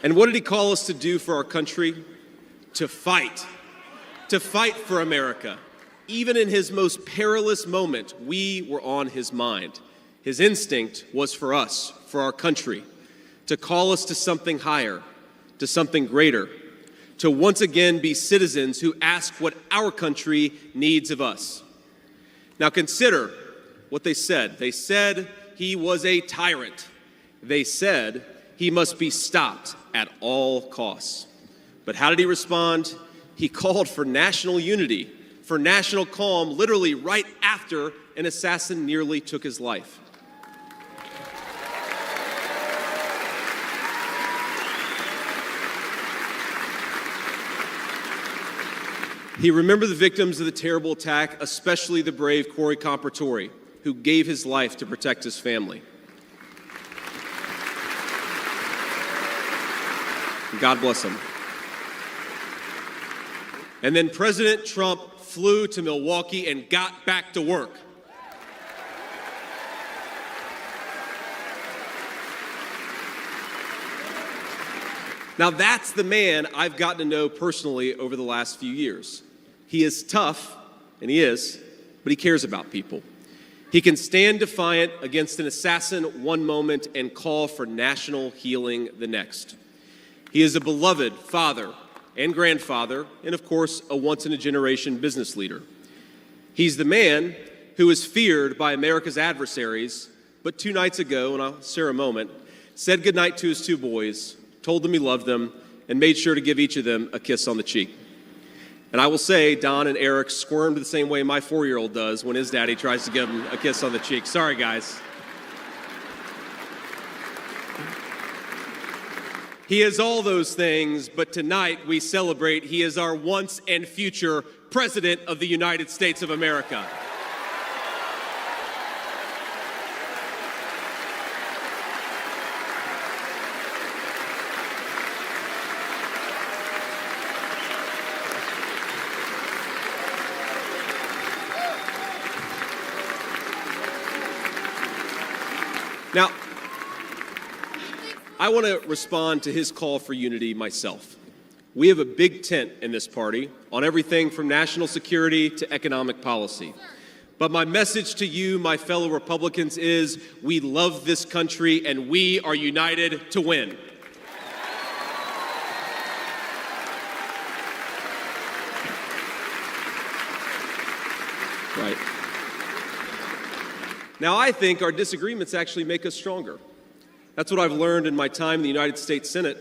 And what did he call us to do for our country? To fight for America. Even in his most perilous moment, we were on his mind. His instinct was for us, for our country, to call us to something higher, to something greater, to once again be citizens who ask what our country needs of us. Now consider what they said. They said he was a tyrant. They said he must be stopped at all costs. But how did he respond? He called for national unity, for national calm, literally right after an assassin nearly took his life. He remembered the victims of the terrible attack, especially the brave Corey Compertori, who gave his life to protect his family. God bless him. And then President Trump flew to Milwaukee and got back to work. Now that's the man I've gotten to know personally over the last few years. He is tough, and he is, but he cares about people. He can stand defiant against an assassin one moment and call for national healing the next. He is a beloved father and grandfather, and of course, a once-in-a-generation business leader. He's the man who is feared by America's adversaries, but 2 nights ago, and I'll share a moment, said goodnight to his 2 boys, told them he loved them, and made sure to give each of them a kiss on the cheek. And I will say, Don and Eric squirmed the same way my 4-year-old does when his daddy tries to give him a kiss on the cheek. Sorry, guys. He is all those things, but tonight we celebrate he is our once and future President of the United States of America. Now, I want to respond to his call for unity myself. We have a big tent in this party on everything from national security to economic policy. But my message to you, my fellow Republicans, is we love this country and we are united to win. Right. Now, I think our disagreements actually make us stronger. That's what I've learned in my time in the United States Senate,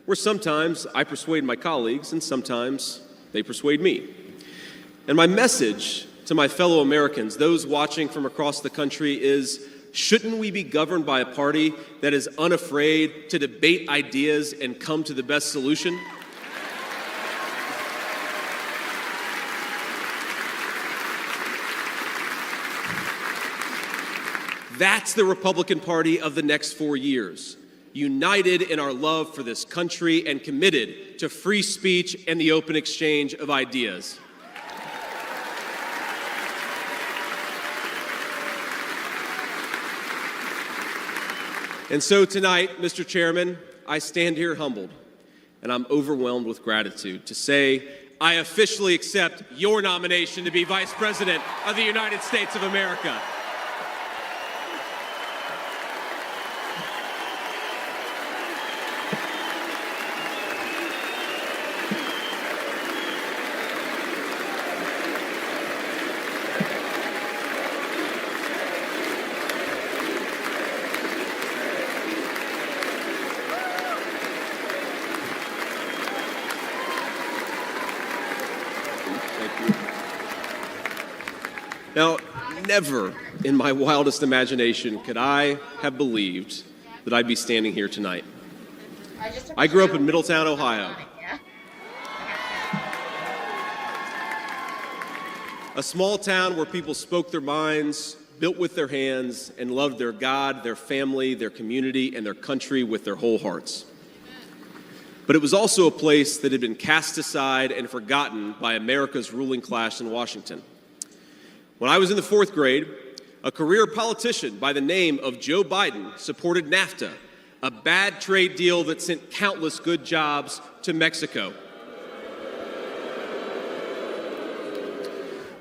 where sometimes I persuade my colleagues and sometimes they persuade me. And my message to my fellow Americans, those watching from across the country, is shouldn't we be governed by a party that is unafraid to debate ideas and come to the best solution? That's the Republican Party of the next 4 years, united in our love for this country and committed to free speech and the open exchange of ideas. And so tonight, Mr. Chairman, I stand here humbled, and I'm overwhelmed with gratitude to say I officially accept your nomination to be Vice President of the United States of America. Now, never in my wildest imagination could I have believed that I'd be standing here tonight. I grew up in Middletown, Ohio. A small town where people spoke their minds, built with their hands, and loved their God, their family, their community, and their country with their whole hearts. But it was also a place that had been cast aside and forgotten by America's ruling class in Washington. When I was in the 4th grade, a career politician by the name of Joe Biden supported NAFTA, a bad trade deal that sent countless good jobs to Mexico.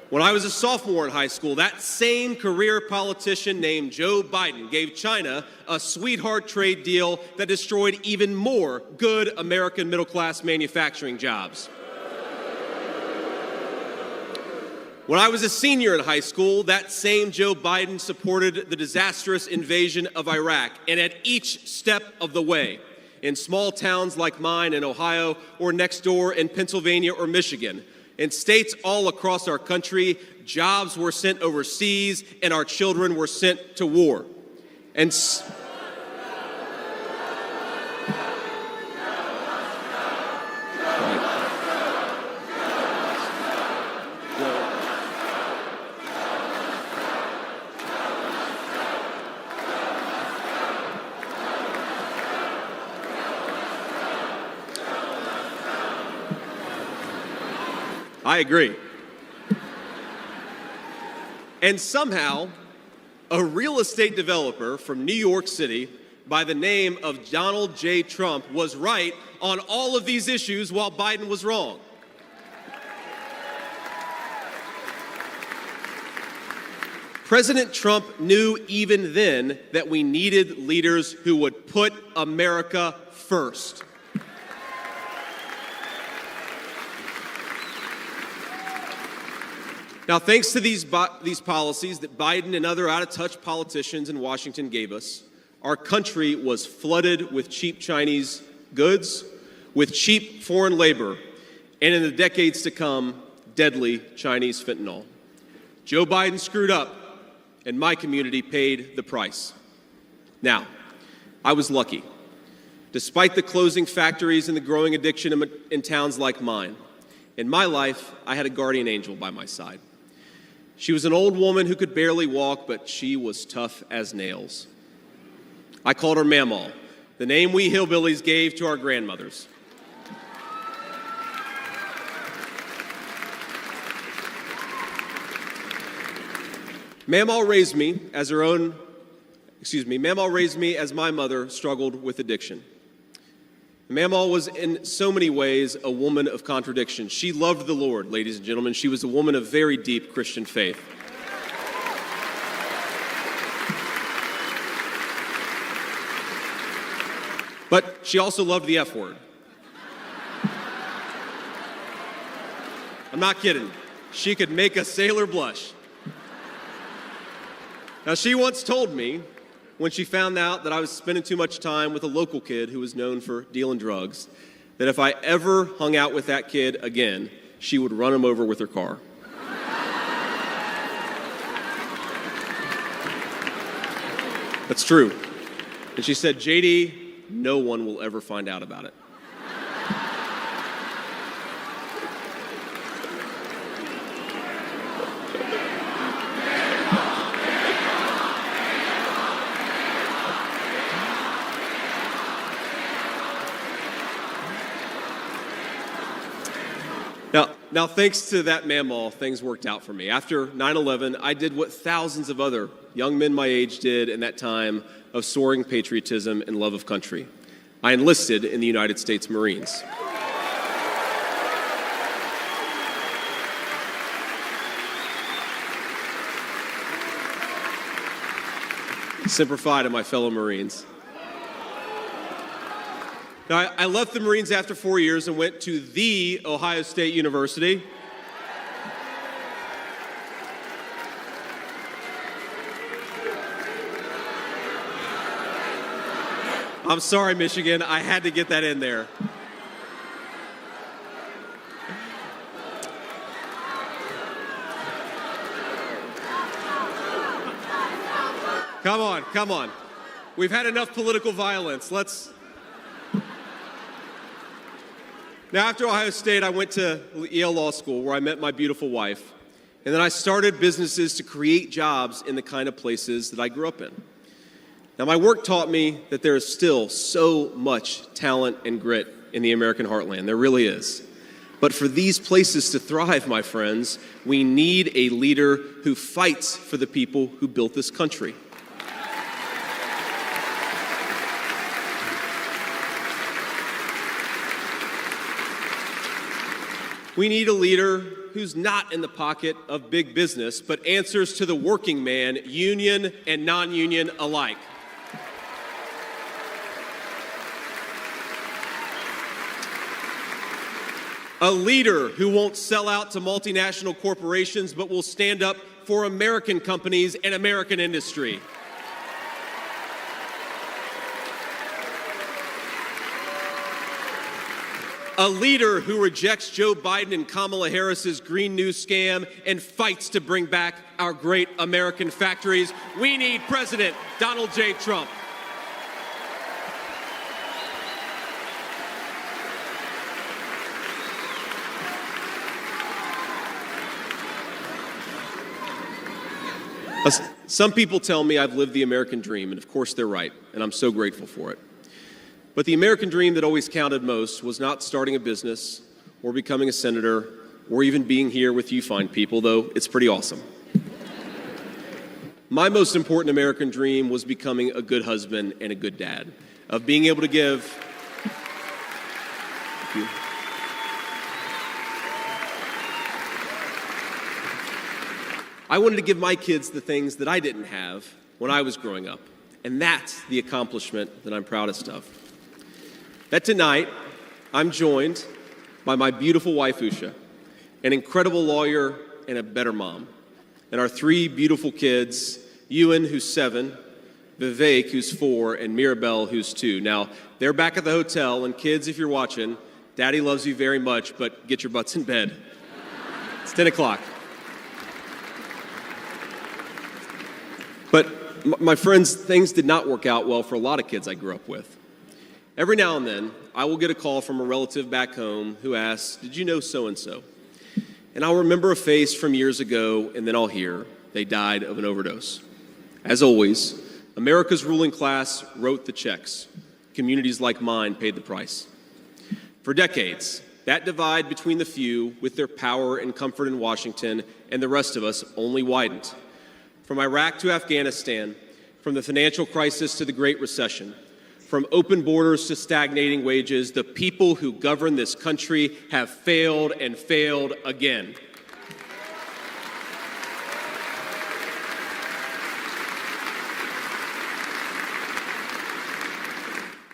When I was a sophomore in high school, that same career politician named Joe Biden gave China a sweetheart trade deal that destroyed even more good American middle-class manufacturing jobs. When I was a senior in high school, that same Joe Biden supported the disastrous invasion of Iraq, and at each step of the way, in small towns like mine in Ohio or next door in Pennsylvania or Michigan. In states all across our country, jobs were sent overseas and our children were sent to war. And I agree. And somehow, a real estate developer from New York City by the name of Donald J. Trump was right on all of these issues while Biden was wrong. President Trump knew even then that we needed leaders who would put America first. Now, thanks to these policies that Biden and other out-of-touch politicians in Washington gave us, our country was flooded with cheap Chinese goods, with cheap foreign labor, and in the decades to come, deadly Chinese fentanyl. Joe Biden screwed up, and my community paid the price. Now, I was lucky. Despite the closing factories and the growing addiction in towns like mine, in my life, I had a guardian angel by my side. She was an old woman who could barely walk, but she was tough as nails. I called her Mamaw, the name we hillbillies gave to our grandmothers. Mamaw raised me as my mother struggled with addiction. Mamaw was in so many ways a woman of contradiction. She loved the Lord, ladies and gentlemen. She was a woman of very deep Christian faith. But she also loved the F word. I'm not kidding. She could make a sailor blush. Now, she once told me, when she found out that I was spending too much time with a local kid who was known for dealing drugs, that if I ever hung out with that kid again, she would run him over with her car. That's true. And she said, JD, no one will ever find out about it. Now, thanks to that Mamaw, things worked out for me. After 9/11, I did what thousands of other young men my age did in that time of soaring patriotism and love of country. I enlisted in the United States Marines. Semper Fi to my fellow Marines. Now, I left the Marines after 4 years and went to the Ohio State University. I'm sorry, Michigan. I had to get that in there. Come on. We've had enough political violence. Now, after Ohio State, I went to Yale Law School, where I met my beautiful wife, and then I started businesses to create jobs in the kind of places that I grew up in. Now, my work taught me that there is still so much talent and grit in the American heartland. There really is. But for these places to thrive, my friends, we need a leader who fights for the people who built this country. We need a leader who's not in the pocket of big business, but answers to the working man, union and non-union alike. A leader who won't sell out to multinational corporations, but will stand up for American companies and American industry. A leader who rejects Joe Biden and Kamala Harris's Green New scam and fights to bring back our great American factories. We need President Donald J. Trump. Some people tell me I've lived the American dream, and of course they're right, and I'm so grateful for it. But the American dream that always counted most was not starting a business or becoming a senator or even being here with you fine people, though it's pretty awesome. My most important American dream was becoming a good husband and a good dad, of being able to give. Thank you. I wanted to give my kids the things that I didn't have when I was growing up, and that's the accomplishment that I'm proudest of. That tonight, I'm joined by my beautiful wife, Usha, an incredible lawyer and a better mom, and our three beautiful kids, Ewan, who's 7, Vivek, who's 4, and Mirabelle, who's 2. Now, they're back at the hotel, and kids, if you're watching, Daddy loves you very much, but get your butts in bed. It's 10 o'clock. But my friends, things did not work out well for a lot of kids I grew up with. Every now and then, I will get a call from a relative back home who asks, "Did you know so-and-so?" And I'll remember a face from years ago, and then I'll hear, "They died of an overdose." As always, America's ruling class wrote the checks. Communities like mine paid the price. For decades, that divide between the few with their power and comfort in Washington and the rest of us only widened. From Iraq to Afghanistan, from the financial crisis to the Great Recession, from open borders to stagnating wages, the people who govern this country have failed and failed again.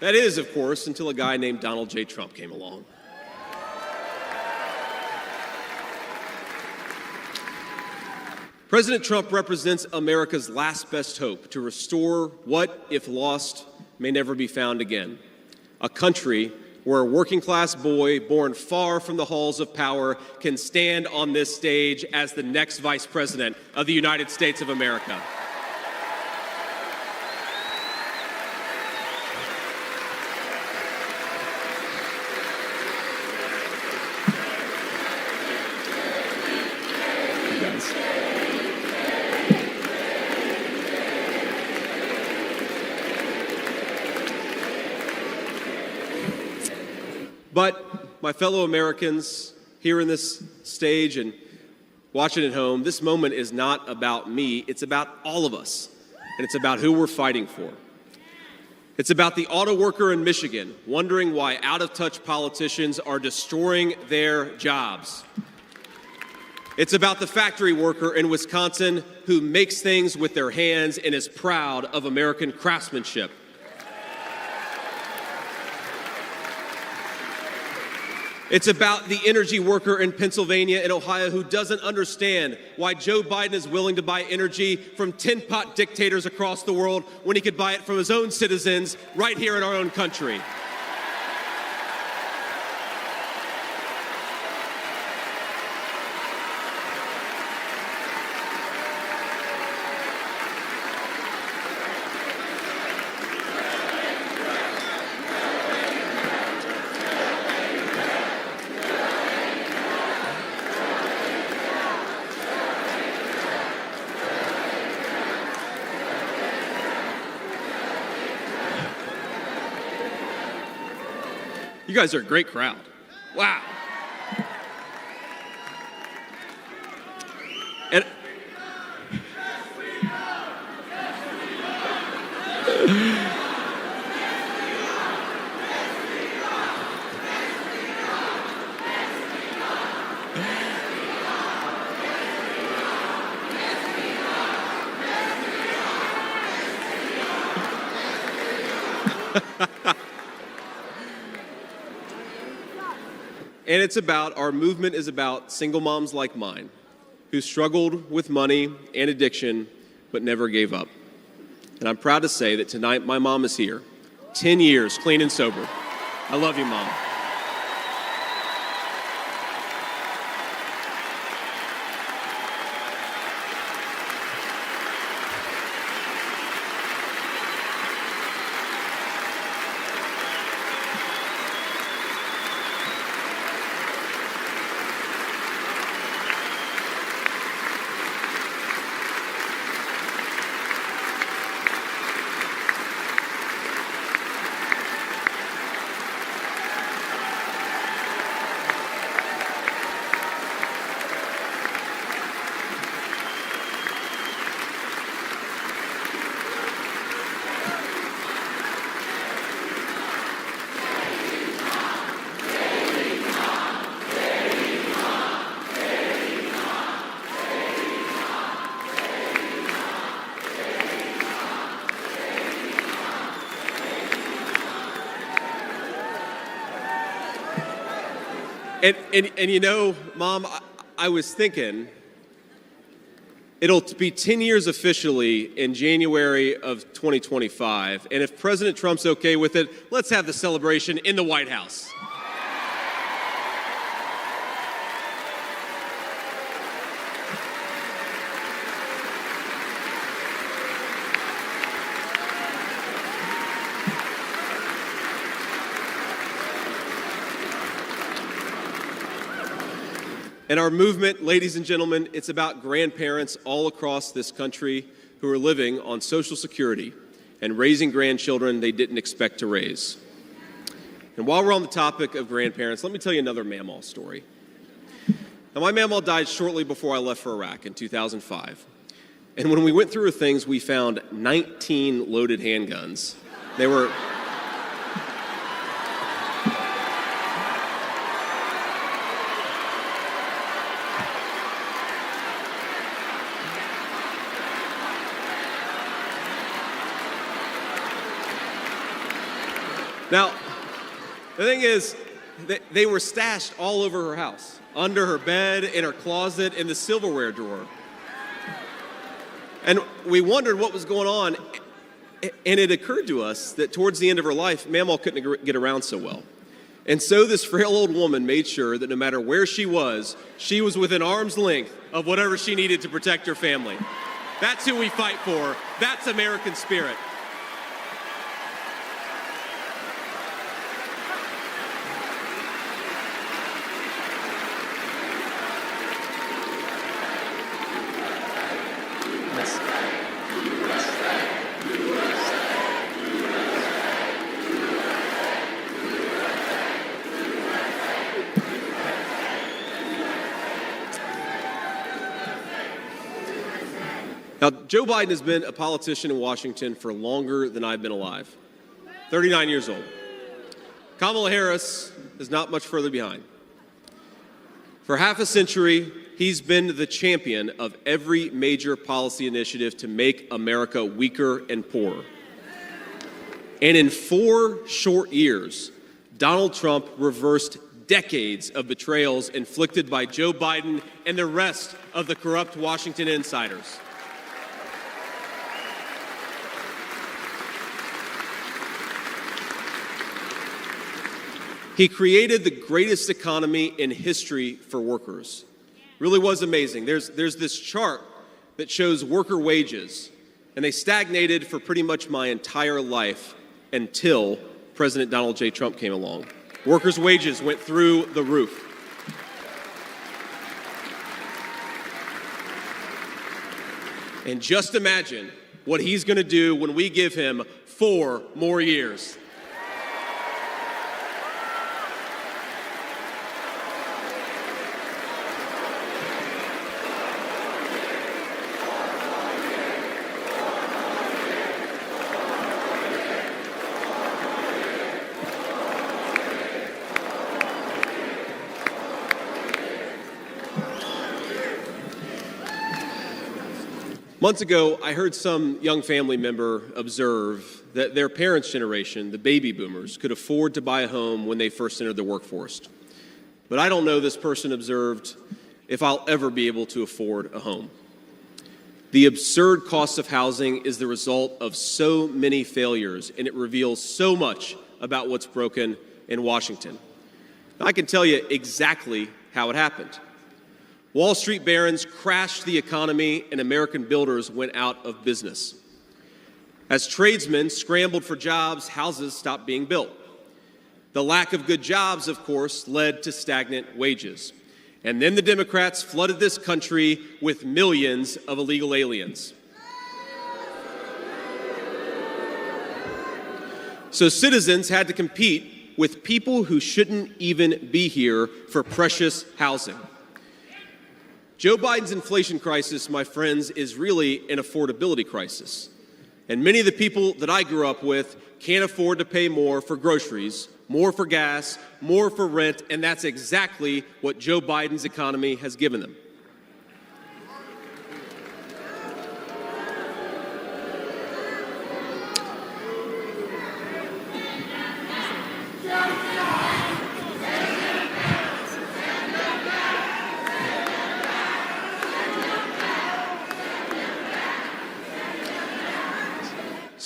That is, of course, until a guy named Donald J. Trump came along. President Trump represents America's last best hope to restore what, if lost, may never be found again. A country where a working-class boy born far from the halls of power can stand on this stage as the next Vice President of the United States of America. But my fellow Americans here in this stage and watching at home, this moment is not about me, it's about all of us, and it's about who we're fighting for. It's about the auto worker in Michigan wondering why out-of-touch politicians are destroying their jobs. It's about the factory worker in Wisconsin who makes things with their hands and is proud of American craftsmanship. It's about the energy worker in Pennsylvania and Ohio who doesn't understand why Joe Biden is willing to buy energy from tin-pot dictators across the world when he could buy it from his own citizens right here in our own country. You guys are a great crowd. Wow. And And it's about, our movement is about single moms like mine who struggled with money and addiction but never gave up. And I'm proud to say that tonight my mom is here, 10 years clean and sober. I love you, Mom. And you know, Mom, I was thinking, it'll be 10 years officially in January of 2025. And if President Trump's okay with it, let's have the celebration in the White House. And our movement, ladies and gentlemen, it's about grandparents all across this country who are living on Social Security and raising grandchildren they didn't expect to raise. And while we're on the topic of grandparents, let me tell you another Mamaw story. Now, my Mamaw died shortly before I left for Iraq in 2005. And when we went through her things, we found 19 loaded handguns. They were... Now, the thing is, they were stashed all over her house, under her bed, in her closet, in the silverware drawer. And we wondered what was going on, and it occurred to us that towards the end of her life, Mamaw couldn't get around so well. And so this frail old woman made sure that no matter where she was within arm's length of whatever she needed to protect her family. That's who we fight for. That's American spirit. Now, Joe Biden has been a politician in Washington for longer than I've been alive, 39 years old. Kamala Harris is not much further behind. For half a century, he's been the champion of every major policy initiative to make America weaker and poorer. And in 4 short years, Donald Trump reversed decades of betrayals inflicted by Joe Biden and the rest of the corrupt Washington insiders. He created the greatest economy in history for workers. Really was amazing. There's this chart that shows worker wages, and they stagnated for pretty much my entire life until President Donald J. Trump came along. Workers' wages went through the roof. And just imagine what he's going to do when we give him 4 more years. Months ago, I heard some young family member observe that their parents' generation, the baby boomers, could afford to buy a home when they first entered the workforce. But I don't know, this person observed, if I'll ever be able to afford a home. The absurd cost of housing is the result of so many failures, and it reveals so much about what's broken in Washington. Now, I can tell you exactly how it happened. Wall Street barons crashed the economy and American builders went out of business. As tradesmen scrambled for jobs, houses stopped being built. The lack of good jobs, of course, led to stagnant wages. And then the Democrats flooded this country with millions of illegal aliens. So citizens had to compete with people who shouldn't even be here for precious housing. Joe Biden's inflation crisis, my friends, is really an affordability crisis. And many of the people that I grew up with can't afford to pay more for groceries, more for gas, more for rent, and that's exactly what Joe Biden's economy has given them.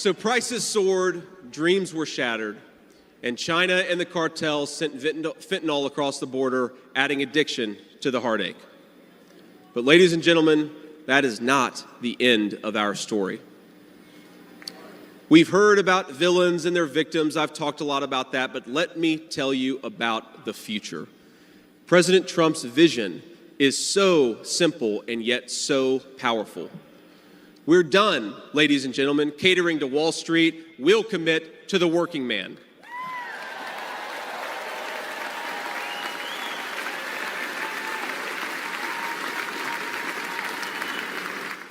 So prices soared, dreams were shattered, and China and the cartels sent fentanyl across the border, adding addiction to the heartache. But ladies and gentlemen, that is not the end of our story. We've heard about villains and their victims. I've talked a lot about that, but let me tell you about the future. President Trump's vision is so simple and yet so powerful. We're done, ladies and gentlemen, catering to Wall Street. We'll commit to the working man.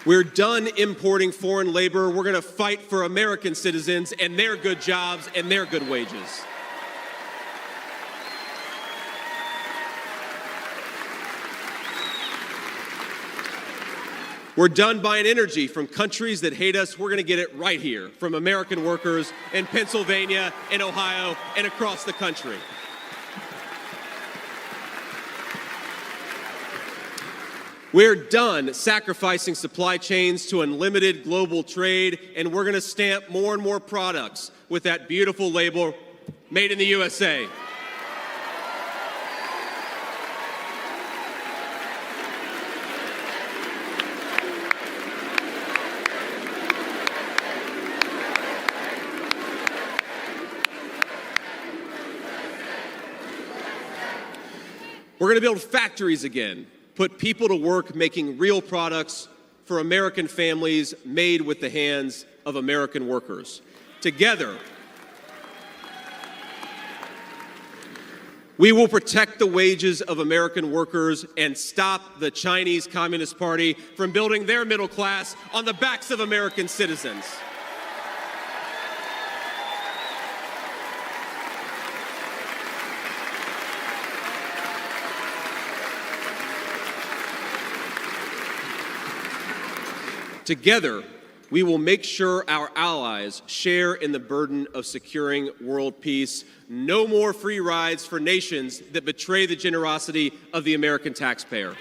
We're done importing foreign labor. We're going to fight for American citizens and their good jobs and their good wages. We're done buying energy from countries that hate us. We're going to get it right here from American workers in Pennsylvania, in Ohio, and across the country. We're done sacrificing supply chains to unlimited global trade, and we're going to stamp more and more products with that beautiful label, Made in the USA. We're going to build factories again, put people to work making real products for American families made with the hands of American workers. Together, we will protect the wages of American workers and stop the Chinese Communist Party from building their middle class on the backs of American citizens. Together, we will make sure our allies share in the burden of securing world peace. No more free rides for nations that betray the generosity of the American taxpayer.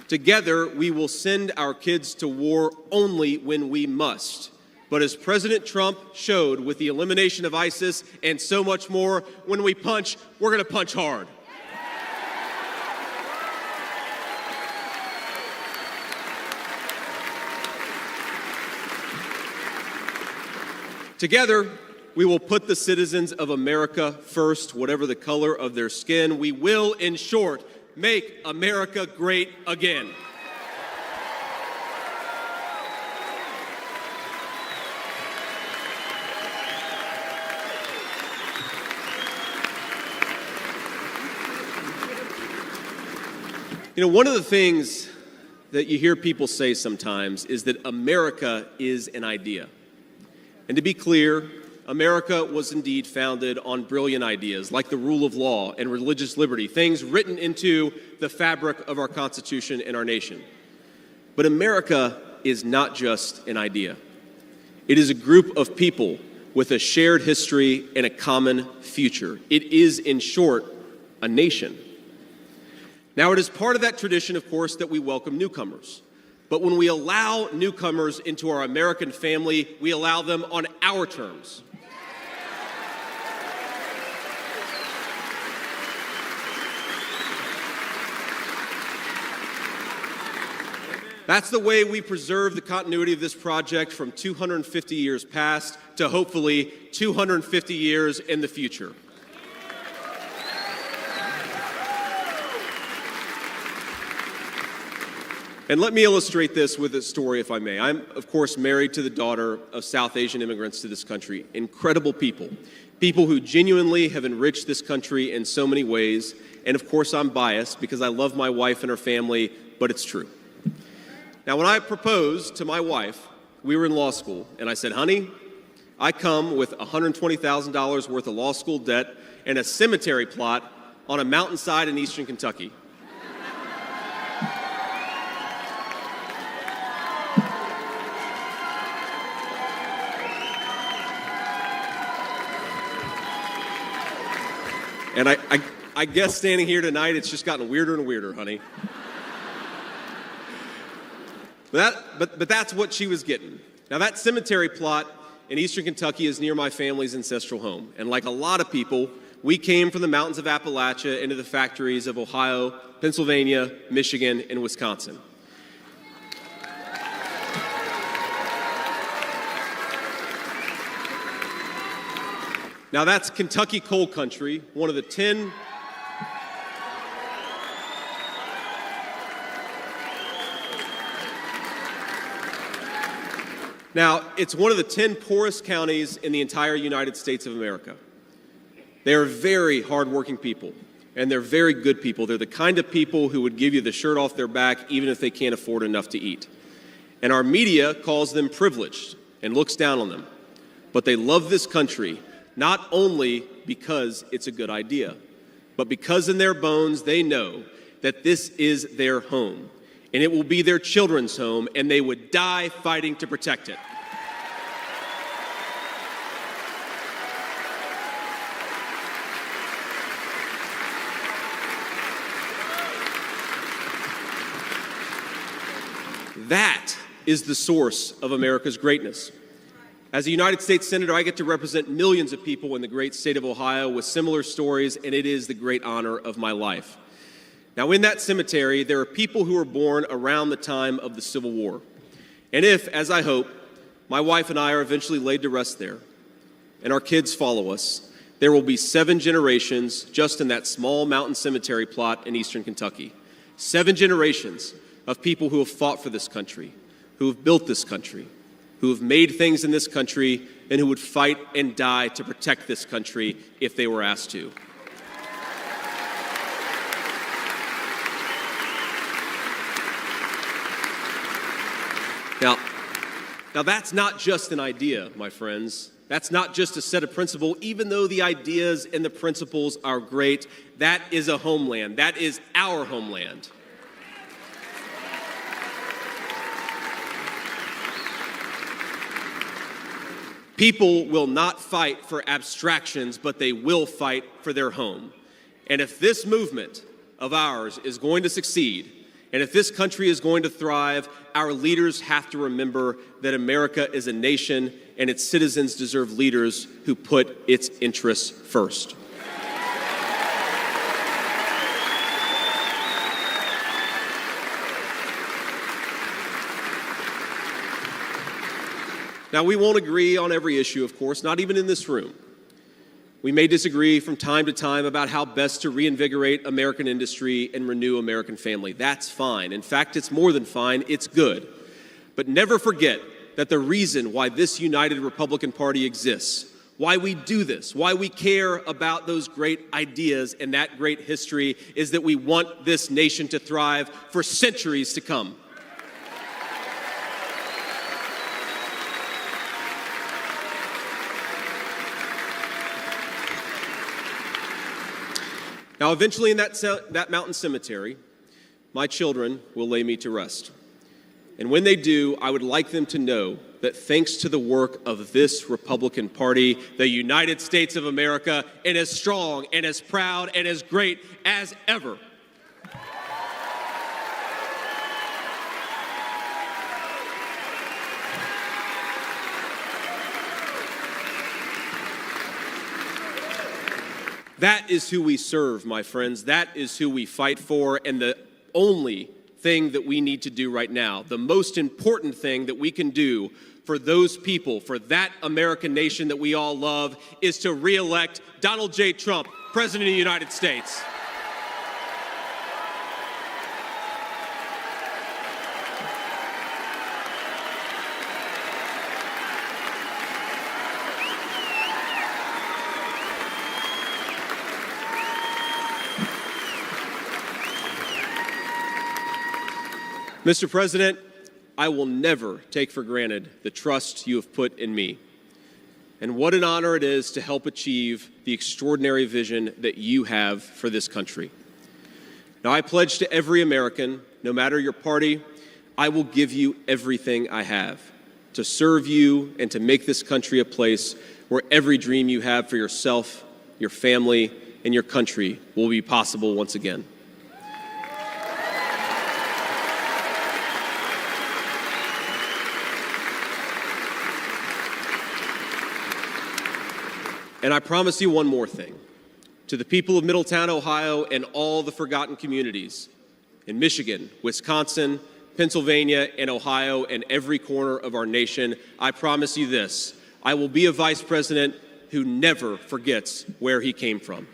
Together, we will send our kids to war only when we must. But as President Trump showed with the elimination of ISIS and so much more, when we punch, we're going to punch hard. Together, we will put the citizens of America first, whatever the color of their skin. We will, in short, make America great again. You know, one of the things that you hear people say sometimes is that America is an idea. And to be clear, America was indeed founded on brilliant ideas like the rule of law and religious liberty, things written into the fabric of our Constitution and our nation. But America is not just an idea. It is a group of people with a shared history and a common future. It is, in short, a nation. Now, it is part of that tradition, of course, that we welcome newcomers. But when we allow newcomers into our American family, we allow them on our terms. That's the way we preserve the continuity of this project from 250 years past to hopefully 250 years in the future. And let me illustrate this with a story, if I may. I'm, of course, married to the daughter of South Asian immigrants to this country. Incredible people. People who genuinely have enriched this country in so many ways. And, of course, I'm biased because I love my wife and her family, but it's true. Now, when I proposed to my wife, we were in law school, and I said, honey, I come with $120,000 worth of law school debt and a cemetery plot on a mountainside in eastern Kentucky. And I guess standing here tonight, it's just gotten weirder and weirder, honey. But that's what she was getting. Now, that cemetery plot in eastern Kentucky is near my family's ancestral home. And like a lot of people, we came from the mountains of Appalachia into the factories of Ohio, Pennsylvania, Michigan, and Wisconsin. Now, that's Kentucky coal country, one of the 10... Now, it's one of the 10 poorest counties in the entire United States of America. They are very hardworking people, and they're very good people. They're the kind of people who would give you the shirt off their back even if they can't afford enough to eat. And our media calls them privileged and looks down on them. But they love this country, not only because it's a good idea, but because in their bones they know that this is their home. And it will be their children's home, and they would die fighting to protect it. That is the source of America's greatness. As a United States Senator, I get to represent millions of people in the great state of Ohio with similar stories, and it is the great honor of my life. Now, in that cemetery, there are people who were born around the time of the Civil War. And if, as I hope, my wife and I are eventually laid to rest there, and our kids follow us, there will be 7 generations just in that small mountain cemetery plot in eastern Kentucky. 7 generations of people who have fought for this country, who have built this country, who have made things in this country, and who would fight and die to protect this country if they were asked to. Now that's not just an idea, my friends. That's not just a set of principles. Even though the ideas and the principles are great, that is a homeland. That is our homeland. People will not fight for abstractions, but they will fight for their home. And if this movement of ours is going to succeed, and if this country is going to thrive, our leaders have to remember that America is a nation and its citizens deserve leaders who put its interests first. Now, we won't agree on every issue, of course, not even in this room. We may disagree from time to time about how best to reinvigorate American industry and renew American family. That's fine. In fact, it's more than fine. It's good. But never forget that the reason why this united Republican Party exists, why we do this, why we care about those great ideas and that great history, is that we want this nation to thrive for centuries to come. Now, eventually in that mountain cemetery, my children will lay me to rest. And when they do, I would like them to know that thanks to the work of this Republican Party, the United States of America is as strong and as proud and as great as ever. That is who we serve, my friends. That is who we fight for. And the only thing that we need to do right now, the most important thing that we can do for those people, for that American nation that we all love, is to re-elect Donald J. Trump, President of the United States. Mr. President, I will never take for granted the trust you have put in me. And what an honor it is to help achieve the extraordinary vision that you have for this country. Now, I pledge to every American, no matter your party, I will give you everything I have to serve you and to make this country a place where every dream you have for yourself, your family, in your country will be possible once again. And I promise you one more thing. To the people of Middletown, Ohio, and all the forgotten communities in Michigan, Wisconsin, Pennsylvania, and Ohio, and every corner of our nation, I promise you this: I will be a vice president who never forgets where he came from.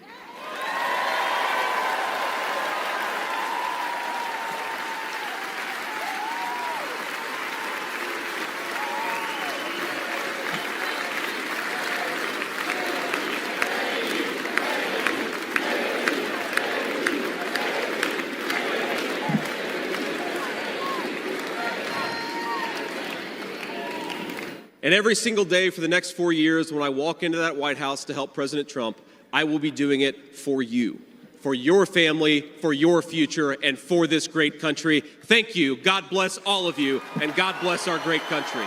And every single day for the next 4 years, when I walk into that White House to help President Trump, I will be doing it for you, for your family, for your future, and for this great country. Thank you. God bless all of you, and God bless our great country.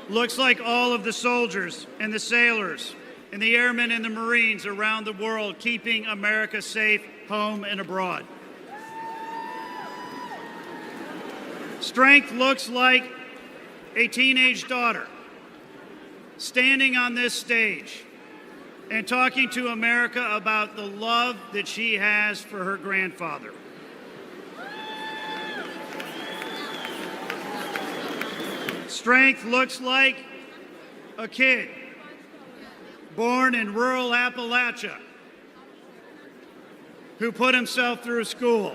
Looks like all of the soldiers and the sailors and the airmen and the Marines around the world keeping America safe home and abroad. Strength looks like a teenage daughter standing on this stage and talking to America about the love that she has for her grandfather. Strength looks like a kid born in rural Appalachia who put himself through school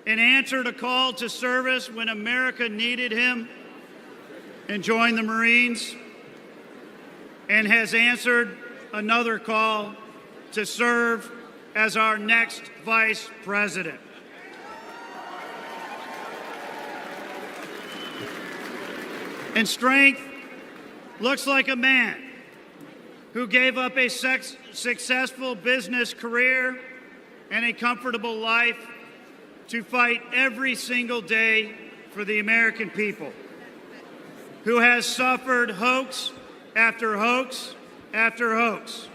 and answered a call to service when America needed him and joined the Marines, and has answered another call to serve as our next vice president. And strength looks like a man who gave up a successful business career and a comfortable life to fight every single day for the American people, who has suffered hoax after hoax after hoax,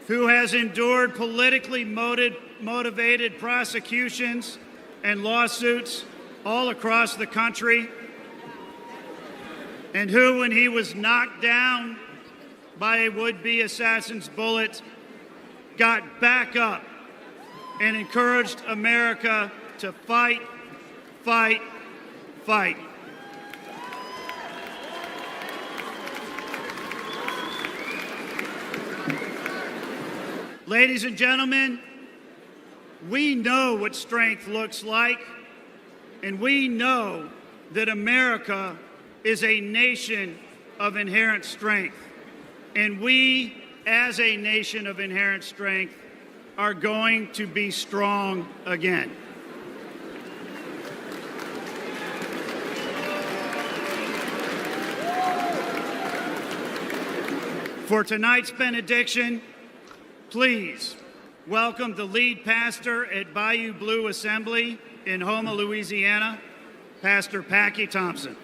who has endured politically motivated prosecutions and lawsuits all across the country, and who, when he was knocked down by a would-be assassin's bullet, got back up and encouraged America to fight, fight, fight. Ladies and gentlemen, we know what strength looks like, and we know that America is a nation of inherent strength. And we, as a nation of inherent strength, are going to be strong again. For tonight's benediction, please welcome the lead pastor at Bayou Blue Assembly in Houma, Louisiana, Pastor Packy Thompson.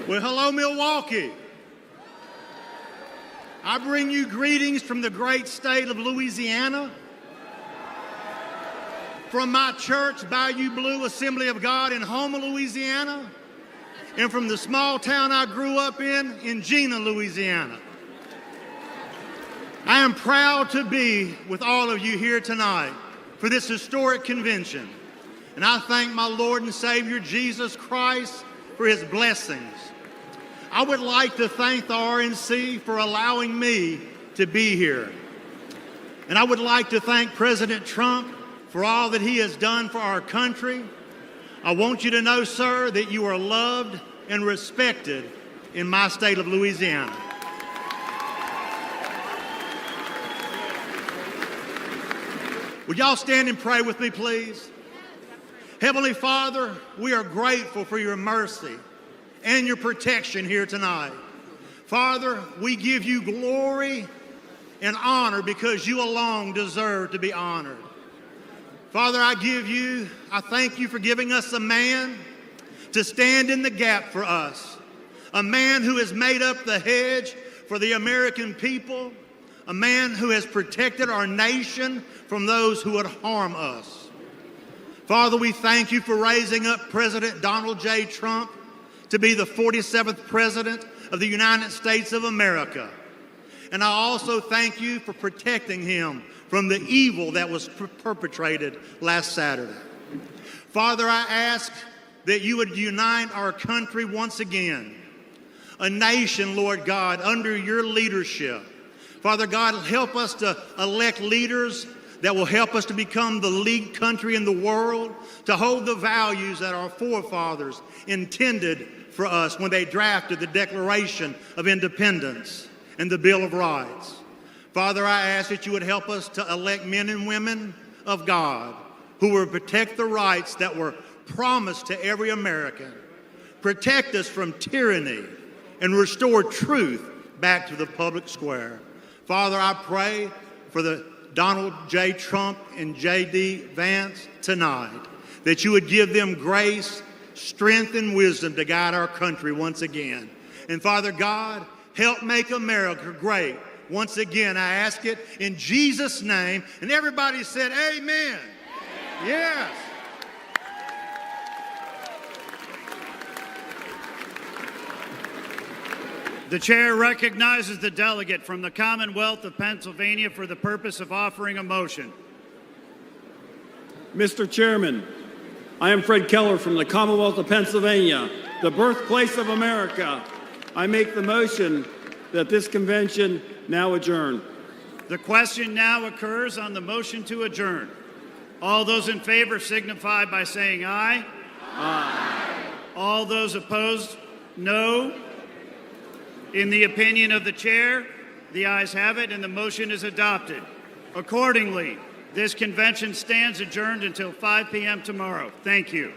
Well, hello, Milwaukee. I bring you greetings from the great state of Louisiana, from my church, Bayou Blue Assembly of God in Houma, Louisiana, and from the small town I grew up in Jena, Louisiana. I am proud to be with all of you here tonight for this historic convention, and I thank my Lord and Savior Jesus Christ for his blessings. I would like to thank the RNC for allowing me to be here. And I would like to thank President Trump for all that he has done for our country. I want you to know, sir, that you are loved and respected in my state of Louisiana. Would y'all stand and pray with me, please? Heavenly Father, we are grateful for your mercy and your protection here tonight. Father, we give you glory and honor because you alone deserve to be honored. Father, I thank you for giving us a man to stand in the gap for us, a man who has made up the hedge for the American people, a man who has protected our nation from those who would harm us. Father, we thank you for raising up President Donald J. Trump to be the 47th President of the United States of America. And I also thank you for protecting him from the evil that was perpetrated last Saturday. Father, I ask that you would unite our country once again, a nation, Lord God, under your leadership. Father God, help us to elect leaders that will help us to become the lead country in the world, to hold the values that our forefathers intended for us when they drafted the Declaration of Independence and the Bill of Rights. Father, I ask that you would help us to elect men and women of God who will protect the rights that were promised to every American, protect us from tyranny, and restore truth back to the public square. Father, I pray for the Donald J. Trump and J.D. Vance tonight, that you would give them grace, strength, and wisdom to guide our country once again. And Father God, help make America great. Once again, I ask it in Jesus' name. And everybody said, amen. Yes. The chair recognizes the delegate from the Commonwealth of Pennsylvania for the purpose of offering a motion. Mr. Chairman, I am Fred Keller from the Commonwealth of Pennsylvania, the birthplace of America. I make the motion that this convention now adjourn. The question now occurs on the motion to adjourn. All those in favor signify by saying aye. Aye. All those opposed, no. In the opinion of the chair, the ayes have it and the motion is adopted. Accordingly, this convention stands adjourned until 5 p.m. tomorrow. Thank you.